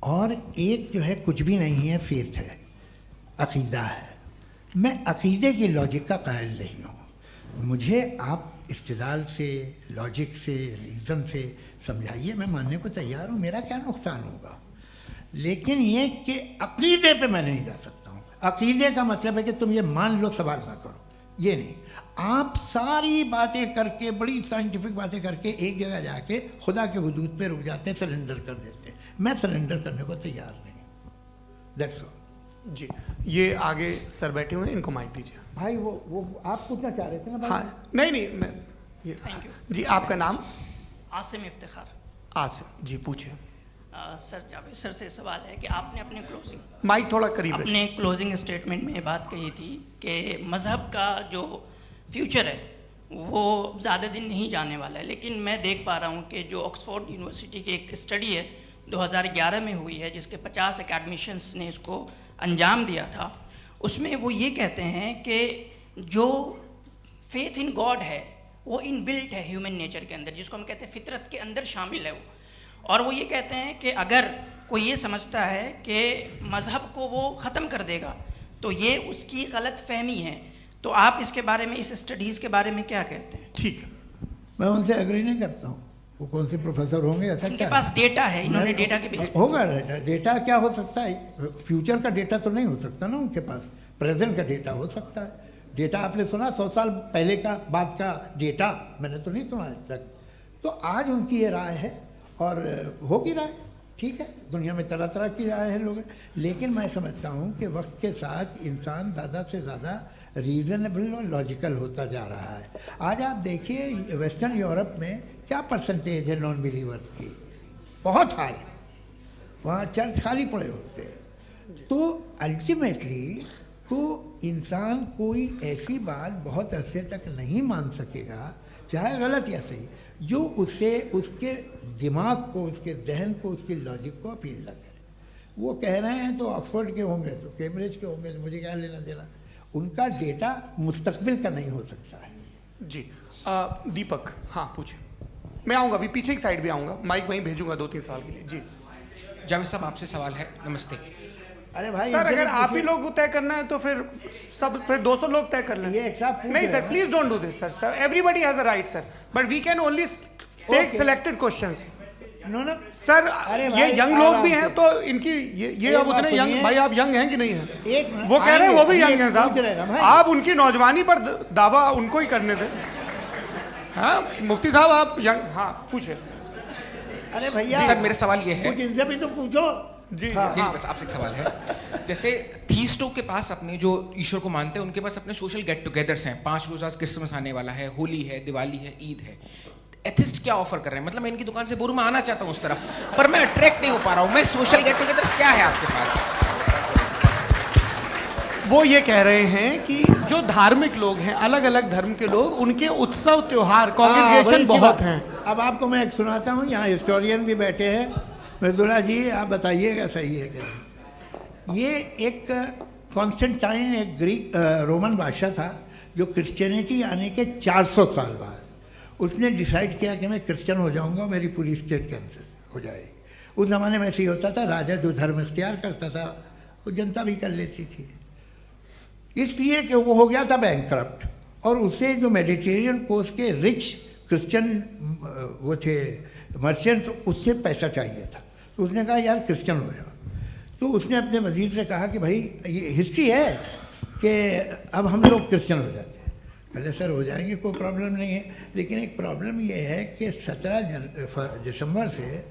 और एक जो है कुछ भी नहीं है, फेथ है, अकीदा है। मैं अकीदे की लॉजिक का कायल नहीं हूँ। मुझे आप इस्तिदलाल से, लॉजिक से, रीज़न से समझाइए, मैं मानने को तैयार हूँ, मेरा क्या नुकसान होगा। लेकिन ये कि अकीदे पे मैं नहीं जा सकता हूँ। अकीदे का मतलब है कि तुम ये मान लो, सवाल ना करो, ये नहीं। आप सारी बातें करके, बड़ी साइंटिफिक बातें करके एक जगह जाके खुदा के वजूद पे रुक जाते हैं, सरेंडर कर देते हैं। मैं सरेंडर करने को तैयार नहीं। दैट्स ऑल जी। ये आगे सर बैठे हुए हैं, इनको माइक दीजिए। भाई वो आप पूछना चाह रहे थे ना भाई? हाँ नहीं मैं ये थैंक यू जी। आपका नाम? आसिम इफ्तिखार। आसिम जी, पूछिए। सर, जावेद सर से सवाल है कि आपने अपने क्लोजिंग माइक थोड़ा करीब अपने क्लोजिंग स्टेटमेंट में बात कही थी कि मज़हब का जो फ्यूचर है वो ज़्यादा दिन नहीं जाने वाला है। लेकिन मैं देख पा रहा हूँ कि जो ऑक्सफोर्ड यूनिवर्सिटी की एक स्टडी है 2011 में हुई है, जिसके 50 एकेडमिशियंस ने इसको अंजाम दिया था, उसमें वो ये कहते हैं कि जो फेथ इन गॉड है वो इनबिल्ट है ह्यूमन नेचर के अंदर, जिसको हम कहते हैं फितरत के अंदर शामिल है वो। और वो ये कहते हैं कि अगर कोई ये समझता है कि मज़हब को वो ख़त्म कर देगा तो ये उसकी गलत फहमी है। तो आप इसके बारे में, इस स्टडीज़ के बारे में क्या कहते हैं? ठीक है, मैं उनसे एग्री नहीं करता हूँ। वो कौन से प्रोफेसर होंगे? ऐसा उनके क्या पास डेटा है, इन्होंने डेटा के बेस होगा। डेटा क्या हो सकता है? फ्यूचर का डेटा तो नहीं हो सकता ना उनके पास। प्रेजेंट का डेटा हो सकता है। डेटा आपने सुना 100 साल पहले का बाद का डेटा, मैंने तो नहीं सुना आज तक। तो आज उनकी ये राय है और होगी राय, ठीक है, दुनिया में तरह तरह की राय है लोग, लेकिन मैं समझता हूँ कि वक्त के साथ इंसान ज़्यादा से ज़्यादा रीज़नेबल और लॉजिकल होता जा रहा है। आज आप देखिए वेस्टर्न यूरोप में क्या परसेंटेज है नॉन बिलीवर्स की, बहुत हाई, वहाँ चर्च खाली पड़े होते हैं। तो अल्टीमेटली तो इंसान कोई ऐसी बात बहुत अरसे तक नहीं मान सकेगा, चाहे गलत या सही, जो उससे उसके दिमाग को, उसके जहन को, उसके लॉजिक को अपील न करे। वो कह रहे हैं तो ऑक्सफोर्ड के होंगे तो कैम्ब्रिज के होंगे, तो मुझे क्या लेना देना, उनका डेटा मुस्तकबिल का नहीं हो सकता है। जी दीपक, हाँ पूछे, मैं आऊँगा अभी पीछे की साइड भी आऊँगा, माइक वहीं भेजूंगा 2-3 साल के लिए। जी जावेद साहब आपसे सवाल है। नमस्ते। अरे भाई सर, अगर आप ही लोग को तय करना है तो फिर 200 लोग तय कर लें। ये एक साहब नहीं sir, please don't do this sir, everybody has a right sir, but we can only take selected questions. No sir, ये यंग लोग भी हैं तो इनकी ये अब उतने सुनिए। यंग, भाई आप यंग हैं कि नहीं हैं? एक मिनट, वो कह रहे हैं वो भी आइए, यंग हैं पूछ रहे हैं ना साहब, भाई। आप उनकी नौजवानी पर दावा उनको ही करने दें। हाँ मुफ्ती साहब आप यंग, हाँ पूछे। अरे भैया सर मेरा सवाल ये है, कुछ इनसे भी तो पूछो। जी नहीं बस आपसे एक सवाल है। जैसे थीस्टों के पास अपने जो ईश्वर को मानते हैं उनके पास अपने सोशल गेट टुगेदर्स हैं, 5 रोज़ आज क्रिसमस आने वाला है, होली है, दिवाली है, ईद है। एथिस्ट क्या ऑफर कर रहे हैं? मतलब मैं इनकी दुकान से बोलूं मैं आना चाहता हूं उस तरफ, पर मैं अट्रैक्ट नहीं हो पा रहा हूं। मैं सोशल गेट टुगेदर्स क्या है आपके पास? वो ये कह रहे हैं कि जो धार्मिक लोग हैं, अलग अलग धर्म के लोग, उनके उत्सव त्योहार कांग्रेगेशन बहुत हैं। अब आपको मैं एक सुनाता हूँ, यहाँ हिस्टोरियन भी बैठे हैं, मृदुला जी आप बताइएगा सही है कि नहीं। ये एक कॉन्स्टेंटाइन, एक ग्रीक रोमन बादशाह था जो क्रिश्चियनिटी आने के 400 साल बाद उसने डिसाइड किया कि मैं क्रिश्चियन हो जाऊंगा, मेरी पूरी स्टेट कैंसिल हो जाएगी। उस ज़माने में ऐसे ही होता था, राजा जो धर्म इख्तियार करता था वो जनता भी कर लेती थी, इसलिए कि वो हो गया था बैंकक्रप्ट, और उसे जो मेडिटेरियन कोस्ट के रिच क्रिश्चियन वो थे मर्चेंट, उससे पैसा चाहिए था। तो उसने कहा यार क्रिश्चियन हो जाओ। तो उसने अपने वजीर से कहा कि भाई ये हिस्ट्री है कि अब हम लोग क्रिश्चियन हो जाते हैं। कहले सर हो जाएंगे, कोई प्रॉब्लम नहीं है, लेकिन एक प्रॉब्लम ये है कि 17 दिसंबर से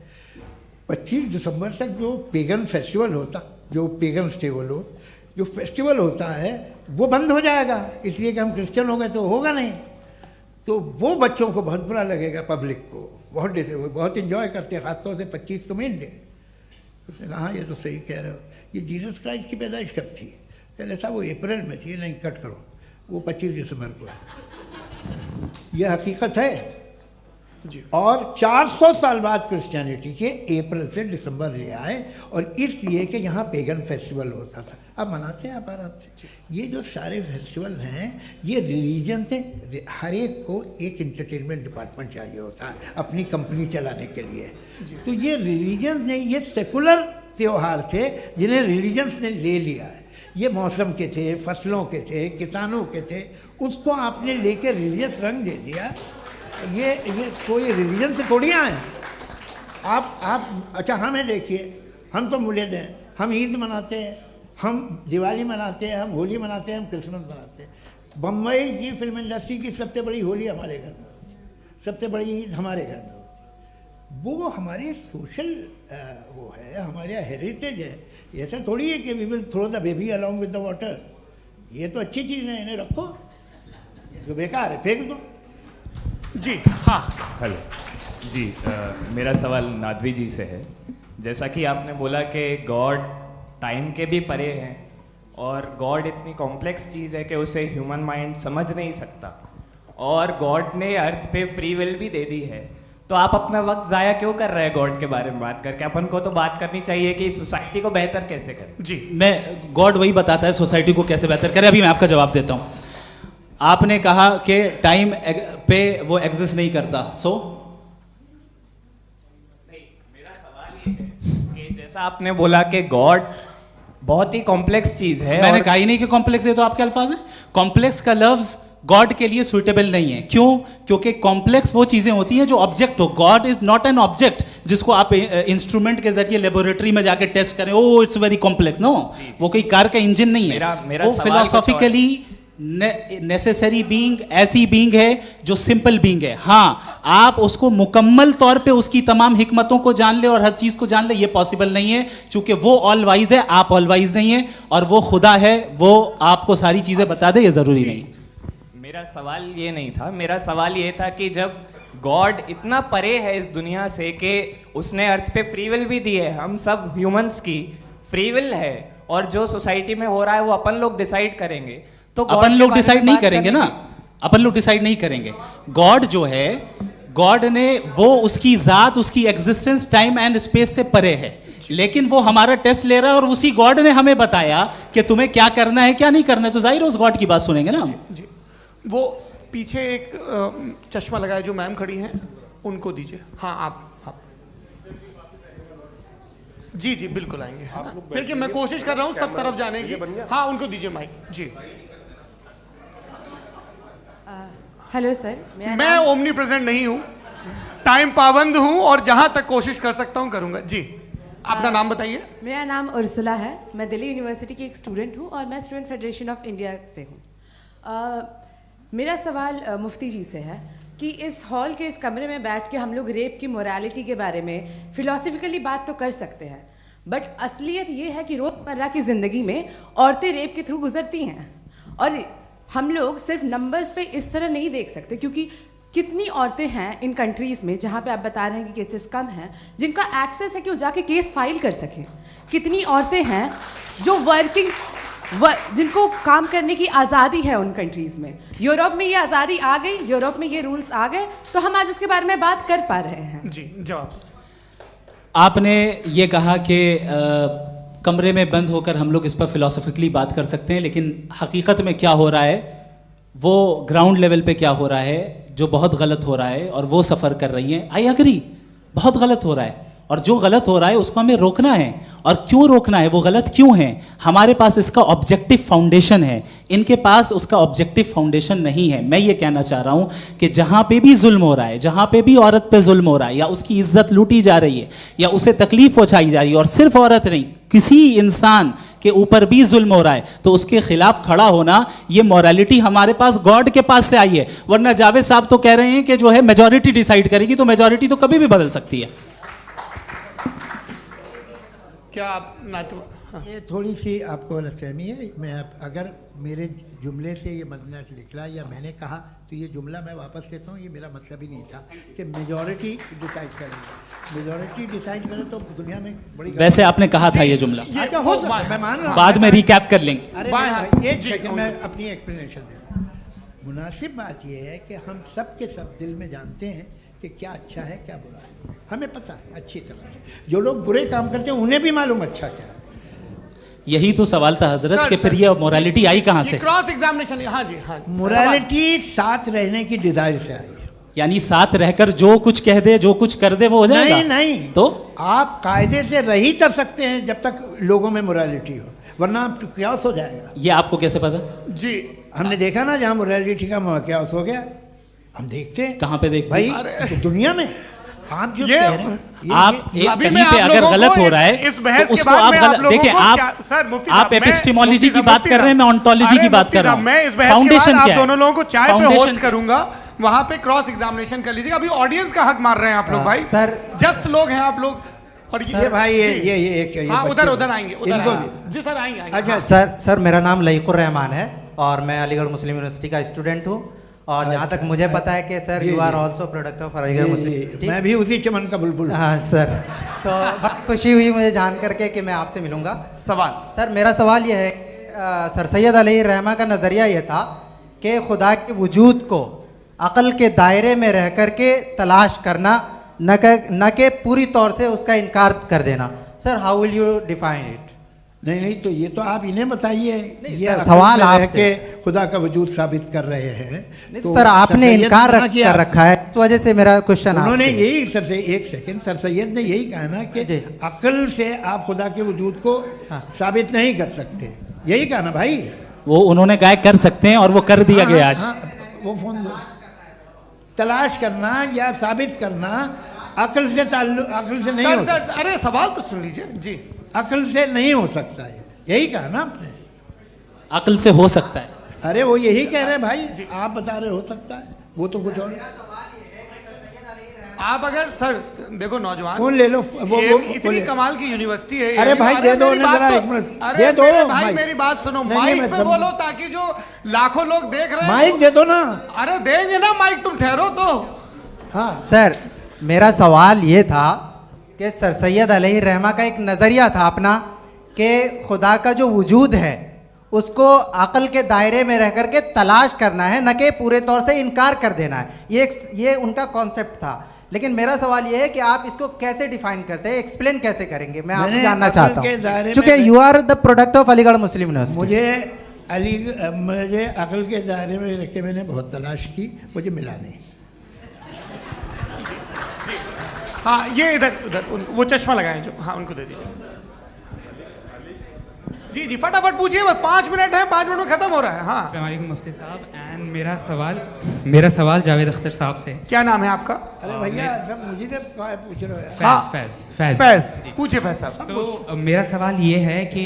25 दिसंबर तक जो पेगन फेस्टिवल होता, जो पेगन जो फेस्टिवल होता है वो बंद हो जाएगा, इसलिए कि हम क्रिश्चियन हो गए तो होगा नहीं। तो वो बच्चों को बहुत बुरा लगेगा, पब्लिक को बहुत इन्जॉय करते हैं, खासतौर से 25 को मेन डे। उसने कहा हाँ ये तो सही कह रहे हो, ये जीसस क्राइस्ट की पैदाइश कब थी? कहले साहब वो अप्रैल में थी। नहीं कट करो, वो 25 दिसंबर को है। ये हकीकत है जी। और 400 साल बाद क्रिश्चियनिटी के अप्रैल से दिसंबर ले आए, और इसलिए कि यहाँ पेगन फेस्टिवल होता था। अब मनाते हैं आप आराम से। ये जो सारे फेस्टिवल हैं ये रिलीजन से, हर एक को एक इंटरटेनमेंट डिपार्टमेंट चाहिए होता है अपनी कंपनी चलाने के लिए। तो ये रिलीजन ने, ये सेकुलर त्यौहार थे जिन्हें रिलीजन्स ने ले लिया है। ये मौसम के थे, फसलों के थे, किसानों के थे, उसको आपने लेके रिलीजियस रंग दे दिया। ये कोई रिलीजन से थोड़ी आए आप। अच्छा हमें देखिए, हम तो मुल्द हैं, हम ईद मनाते हैं, हम दिवाली मनाते हैं, हम होली मनाते हैं, हम क्रिसमस मनाते हैं। बम्बई की फिल्म इंडस्ट्री की सबसे बड़ी होली हमारे घर में, सबसे बड़ी ईद हमारे घर में। वो हमारे सोशल वो है, हमारा हेरिटेज है। ऐसा थोड़ी है कि we will throw the baby along with the water. ये तो अच्छी चीज़ है, इन्हें रखो, जो बेकार है फेंक दो। जी हाँ हेलो जी, मेरा सवाल नादवी जी से है। जैसा कि आपने बोला कि गॉड टाइम के भी परे हैं, और गॉड इतनी कॉम्प्लेक्स चीज़ है कि उसे ह्यूमन माइंड समझ नहीं सकता, और गॉड ने अर्थ पे फ्री विल भी दे दी है। तो आप अपना वक्त ज़ाया क्यों कर रहे हैं गॉड के बारे में बात करके? अपन को तो बात करनी चाहिए कि सोसाइटी को बेहतर कैसे करें। जी, मैं गॉड वही बताता है सोसाइटी को कैसे बेहतर करें। अभी मैं आपका जवाब देता हूँ। आपने कहा कि टाइम पे वो एग्जिस्ट नहीं करता, सो नहीं, मेरा सवाल ये है कि जैसा आपने बोला कि गॉड बहुत ही कॉम्प्लेक्स चीज है। मैंने कहा ही नहीं कि कॉम्प्लेक्स है, तो आपके अल्फाज हैं। कॉम्प्लेक्स का लफ्ज गॉड के लिए सुइटेबल नहीं है। क्यों? क्योंकि कॉम्प्लेक्स वो चीज़ें होती हैं जो ऑब्जेक्ट हो। God is not an object जिसको आप इंस्ट्रूमेंट के जरिए लेबोरेटरी में जाके टेस्ट करें, oh it's very complex. No, वो कोई कार का इंजन नहीं है। वो फिलोसॉफिकली नेसेसरी बीइंग ऐसी बीइंग है जो सिंपल बीइंग है। हाँ, आप उसको मुकम्मल तौर पे उसकी तमाम हिकमतों को जान ले और हर चीज़ को जान ले, ये पॉसिबल नहीं है, क्योंकि वो ऑल वाइज है, आप ऑल वाइज नहीं है, और वो खुदा है, वो आपको सारी चीज़ें बता दे, ये ज़रूरी नहीं। मेरा सवाल ये नहीं था, मेरा सवाल ये था कि जब गॉड इतना परे है इस दुनिया से कि उसने अर्थ पे फ्री विल भी दी है, हम सब ह्यूमंस की फ्री विल है, और जो सोसाइटी में हो रहा है वो अपन लोग डिसाइड करेंगे, तो अपन लोग डिसाइड नहीं करेंगे ना, अपन लोग डिसाइड नहीं करेंगे। गॉड जो है, गॉड ने वो उसकी जात, उसकी एग्जिस्टेंस टाइम एंड स्पेस से परे है, लेकिन वो हमारा टेस्ट ले रहा है और उसी गॉड ने हमें बताया कि तुम्हें क्या करना है क्या नहीं करना है, तो जाहिर है उस गॉड की बात सुनेंगे ना हम। जी, वो पीछे एक चश्मा लगाया जो मैम खड़ी हैं, उनको दीजिए। हाँ, आप जी जी बिल्कुल आएंगे। देखिए मैं कोशिश कर रहा हूँ सब तरफ जाने की। हाँ, उनको दीजिए माइक। जी, हेलो सर, मैं ओमनी प्रेजेंट नहीं हूँ, टाइम पाबंद हूँ और जहाँ तक कोशिश कर सकता हूँ करूँगा। जी, अपना नाम बताइए। मेरा नाम उर्सुला है, मैं दिल्ली यूनिवर्सिटी की एक स्टूडेंट हूँ और मैं स्टूडेंट फेडरेशन ऑफ इंडिया से हूँ। मेरा सवाल मुफ्ती जी से है कि इस हॉल के इस कमरे में बैठ के हम लोग रेप की मोरालिटी के बारे में फिलोसफिकली बात तो कर सकते हैं, बट असलियत ये है कि रोज़मर्रा की ज़िंदगी में औरतें रेप के थ्रू गुजरती हैं, और हम लोग सिर्फ नंबर्स पे इस तरह नहीं देख सकते, क्योंकि कितनी औरतें हैं इन कंट्रीज़ में जहाँ पे आप बता रहे हैं कि केसेस कम हैं, जिनका एक्सेस है कि वो जाके केस फाइल कर सकें। कितनी औरतें हैं जो जिनको काम करने की आज़ादी है उन कंट्रीज़ में। यूरोप में ये आज़ादी आ गई, यूरोप में ये रूल्स आ गए, तो हम आज उसके बारे में बात कर पा रहे हैं। जी, जवाब। आपने ये कहा कि कमरे में बंद होकर हम लोग इस पर फिलोसफिकली बात कर सकते हैं, लेकिन हकीकत में क्या हो रहा है, वो ग्राउंड लेवल पे क्या हो रहा है जो बहुत गलत हो रहा है, और वो सफ़र कर रही हैं। आई एग्री, बहुत गलत हो रहा है, और जो गलत हो रहा है उसको हमें रोकना है। और क्यों रोकना है, वो गलत क्यों है? हमारे पास इसका ऑब्जेक्टिव फाउंडेशन है, इनके पास उसका ऑब्जेक्टिव फाउंडेशन नहीं है। मैं ये कहना चाह रहा हूँ कि जहाँ पे भी जुल्म हो रहा है, जहाँ पे भी औरत पे जुल्म हो रहा है, या उसकी इज्जत लूटी जा रही है, या उसे तकलीफ पहुँचाई जा रही है, और सिर्फ औरत नहीं, किसी इंसान के ऊपर भी जुल्म हो रहा है, तो उसके खिलाफ खड़ा होना, ये मॉरलिटी हमारे पास गॉड के पास से आई है। वरना जावेद साहब तो कह रहे हैं कि जो है मेजॉरिटी डिसाइड करेगी, तो मेजॉरिटी तो कभी भी बदल सकती है। क्या आप हाँ। ये थोड़ी सी आपको गलतफहमी है। मैं अगर मेरे जुमले से ये मदना निकला या मैंने कहा, तो ये जुमला मैं वापस लेता हूँ। ये मेरा मतलब ही नहीं था कि मेजॉरिटी डिसाइड करेगी। मेजॉरिटी डिसाइड करे तो दुनिया में बड़ी, वैसे आपने कहा था ये जुमला। अच्छा, हो सकता है, मैं मान रहा हूँ, बाद में रिकैप कर लेंगे। अरे एक सेकंड, मैं अपनी एक्सप्लेनेशन देता हूँ। मुनासिब बात यह है कि हम सब के सब दिल में जानते हैं कि क्या अच्छा है क्या बुरा है, हमें पता है अच्छी तरह से। जो लोग बुरे काम करते हैं उन्हें भी मालूम अच्छा क्या है। यही तो सवाल था हजरत कि फिर ये मोरालिटी आई कहाँ से? Cross examination. हाँ जी, हाँ। मोरालिटी साथ रहने की डिजायर से आई है, यानी साथ रहकर जो कुछ कह दे, जो कुछ कर दे, वो हो जाएगा? नहीं, तो आप कायदे से रही कर सकते हैं जब तक लोगों में मोरालिटी हो, वरना क्यास हो जाएगा। ये आपको कैसे पता? जी, हमने देखा ना, जहाँ मोरालिटी का क्यास हो गया, हम देखते हैं। कहाँ पे देखते भाई? तो दुनिया में। आप जो कह रहे हैं, आप कहीं पे अगर गलत हो रहा है तो उसको आप देखिए, आप एपिस्टेमोलॉजी की बात कर रहे हैं, मैं ऑन्टोलॉजी की बात कर रहा हूँ। मैं इस बहस के बाद आप दोनों लोगों को चाय पे होस्ट करूंगा, वहां पे क्रॉस एग्जामिनेशन कर लीजिएगा। अभी ऑडियंस का हक मार रहे हैं आप लोग भाई, सर जस्ट लोग हैं आप लोग। और ये भाई ये हाँ, उधर आएंगे, जी सर आएंगे। अच्छा सर, मेरा नाम लईकुर रहमान है और मैं अलीगढ़ मुस्लिम यूनिवर्सिटी का स्टूडेंट हूँ, और जहाँ तक मुझे पता है कि sir you are also product of Aligarh Muslim University. मैं भी उसी चमन का बुलबुल। हाँ सर, तो बहुत खुशी हुई मुझे जान करके कि मैं आपसे मिलूंगा। सवाल सर, मेरा सवाल यह है, सर सैयद अलैहिर्रहमा का नज़रिया ये था कि खुदा के वजूद को अक़ल के दायरे में रह कर के तलाश करना, न कि पूरी तौर से उसका इनकार कर देना। Sir, how will you define it? नहीं, तो ये तो आप इन्हें बताइए। ये सवाल आपसे, खुदा का वजूद साबित कर रहे हैं, तो सर आपने इनकार कर रखा है, इस वजह से मेरा क्वेश्चन उन्होंने यही एक सेकंड, सर सैयद ने यही कहा ना कि अक्ल से आप खुदा के वजूद को साबित नहीं कर सकते, यही कहा ना भाई। वो उन्होंने कहा कर सकते हैं और वो कर दिया गया आज। वो फोन दो। तलाश करना या साबित करना अक्ल से अक्ल से नहीं हो सकता। अरे सवाल तो सुन लीजिए जी। अक्ल से नहीं हो सकता है, यही कहा ना आपने। अक्ल से हो सकता है। अरे वो यही कह रहे हैं भाई, आप बता रहे हो सकता है, वो तो कुछ और। आप अगर सर देखो नौजवान फोन ले लो, वो इतनी कमाल की यूनिवर्सिटी है। अरे भाई दे दो ना जरा, एक मिनट दे दो भाई, मेरी बात सुनो, माइक पे बोलो ताकि जो लाखों लोग देख रहे हैं। माइक दे दो ना। अरे देंगे ना माइक, तुम ठहरो तो। हाँ सर, मेरा सवाल ये था कि सर सैयद अलैहि रहमा का एक नज़रिया था अपना कि खुदा का जो वजूद है उसको अक़ल के दायरे में रह कर के तलाश करना है, न कि पूरे तौर से इनकार कर देना है। ये उनका कॉन्सेप्ट था। लेकिन मेरा सवाल ये है कि आप इसको कैसे डिफाइन करते हैं, एक्सप्लेन कैसे करेंगे, मैं आपसे जानना चाहता हूँ, क्योंकि you are the product of Aligarh Muslim University. मुझे अक़ल के दायरे में रख के मैंने बहुत तलाश की, मुझे मिला नहीं। हाँ ये इधर वो चश्मा लगाए जो, हाँ उनको दे दीजिए। जी जी फटाफट पूछिए, बस 5 मिनट है, 5 मिनट में खत्म हो रहा है। हाँ अस्सलाम वालेकुम मुफ्ती साहब। एंड मेरा सवाल जावेद अख्तर साहब से। क्या नाम है आपका? अरे भैया सब मुझे पूछ रहे हो। फैज पूछिए फैज साहब। तो मेरा सवाल ये है कि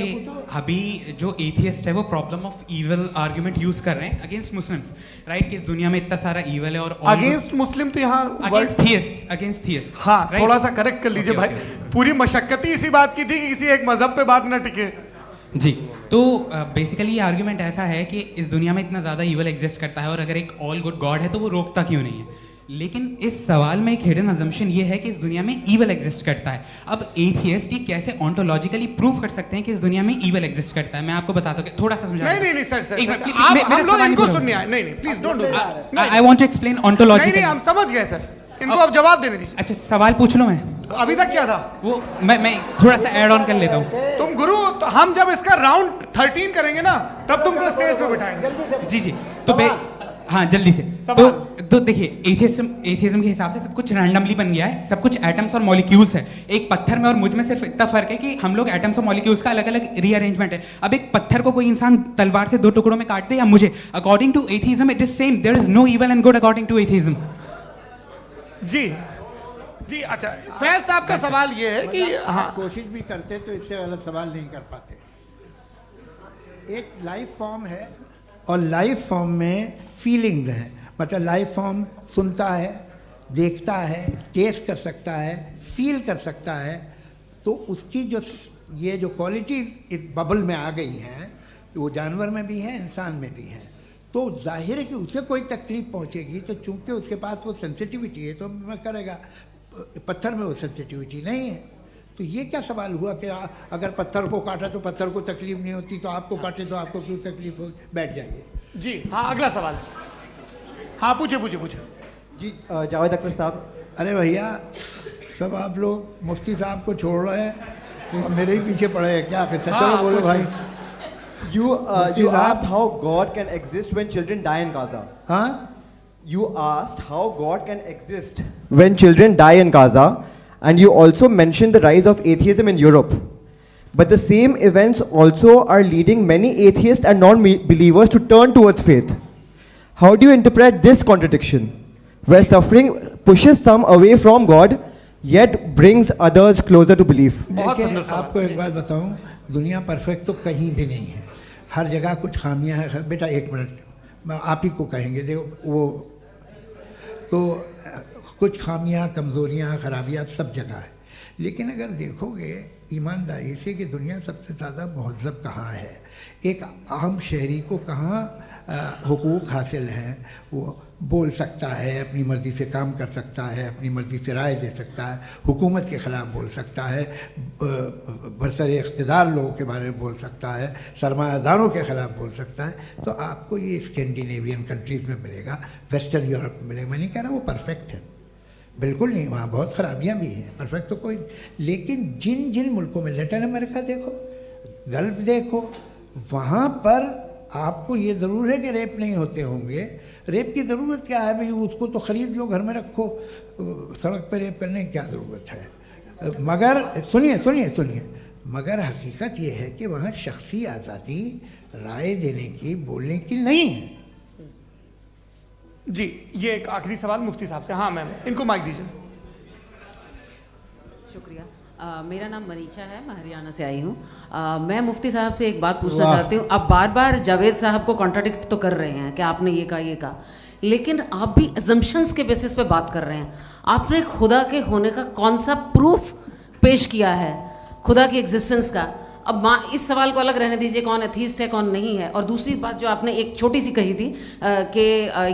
अभी जो एथियस्ट है वो problem of evil argument use कर रहे हैं अगेंस्ट मुस्लिम्स, राइट? कि इस दुनिया में इतना सारा ईविल है और अगेंस्ट मुस्लिम तो यहाँ अगेंस्ट थियस्ट। हाँ थोड़ा सा करेक्ट कर लीजिए भाई, पूरी मशक्कत ही इसी बात की थी कि किसी एक मजहब पे बात न टिके। जी, तो बेसिकली ये आर्ग्यूमेंट ऐसा है कि इस दुनिया में इतना ज़्यादा ईवल एग्जिस्ट करता है और अगर एक ऑल गुड गॉड है तो वो रोकता क्यों नहीं है? लेकिन इस सवाल में एक हिडन अजम्पशन ये है कि इस दुनिया में ईवल एग्जिस्ट करता है। अब एथियस्ट ये कैसे ऑन्टोलॉजिकली प्रूव कर सकते हैं कि इस दुनिया में ईवल एग्जिस्ट करता है? मैं आपको बताता हूँ, थोड़ा सा समझा। नहीं सर, हम लोग इनको सुनने आए। नहीं please don't do that. I want to explain ontologically. नहीं हम समझ गए सर, इनको अब जवाब देने दीजिए। अच्छा सवाल पूछ लो। मैं अभी तक क्या था वो मैं थोड़ा सा ऐड ऑन कर लेता हूँ। तुम गुरु, तो हम जब इसका राउंड 13 करेंगे ना तब तुमको स्टेज पे बिठाएंगे। जी तो हाँ जल्दी से। तो देखिए एथियज्म के हिसाब से सब कुछ रैंडमली बन गया है, सब कुछ एटम्स और मॉलिक्यूल्स है। एक पत्थर में और मुझ में सिर्फ इतना फर्क है कि हम लोग एटम्स और मॉलिक्यूल्स का अलग अलग रीअरेंजमेंट है। अब एक पत्थर को कोई इंसान तलवार से 2 टुकड़ों में काट दे या मुझे, according to atheism it is same. There is no evil and good according to atheism. जी अच्छा, फैज साहब का सवाल ये है कि हाँ कोशिश भी करते तो इससे गलत सवाल नहीं कर पाते। एक लाइफ फॉर्म है और लाइफ फॉर्म में फीलिंग्स हैं, मतलब लाइफ फॉर्म सुनता है, देखता है, टेस्ट कर सकता है, फील कर सकता है। तो उसकी जो क्वालिटी इस बबल में आ गई हैं, वो जानवर में भी है, इंसान में भी है। तो जाहिर है कि उसे कोई तकलीफ पहुंचेगी, तो चूंकि उसके पास वो सेंसिटिविटी है तो मैं करेगा। पत्थर में वो सेंसिटिविटी नहीं है। तो ये क्या सवाल हुआ कि अगर पत्थर को काटा तो पत्थर को तकलीफ नहीं होती, तो आपको काटे तो आपको क्यों तकलीफ हो? बैठ जाइए। जी हाँ अगला सवाल। हाँ पूछे जी जावेद अख्तर साहब। अरे भैया सब आप लोग मुफ्ती साहब को छोड़ रहे हैं, मेरे ही पीछे पड़े हैं क्या? फिर चलो बोलो भाई। You asked how God can exist when children die in Gaza. Huh? You asked how God can exist when children die in Gaza, and you also mentioned the rise of atheism in Europe. But the same events also are leading many atheists and non-believers to turn towards faith. How do you interpret this contradiction, where suffering pushes some away from God, yet brings others closer to belief? देखिए आपको एक बात बताऊं, दुनिया परफेक्ट तो कहीं भी नहीं है, हर जगह कुछ खामियां हैं। बेटा 1 मिनट, मैं आप ही को कहेंगे। देखो वो तो कुछ खामियां, कमज़ोरियां, खराबियां सब जगह है। लेकिन अगर देखोगे ईमानदारी से कि दुनिया सबसे ज़्यादा महज़ब कहाँ है, एक आम शहरी को कहाँ हुकूक हासिल हैं, वो बोल सकता है, अपनी मर्ज़ी से काम कर सकता है, अपनी मर्ज़ी से राय दे सकता है, हुकूमत के ख़िलाफ़ बोल सकता है, बरसर इक़्तिदार लोगों के बारे में बोल सकता है, सरमायादारों के ख़िलाफ़ बोल सकता है। तो आपको ये स्कैंडिनेवियन कंट्रीज़ में मिलेगा, वेस्टर्न यूरोप में मिलेगा। मैं नहीं कह रहा वो परफेक्ट है, बिल्कुल नहीं, वहाँ बहुत ख़राबियाँ भी हैं, परफेक्ट तो कोई। लेकिन जिन जिन मुल्कों में, लैटिन अमेरिका देखो, गल्फ़ देखो, वहाँ पर आपको ये ज़रूर है कि रेप नहीं होते होंगे। रेप की ज़रूरत क्या है भाई? उसको तो ख़रीद लो, घर में रखो, सड़क पर रेप करने की क्या ज़रूरत है? मगर सुनिए, मगर हकीकत ये है कि वहाँ शख्सी आज़ादी राय देने की, बोलने की नहीं है। जी, ये एक आखिरी सवाल मुफ्ती साहब से। हाँ मैम, इनको माइक दीजिए। शुक्रिया। मेरा नाम मनीषा है, मैं हरियाणा से आई हूँ। मैं मुफ्ती साहब से एक बात पूछना चाहती हूँ। आप बार बार जावेद साहब को कॉन्ट्राडिक्ट तो कर रहे हैं कि आपने ये कहा, लेकिन आप भी अजम्पशंस के बेसिस पे बात कर रहे हैं। आपने खुदा के होने का कौन सा प्रूफ पेश किया है, खुदा की एग्जिस्टेंस का? अब इस सवाल को अलग रहने दीजिए, कौन एथीस्ट है कौन नहीं है। और दूसरी बात जो आपने एक छोटी सी कही थी कि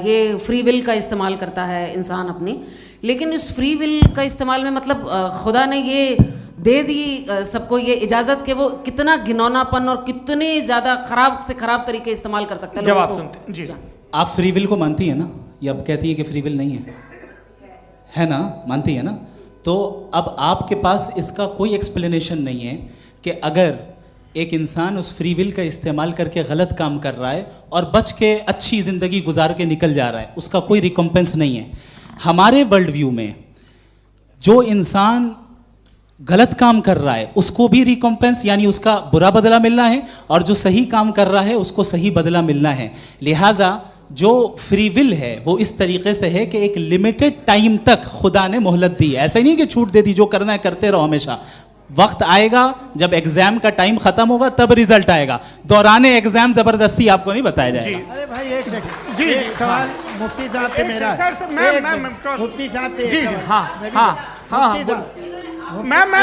ये फ्री विल का इस्तेमाल करता है इंसान अपनी, लेकिन इस फ्री विल का इस्तेमाल में मतलब खुदा ने ये दे दी सबको ये इजाज़त कि वो कितना घिनौनापन और कितने ज़्यादा ख़राब से ख़राब तरीके इस्तेमाल कर सकते हैं। जवाब सुनते जी। आप फ्री विल को मानती है ना, या अब कहती है कि फ्री विल नहीं है ना, मानती है ना? तो अब आपके पास इसका कोई एक्सप्लेनेशन नहीं है कि अगर एक इंसान उस फ्री विल का इस्तेमाल करके गलत काम कर रहा है और बच के अच्छी ज़िंदगी गुजार के निकल जा रहा है, उसका कोई रिकम्पेंस नहीं है। हमारे वर्ल्ड व्यू में जो इंसान गलत काम कर रहा है उसको भी रिकम्पेंस यानी उसका बुरा बदला मिलना है, और जो सही काम कर रहा है उसको सही बदला मिलना है। लिहाजा जो फ्री विल है वो इस तरीके से है कि एक लिमिटेड टाइम तक खुदा ने मोहलत दी है। ऐसा ही नहीं कि छूट दे दी, जो करना है करते रहो हमेशा। वक्त आएगा जब एग्जाम का टाइम खत्म होगा तब रिजल्ट आएगा, दौराने एग्जाम जबरदस्ती आपको नहीं बताया जाएगा। अरे भाई एक सेकंड, जी एक सवाल मुफ्ती साहब से मेरा, मुफ्ती साहब से जी एक जी, सवाल। हाँ हाँ मैम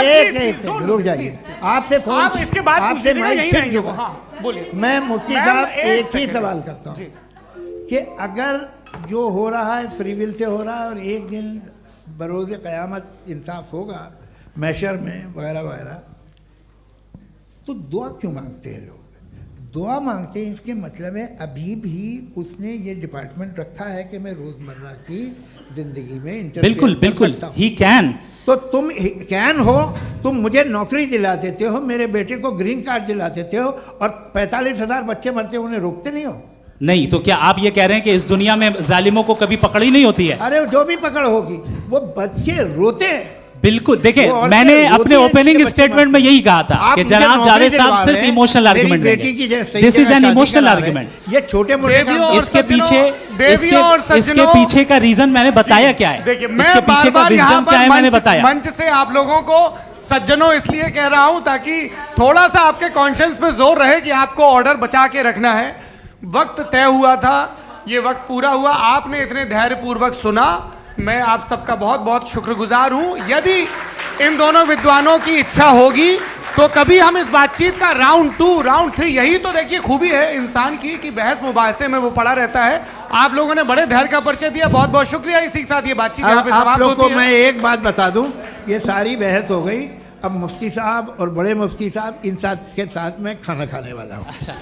रुक जाइए, आपसे फोन, आप इसके बाद आपसे पूछिएगा, यहीं रहेंगे वो। हाँ बोलिए। मैं मुफ्ती साहब एक ही सवाल करता हूँ कि अगर जो हो रहा है फ्री विल से हो रहा है और एक दिन बरोज़ क़यामत इंसाफ होगा मैशर में वगैरह वगैरह, तो दुआ क्यों मांगते हैं लोग? दुआ मांगते हैं इसके मतलब है अभी भी उसने ये डिपार्टमेंट रखा है कि मैं रोज़मर्रा की ज़िंदगी में बिल्कुल बिल्कुल ही कैन। तो तुम कैन हो, तुम मुझे नौकरी दिला देते हो, मेरे बेटे को ग्रीन कार्ड दिला देते हो, और 45,000 बच्चे मरते उन्हें रोकते नहीं हो। नहीं तो क्या आप ये कह रहे हैं कि इस दुनिया में जालिमों को कभी पकड़ ही नहीं होती है? अरे जो भी पकड़ होगी वो बच्चे रोते हैं। बिल्कुल, देखिए मैंने अपने ओपनिंग स्टेटमेंट में यही कहा था कि जनाब जावेद साहब सिर्फ इमोशनल आर्गुमेंट देंगे। This is an emotional argument. ये छोटे मोटे इसके पीछे का रीजन मैंने बताया क्या है, इसके पीछे का रीजन क्या है मैंने बताया। मंच से आप लोगों को सज्जनों इसलिए कह रहा हूं ताकि थोड़ा सा आपके कॉन्शियंस पे जोर रहे कि आपको ऑर्डर बचा के रखना है। वक्त तय हुआ था, ये वक्त पूरा हुआ, आपने इतने धैर्यपूर्वक सुना, मैं आप सबका बहुत बहुत शुक्रगुजार हूं। यदि इन दोनों विद्वानों की इच्छा होगी तो कभी हम इस बातचीत का राउंड 2, राउंड 3, यही तो देखिए खूबी है इंसान की कि बहस मुबाहसे में वो पड़ा रहता है। आप लोगों ने बड़े धैर्य का परिचय दिया, बहुत बहुत शुक्रिया। इसी के साथ ये बातचीत यहाँ पे समाप्त होती है। आप लोग को मैं एक बात बता दूं, ये सारी बहस हो गई, अब मुफ्ती साहब और बड़े मुफ्ती साहब इन साथ के साथ मैं खाना खाने वाला हूँ। अच्छा।